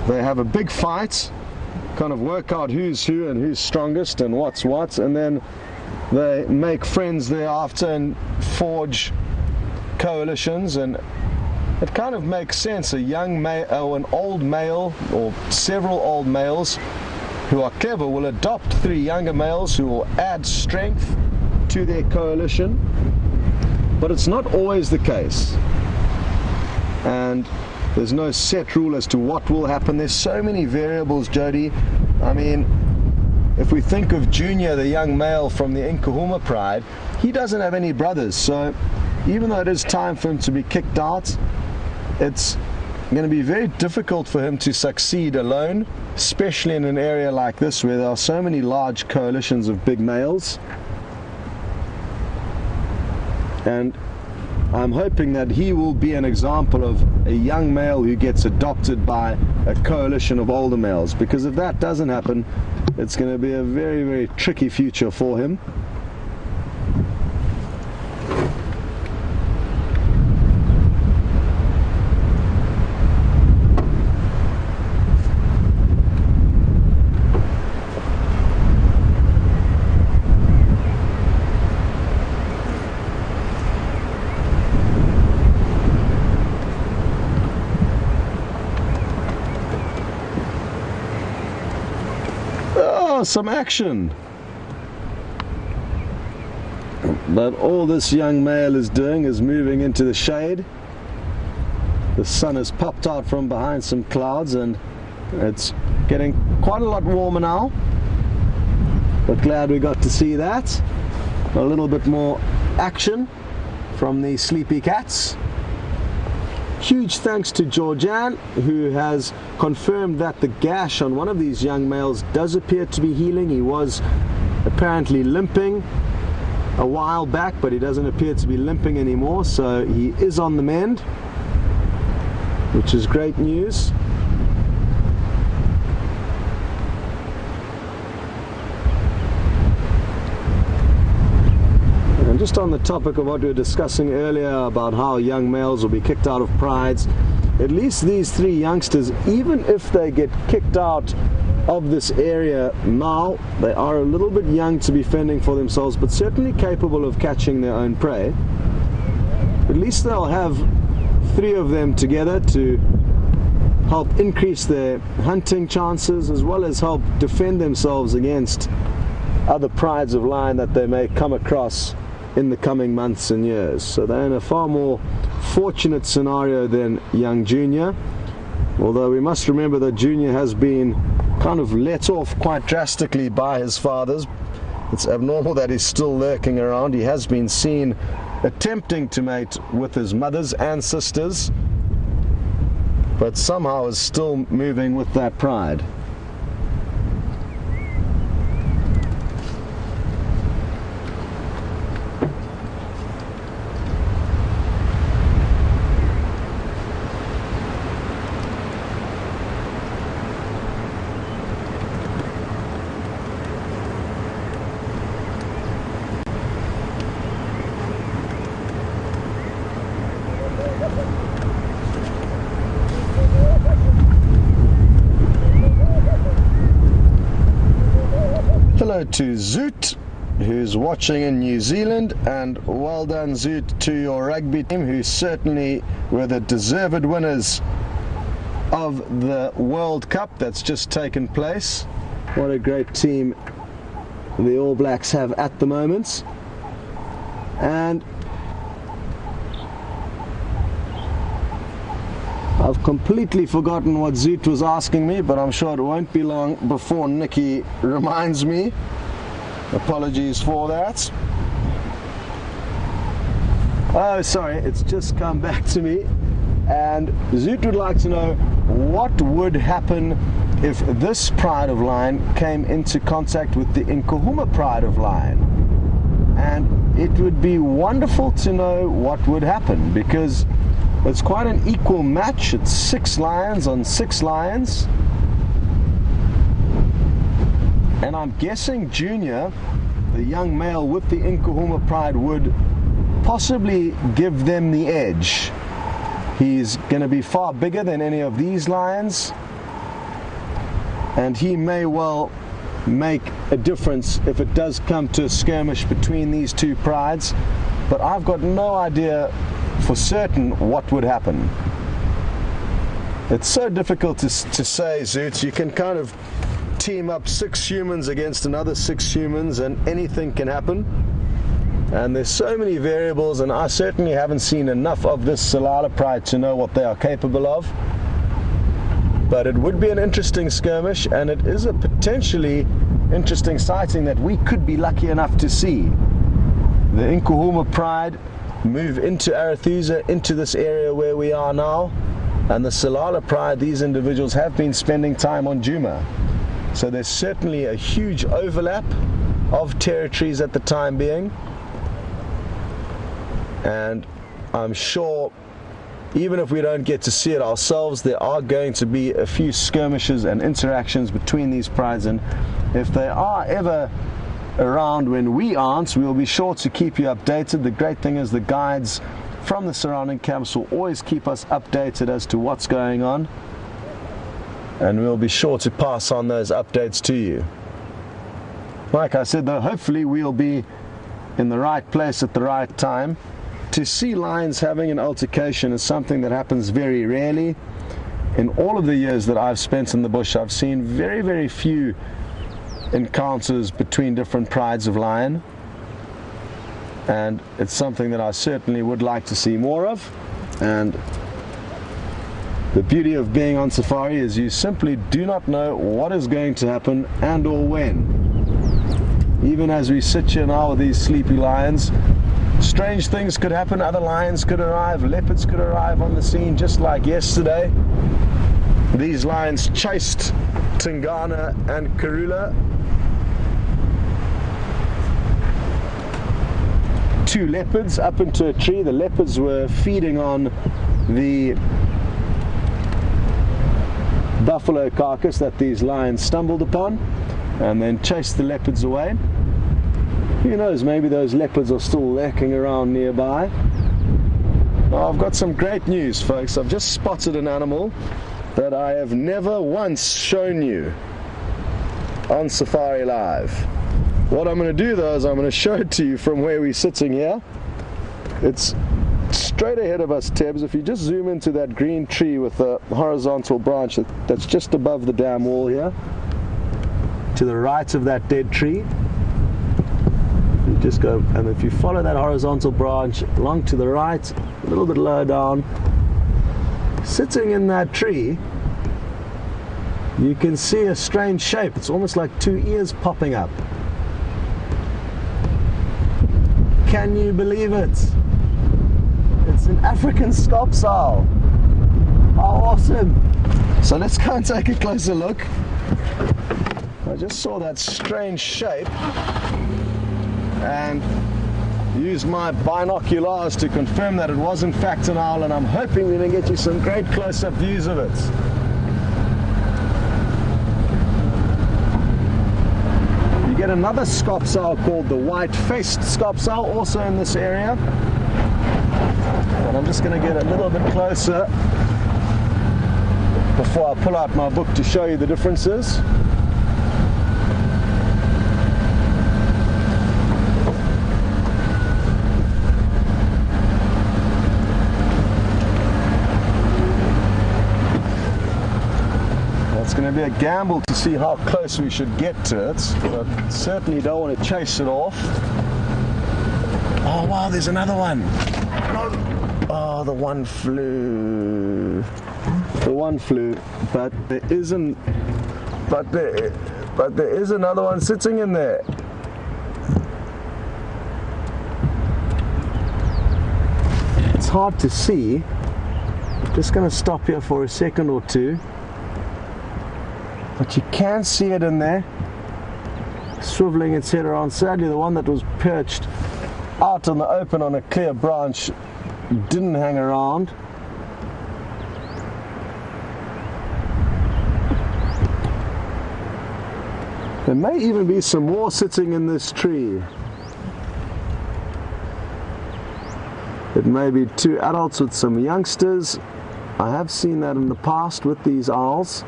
they have a big fight, kind of work out who's who and who's strongest and what's what, and then they make friends thereafter and forge coalitions. And it kind of makes sense. A young male or an old male or several old males who are clever will adopt three younger males who will add strength to their coalition, but it's not always the case, and there's no set rule as to what will happen. There's so many variables, Jody. I mean, if we think of Junior, the young male from the Nkahuma Pride, he doesn't have any brothers, so even though it is time for him to be kicked out, it's going to be very difficult for him to succeed alone, especially in an area like this where there are so many large coalitions of big males. And I'm hoping that he will be an example of a young male who gets adopted by a coalition of older males, because if that doesn't happen, it's going to be a very tricky future for him. some action. But all this young male is doing is moving into the shade. The sun has popped out from behind some clouds and it's getting quite a lot warmer now. But glad we got to see that. A little bit more action from the sleepy cats. Huge thanks to Georgianne, who has confirmed that the gash on one of these young males does appear to be healing. He was apparently limping a while back, but he doesn't appear to be limping anymore, so he is on the mend, which is great news. And just on the topic of what we were discussing earlier about how young males will be kicked out of prides, at least these three youngsters, even if they get kicked out of this area now, they are a little bit young to be fending for themselves, but certainly capable of catching their own prey. At least they'll have three of them together to help increase their hunting chances, as well as help defend themselves against other prides of lion that they may come across in the coming months and years. So they're in a far more fortunate scenario than young Junior, although we must remember that Junior has been kind of let off quite drastically by his fathers. It's abnormal that he's still lurking around. He has been seen attempting to mate with his mothers and sisters, but somehow is still moving with that pride. Hello to Zoot, who's watching in New Zealand, and well done Zoot to your rugby team, who certainly were the deserved winners of the World Cup that's just taken place. What a great team the All Blacks have at the moment. And I've completely forgotten what Zoot was asking me, but I'm sure it won't be long before Nikki reminds me. Apologies for that. Oh, sorry, it's just come back to me. And Zoot would like to know what would happen if this pride of lion came into contact with the Nkuhuma pride of lion. And it would be wonderful to know what would happen, because it's quite an equal match. It's 6 lions on 6 lions. And I'm guessing Junior, the young male with the Nkuhuma pride, would possibly give them the edge. He's going to be far bigger than any of these lions, and he may well make a difference if it does come to a skirmish between these two prides. But I've got no idea for certain what would happen. It's so difficult to say, Zoot. You can kind of team up 6 humans against another 6 humans and anything can happen. And there's so many variables, and I certainly haven't seen enough of this Salala pride to know what they are capable of. But it would be an interesting skirmish, and it is a potentially interesting sighting that we could be lucky enough to see. The Nkuhuma pride move into Arathusa, into this area where we are now, and the Salala pride, these individuals have been spending time on Djuma. So there's certainly a huge overlap of territories at the time being. And I'm sure even if we don't get to see it ourselves, there are going to be a few skirmishes and interactions between these prides, and if they are ever around when we aren't, we'll be sure to keep you updated. The great thing is the guides from the surrounding camps will always keep us updated as to what's going on, and we'll be sure to pass on those updates to you. Like I said though, hopefully we'll be in the right place at the right time. To see lions having an altercation is something that happens very rarely. In all of the years that I've spent in the bush, I've seen very, very few encounters between different prides of lion, and it's something that I certainly would like to see more of. And the beauty of being on safari is you simply do not know what is going to happen and or when. Even as we sit here now with these sleepy lions, strange things could happen. Other lions could arrive, leopards could arrive on the scene, just like yesterday. These lions chased Tingana and Karula. Two leopards up into a tree. The leopards were feeding on the buffalo carcass that these lions stumbled upon, and then chased the leopards away. Who knows, maybe those leopards are still lurking around nearby. Now, I've got some great news, folks. I've just spotted an animal that I have never once shown you on Safari Live. What I'm going to do though is I'm going to show it to you from where we're sitting here. It's straight ahead of us, Tebs. If you just zoom into that green tree with the horizontal branch that's just above the dam wall here, to the right of that dead tree, you just go, and if you follow that horizontal branch along to the right, a little bit lower down, sitting in that tree, you can see a strange shape. It's almost like two ears popping up. Can you believe it? It's an African scops owl. How awesome! So let's go and take a closer look. I just saw that strange shape and used my binoculars to confirm that it was in fact an owl, and I'm hoping we're going to get you some great close-up views of it. You get another scops owl called the white-faced scops owl, also in this area. And I'm just going to get a little bit closer before I pull out my book to show you the differences. It's going to be a gamble to see how close we should get to it, but certainly don't want to chase it off. Oh wow, there's another one. Oh, the one flew. The one flew, but there isn't. But there is another one sitting in there. It's hard to see. I'm just going to stop here for a second or two. But you can see it in there, swiveling its head around. Sadly, the one that was perched out in the open on a clear branch didn't hang around. There may even be some more sitting in this tree. It may be two adults with some youngsters. I have seen that in the past with these owls.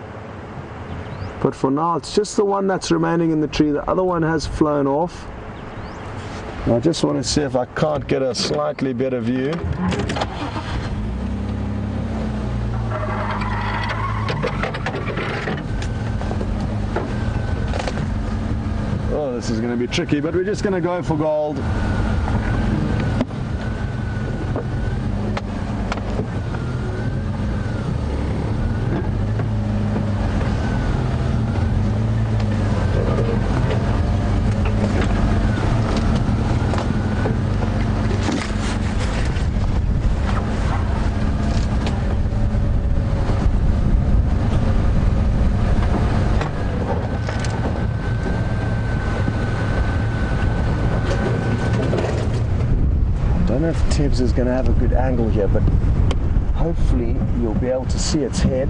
But for now, it's just the one that's remaining in the tree. The other one has flown off. I just want to see if I can't get a slightly better view. Oh, this is going to be tricky, but we're just going to go for gold. I don't know if Tibbs is going to have a good angle here, but hopefully you'll be able to see its head.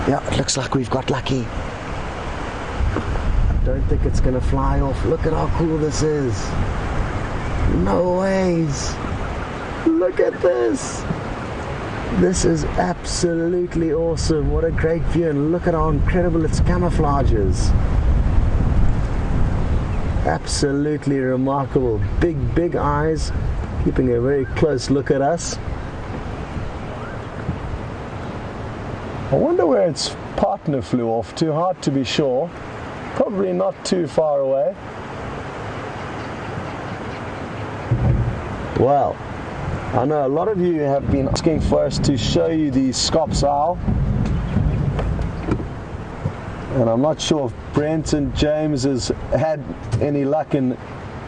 Yeah, it looks like we've got lucky. I don't think it's going to fly off. Look at how cool this is. No ways. Look at this. This is absolutely awesome. What a great view, and look at how incredible its camouflage is. Absolutely remarkable. Big eyes, keeping a very close look at us. I wonder where its partner flew off to. Hard to be sure. Probably not too far away. Well, I know a lot of you have been asking for us to show you the Scops owl. And I'm not sure if Brent and James has had any luck in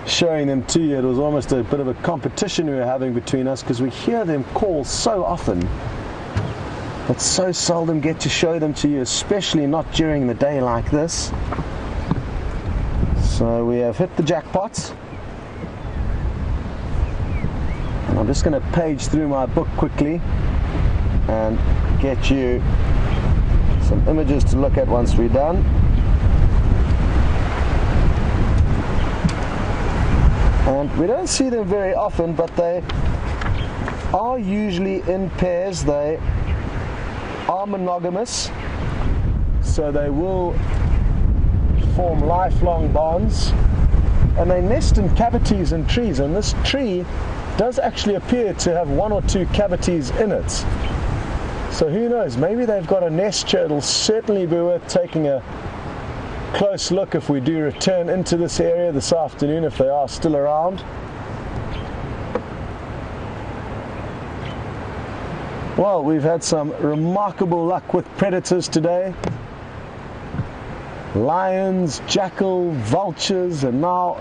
showing them to you. It was almost a bit of a competition we were having between us because we hear them call so often, but so seldom get to show them to you, especially not during the day like this. So we have hit the jackpot. And I'm just going to page through my book quickly and get you some images to look at once we're done. And we don't see them very often, but they are usually in pairs. They are monogamous, so they will form lifelong bonds, and they nest in cavities in trees, and this tree does actually appear to have one or two cavities in it. So who knows, maybe they've got a nest here. It'll certainly be worth taking a close look if we do return into this area this afternoon, if they are still around. Well, we've had some remarkable luck with predators today. Lions, jackal, vultures, and now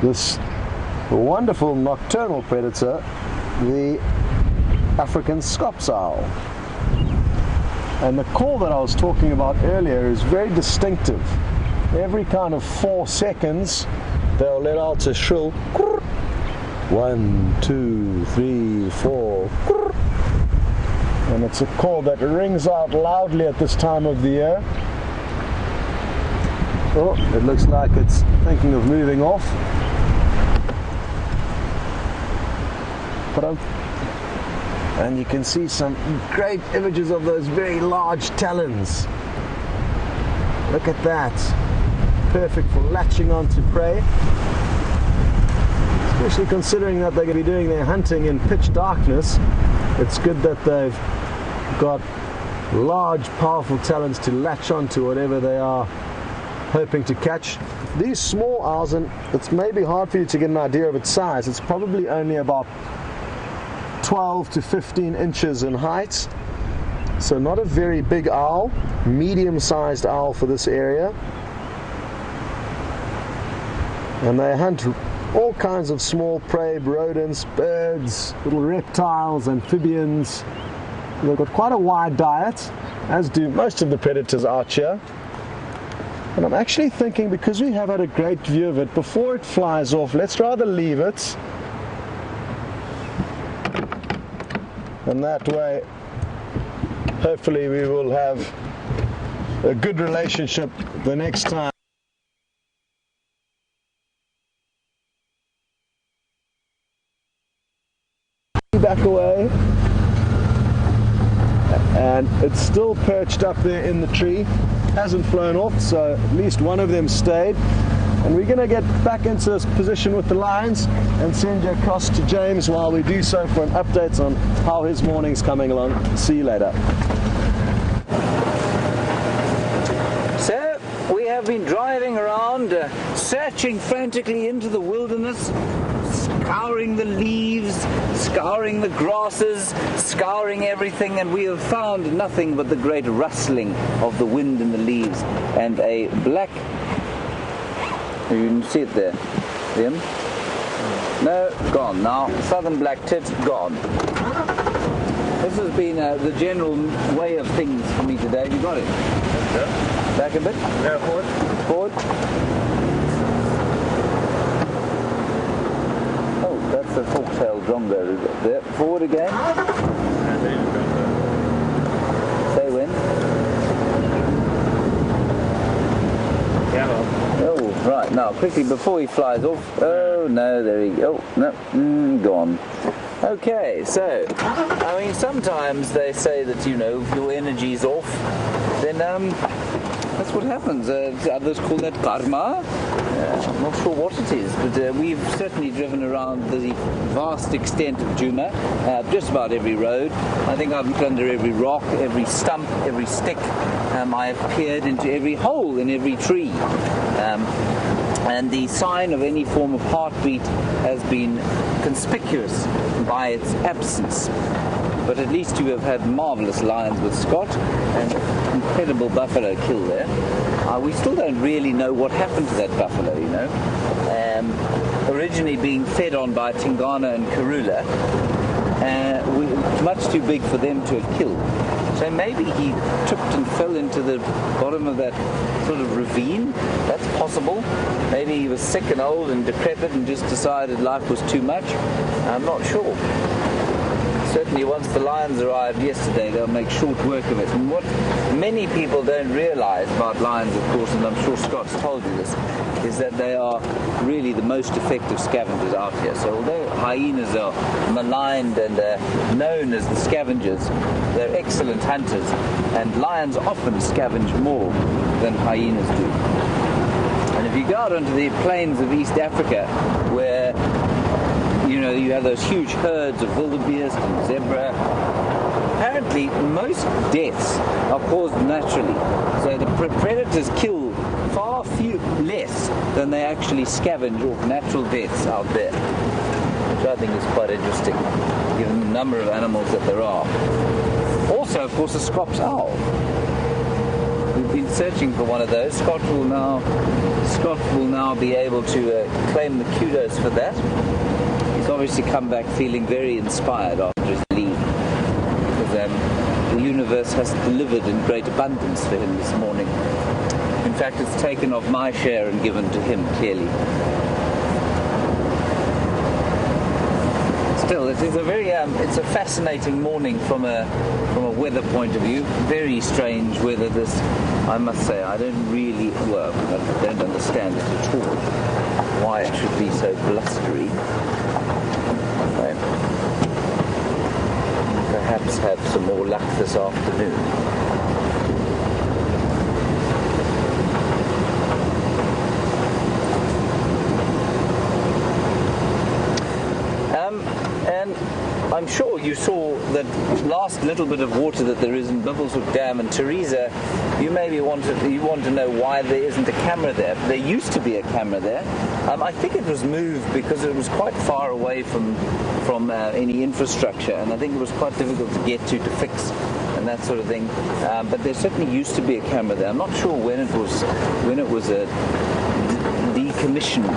this wonderful nocturnal predator, the African Scops owl. And the call that I was talking about earlier is very distinctive. Every kind of 4 seconds they'll let out a shrill 1, 2, 3, 4, and it's a call that rings out loudly at this time of the year. Oh, it looks like it's thinking of moving off. And you can see some great images of those very large talons. Look at that. Perfect for latching onto prey. Especially considering that they're going to be doing their hunting in pitch darkness. It's good that they've got large, powerful talons to latch onto whatever they are hoping to catch. These small owls, and it's maybe hard for you to get an idea of its size, it's probably only about 12 to 15 inches in height, so not a very big owl, medium-sized owl for this area. And they hunt all kinds of small prey, rodents, birds, little reptiles, amphibians. They've got quite a wide diet, as do most of the predators out here. And I'm actually thinking, because we have had a great view of it, before it flies off, let's rather leave it. And that way, hopefully we will have a good relationship the next time. Back away. And it's still perched up there in the tree, hasn't flown off, so at least one of them stayed. And we're going to get back into this position with the lions and send you across to James while we do so for an update on how his morning's coming along. See you later. So we have been driving around, searching frantically into the wilderness, scouring the leaves, scouring the grasses, scouring everything, and we have found nothing but the great rustling of the wind in the leaves and a black... You can see it there, Liam? No, gone now. Southern black tit, gone. This has been the general way of things for me today. Have you got it? Yeah. Back a bit? Yeah, forward. Forward. Oh, that's a fork-tailed drongo, is it? There. Forward again. Say when. Yeah. Oh, right, now quickly before he flies off. Oh no, there he goes. Oh, no, gone. Okay, so, I mean, sometimes they say that, you know, if your energy's off, then That's what happens. Others call that karma. I'm not sure what it is, but we've certainly driven around the vast extent of Djuma, just about every road. I think I've looked under every rock, every stump, every stick. I have peered into every hole in every tree. And the sign of any form of heartbeat has been conspicuous by its absence. But at least you have had marvellous lions with Scott and incredible buffalo kill there. We still don't really know what happened to that buffalo, you know. Originally being fed on by Tingana and Karula, much too big for them to have killed. So maybe he tripped and fell into the bottom of that sort of ravine. That's possible. Maybe he was sick and old and decrepit and just decided life was too much. I'm not sure. Certainly once the lions arrived yesterday, they'll make short work of it. And what many people don't realize about lions, of course, and I'm sure Scott's told you this, is that they are really the most effective scavengers out here. So although hyenas are maligned and known as the scavengers, they're excellent hunters, and lions often scavenge more than hyenas do. And if you go out onto the plains of East Africa, where you know you have those huge herds of wildebeest and zebra, apparently most deaths are caused naturally. So the predators kill far less than they actually scavenge off natural deaths out there, which I think is quite interesting, given the number of animals that there are. Also, of course, the Scops owl. We've been searching for one of those. Scott will now be able to claim the kudos for that. He's obviously come back feeling very inspired after his leave, because the universe has delivered in great abundance for him this morning. In fact, it's taken off my share and given to him, clearly. Still, it is a very it's a fascinating morning from a weather point of view. Very strange weather. This, I must say, I don't understand it at all. Why it should be so blustery. Perhaps have some more luck this afternoon. And I'm sure you saw that last little bit of water that there is in Bibbleshoek Dam. And Teresa, you maybe want to know why there isn't a camera there. There used to be a camera there. I think it was moved because it was quite far away from any infrastructure, and I think it was quite difficult to get to fix and that sort of thing. But there certainly used to be a camera there. I'm not sure when it was decommissioned.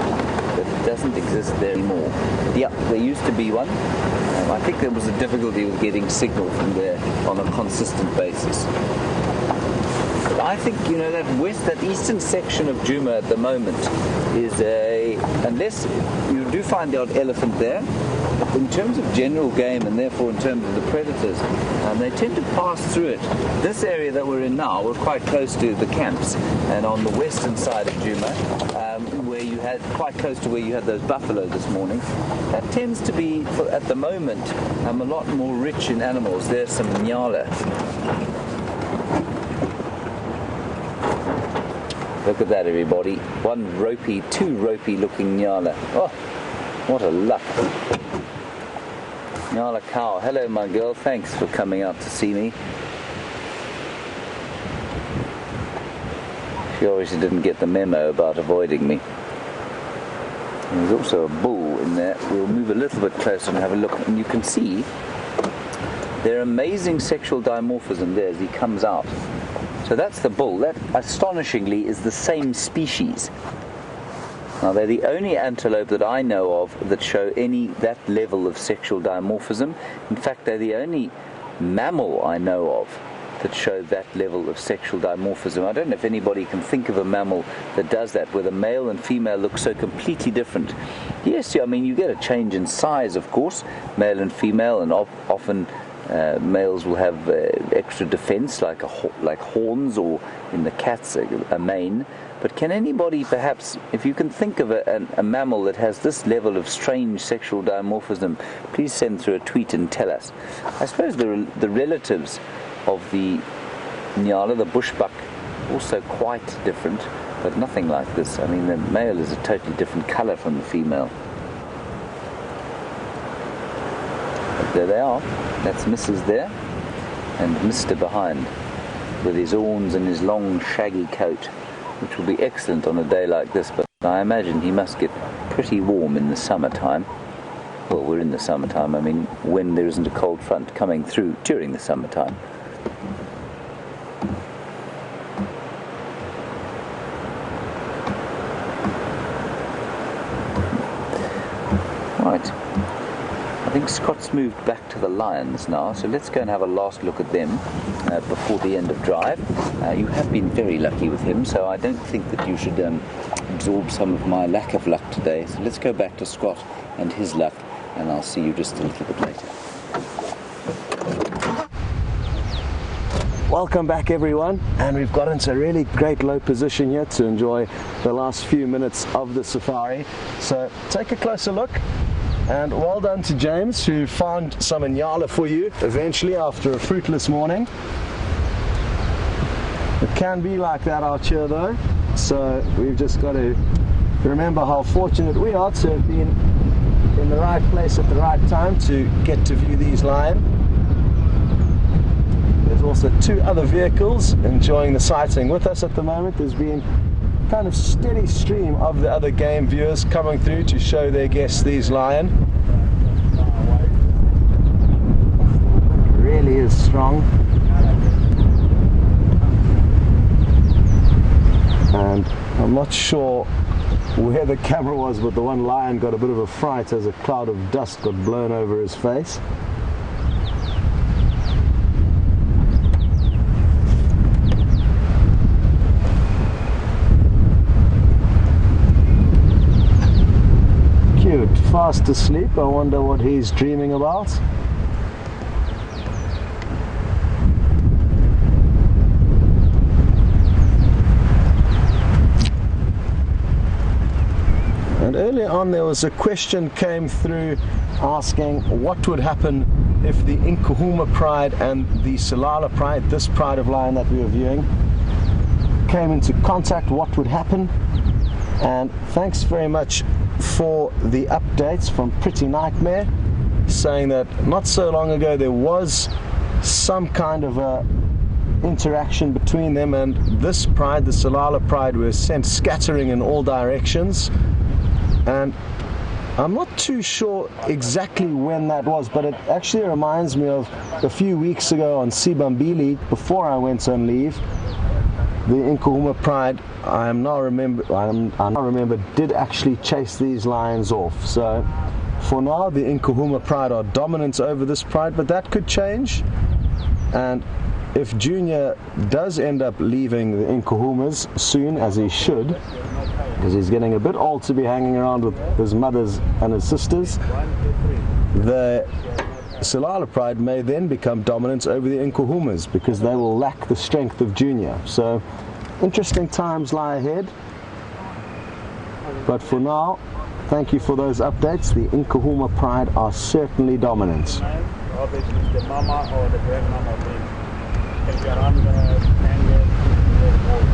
It doesn't exist there anymore. Yeah, there used to be one. I think there was a difficulty with getting signal from there on a consistent basis. But I think, you know, that eastern section of Djuma at the moment is unless you do find the odd elephant there, in terms of general game and therefore in terms of the predators, they tend to pass through it. This area that we're in now, we're quite close to the camps, and on the western side of Djuma, where you had quite close to where you had those buffalo this morning, that tends to be, at the moment, a lot more rich in animals. There's some nyala. Look at that, everybody. Two ropey looking nyala. Oh, what a luck. Nyala cow. Hello, my girl. Thanks for coming out to see me. She obviously didn't get the memo about avoiding me. There's also a bull in there. We'll move a little bit closer and have a look. And you can see their amazing sexual dimorphism there as he comes out. So that's the bull. That, astonishingly, is the same species. Now, they're the only antelope that I know of that show that level of sexual dimorphism. In fact, they're the only mammal I know of that show that level of sexual dimorphism. I don't know if anybody can think of a mammal that does that, where the male and female look so completely different. Yes, I mean, you get a change in size, of course, male and female, and often males will have extra defense, like horns, or in the cats, a mane. But can anybody, perhaps, if you can think of a mammal that has this level of strange sexual dimorphism, please send through a tweet and tell us. I suppose the relatives of the nyala, the bushbuck also quite different, but nothing like this. I mean, the male is a totally different colour from the female. But there they are. That's Mrs. there, and Mr. behind, with his horns and his long shaggy coat, which will be excellent on a day like this, but I imagine he must get pretty warm in the summertime. Well, we're in the summertime, I mean, when there isn't a cold front coming through during the summertime. Right, I think Scott's moved back to the lions now, so let's go and have a last look at them before the end of drive. You have been very lucky with him, so I don't think that you should absorb some of my lack of luck today. So let's go back to Scott and his luck, and I'll see you just a little bit later. Welcome back, everyone, and we've got into a really great low position here to enjoy the last few minutes of the safari. So take a closer look, and well done to James, who found some Inyala for you eventually after a fruitless morning. It can be like that out here though, so we've just got to remember how fortunate we are to have been in the right place at the right time to get to view these lions. There's also 2 other vehicles enjoying the sighting with us at the moment. There's been kind of steady stream of the other game viewers coming through to show their guests these lions. It really is strong. And I'm not sure where the camera was, but the one lion got a bit of a fright as a cloud of dust got blown over his face. Cute, fast asleep. I wonder what he's dreaming about. And earlier on there was a question came through asking what would happen if the Nkuhuma pride and the Salala pride, this pride of lion that we were viewing, came into contact, what would happen. And thanks very much for the updates from Pretty Nightmare, saying that not so long ago there was some kind of a interaction between them, and this pride, the Salala pride, was sent scattering in all directions. And I'm not too sure exactly when that was, but it actually reminds me of a few weeks ago on Sibambili, before I went on leave. The Nkuhuma pride, I now remember, did actually chase these lions off. So for now, the Nkuhuma pride are dominant over this pride, but that could change. And if Junior does end up leaving the Nkuhumas soon, as he should, because he's getting a bit old to be hanging around with his mothers and his sisters, the Salala pride may then become dominant over the Nkuhumas because they will lack the strength of Junior. So interesting times lie ahead, but for now, thank you for those updates. The Nkuhuma pride are certainly dominant. Obviously the mama or the grandmama will be around 10 years old.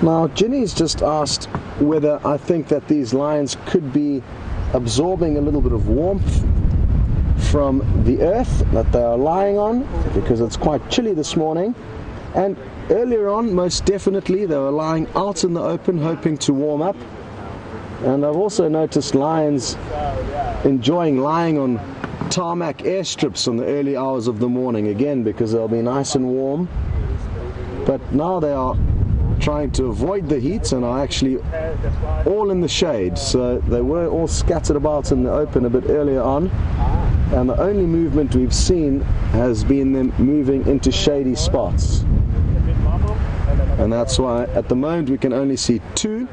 Now, Ginny's just asked whether I think that these lions could be absorbing a little bit of warmth from the earth that they are lying on, because it's quite chilly this morning. And earlier on, most definitely, they were lying out in the open hoping to warm up. And I've also noticed lions enjoying lying on tarmac airstrips on the early hours of the morning, again because they'll be nice and warm. But now they are trying to avoid the heat and are actually all in the shade. So they were all scattered about in the open a bit earlier on, and the only movement we've seen has been them moving into shady spots. And that's why at the moment we can only see 2,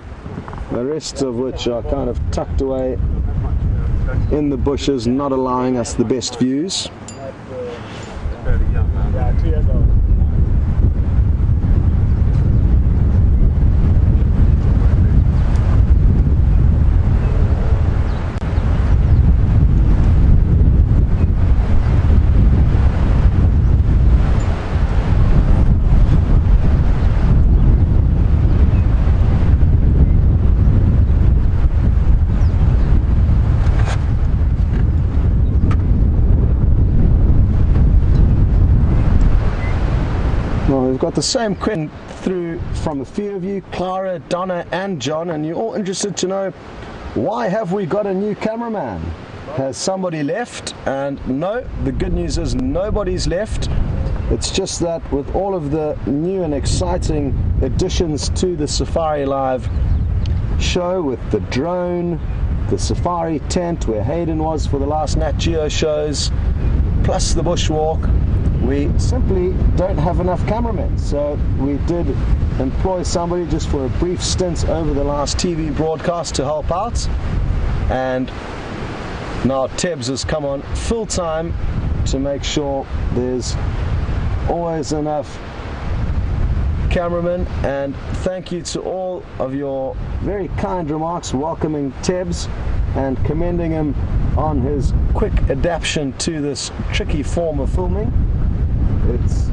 the rest of which are kind of tucked away in the bushes, not allowing us the best views. Yeah, 2 years old. Well, we've got the same question through from a few of you, Clara, Donna and John, and you're all interested to know, why have we got a new cameraman? Has somebody left? And no, the good news is nobody's left. It's just that with all of the new and exciting additions to the Safari Live show, with the drone, the safari tent where Hayden was for the last Nat Geo shows, plus the bushwalk, we simply don't have enough cameramen. So we did employ somebody just for a brief stint over the last TV broadcast to help out, and now Tebs has come on full time to make sure there's always enough cameramen. And thank you to all of your very kind remarks welcoming Tebs and commending him on his quick adaptation to this tricky form of filming. It's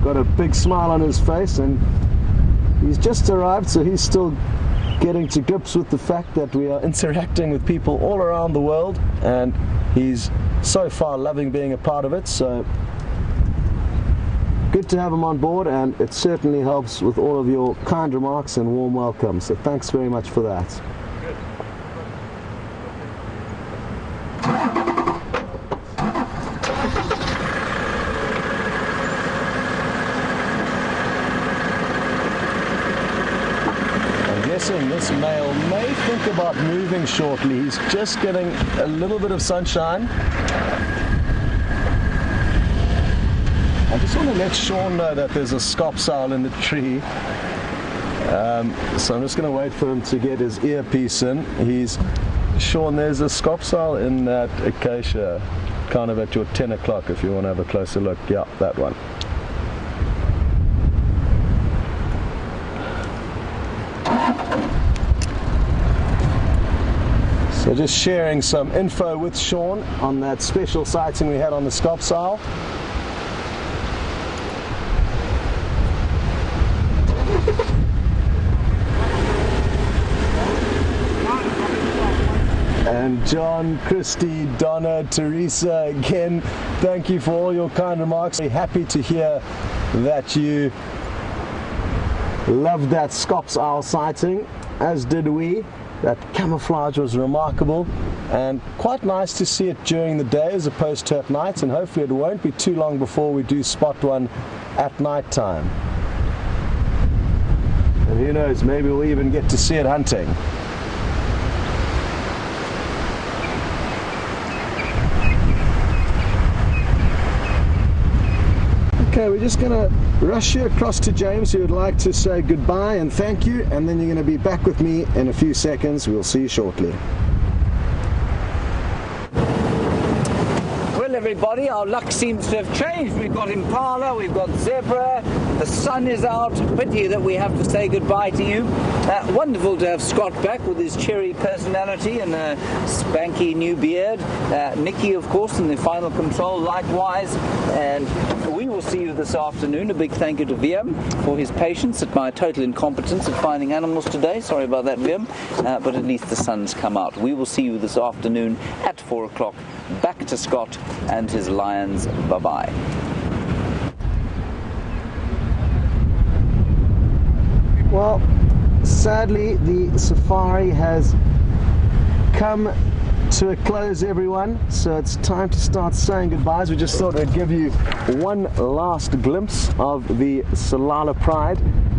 got a big smile on his face, and he's just arrived, so he's still getting to grips with the fact that we are interacting with people all around the world, and he's so far loving being a part of it. So good to have him on board, and it certainly helps with all of your kind remarks and warm welcome. So thanks very much for that. This male may think about moving shortly. He's just getting a little bit of sunshine. I just want to let Sean know that there's a scops owl in the tree. So I'm just going to wait for him to get his earpiece in. Sean, there's a scops owl in that acacia, kind of at your 10 o'clock if you want to have a closer look. Yeah, that one. So just sharing some info with Sean on that special sighting we had on the scops owl. And John, Christy, Donna, Teresa, again, thank you for all your kind remarks. Very happy to hear that you loved that scops owl sighting, as did we. That camouflage was remarkable, and quite nice to see it during the day as opposed to at night, and hopefully it won't be too long before we do spot one at night time. And who knows, maybe we'll even get to see it hunting. Okay, we're just going to rush you across to James, who would like to say goodbye and thank you, and then you're going to be back with me in a few seconds. We'll see you shortly. Well, everybody, our luck seems to have changed. We've got impala, we've got zebra, the sun is out. Pity that we have to say goodbye to you. Wonderful to have Scott back with his cheery personality and a spanky new beard. Nikki, of course, in the final control, likewise. And we will see you this afternoon. A big thank you to VM for his patience at my total incompetence at finding animals today. Sorry about that, VM. But at least the sun's come out. We will see you this afternoon at 4 o'clock. Back to Scott and his lions. Bye-bye. Well, sadly, the safari has come to a close, everyone, so it's time to start saying goodbyes. We just thought we'd give you one last glimpse of the Salala Pride.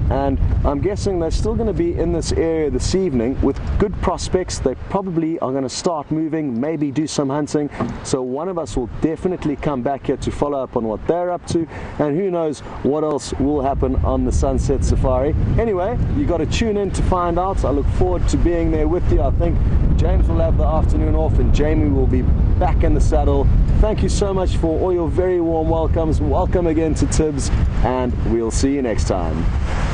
and I'm guessing they're still going to be in this area this evening with good prospects. They probably are going to start moving, maybe do some hunting, so one of us will definitely come back here to follow up on what they're up to, and who knows what else will happen on the sunset safari. Anyway, you got to tune in to find out. I look forward to being there with you. I think James will have the afternoon off and Jamie will be back in the saddle. Thank you so much for all your very warm welcomes. Welcome again to Tibbs, and we'll see you next time.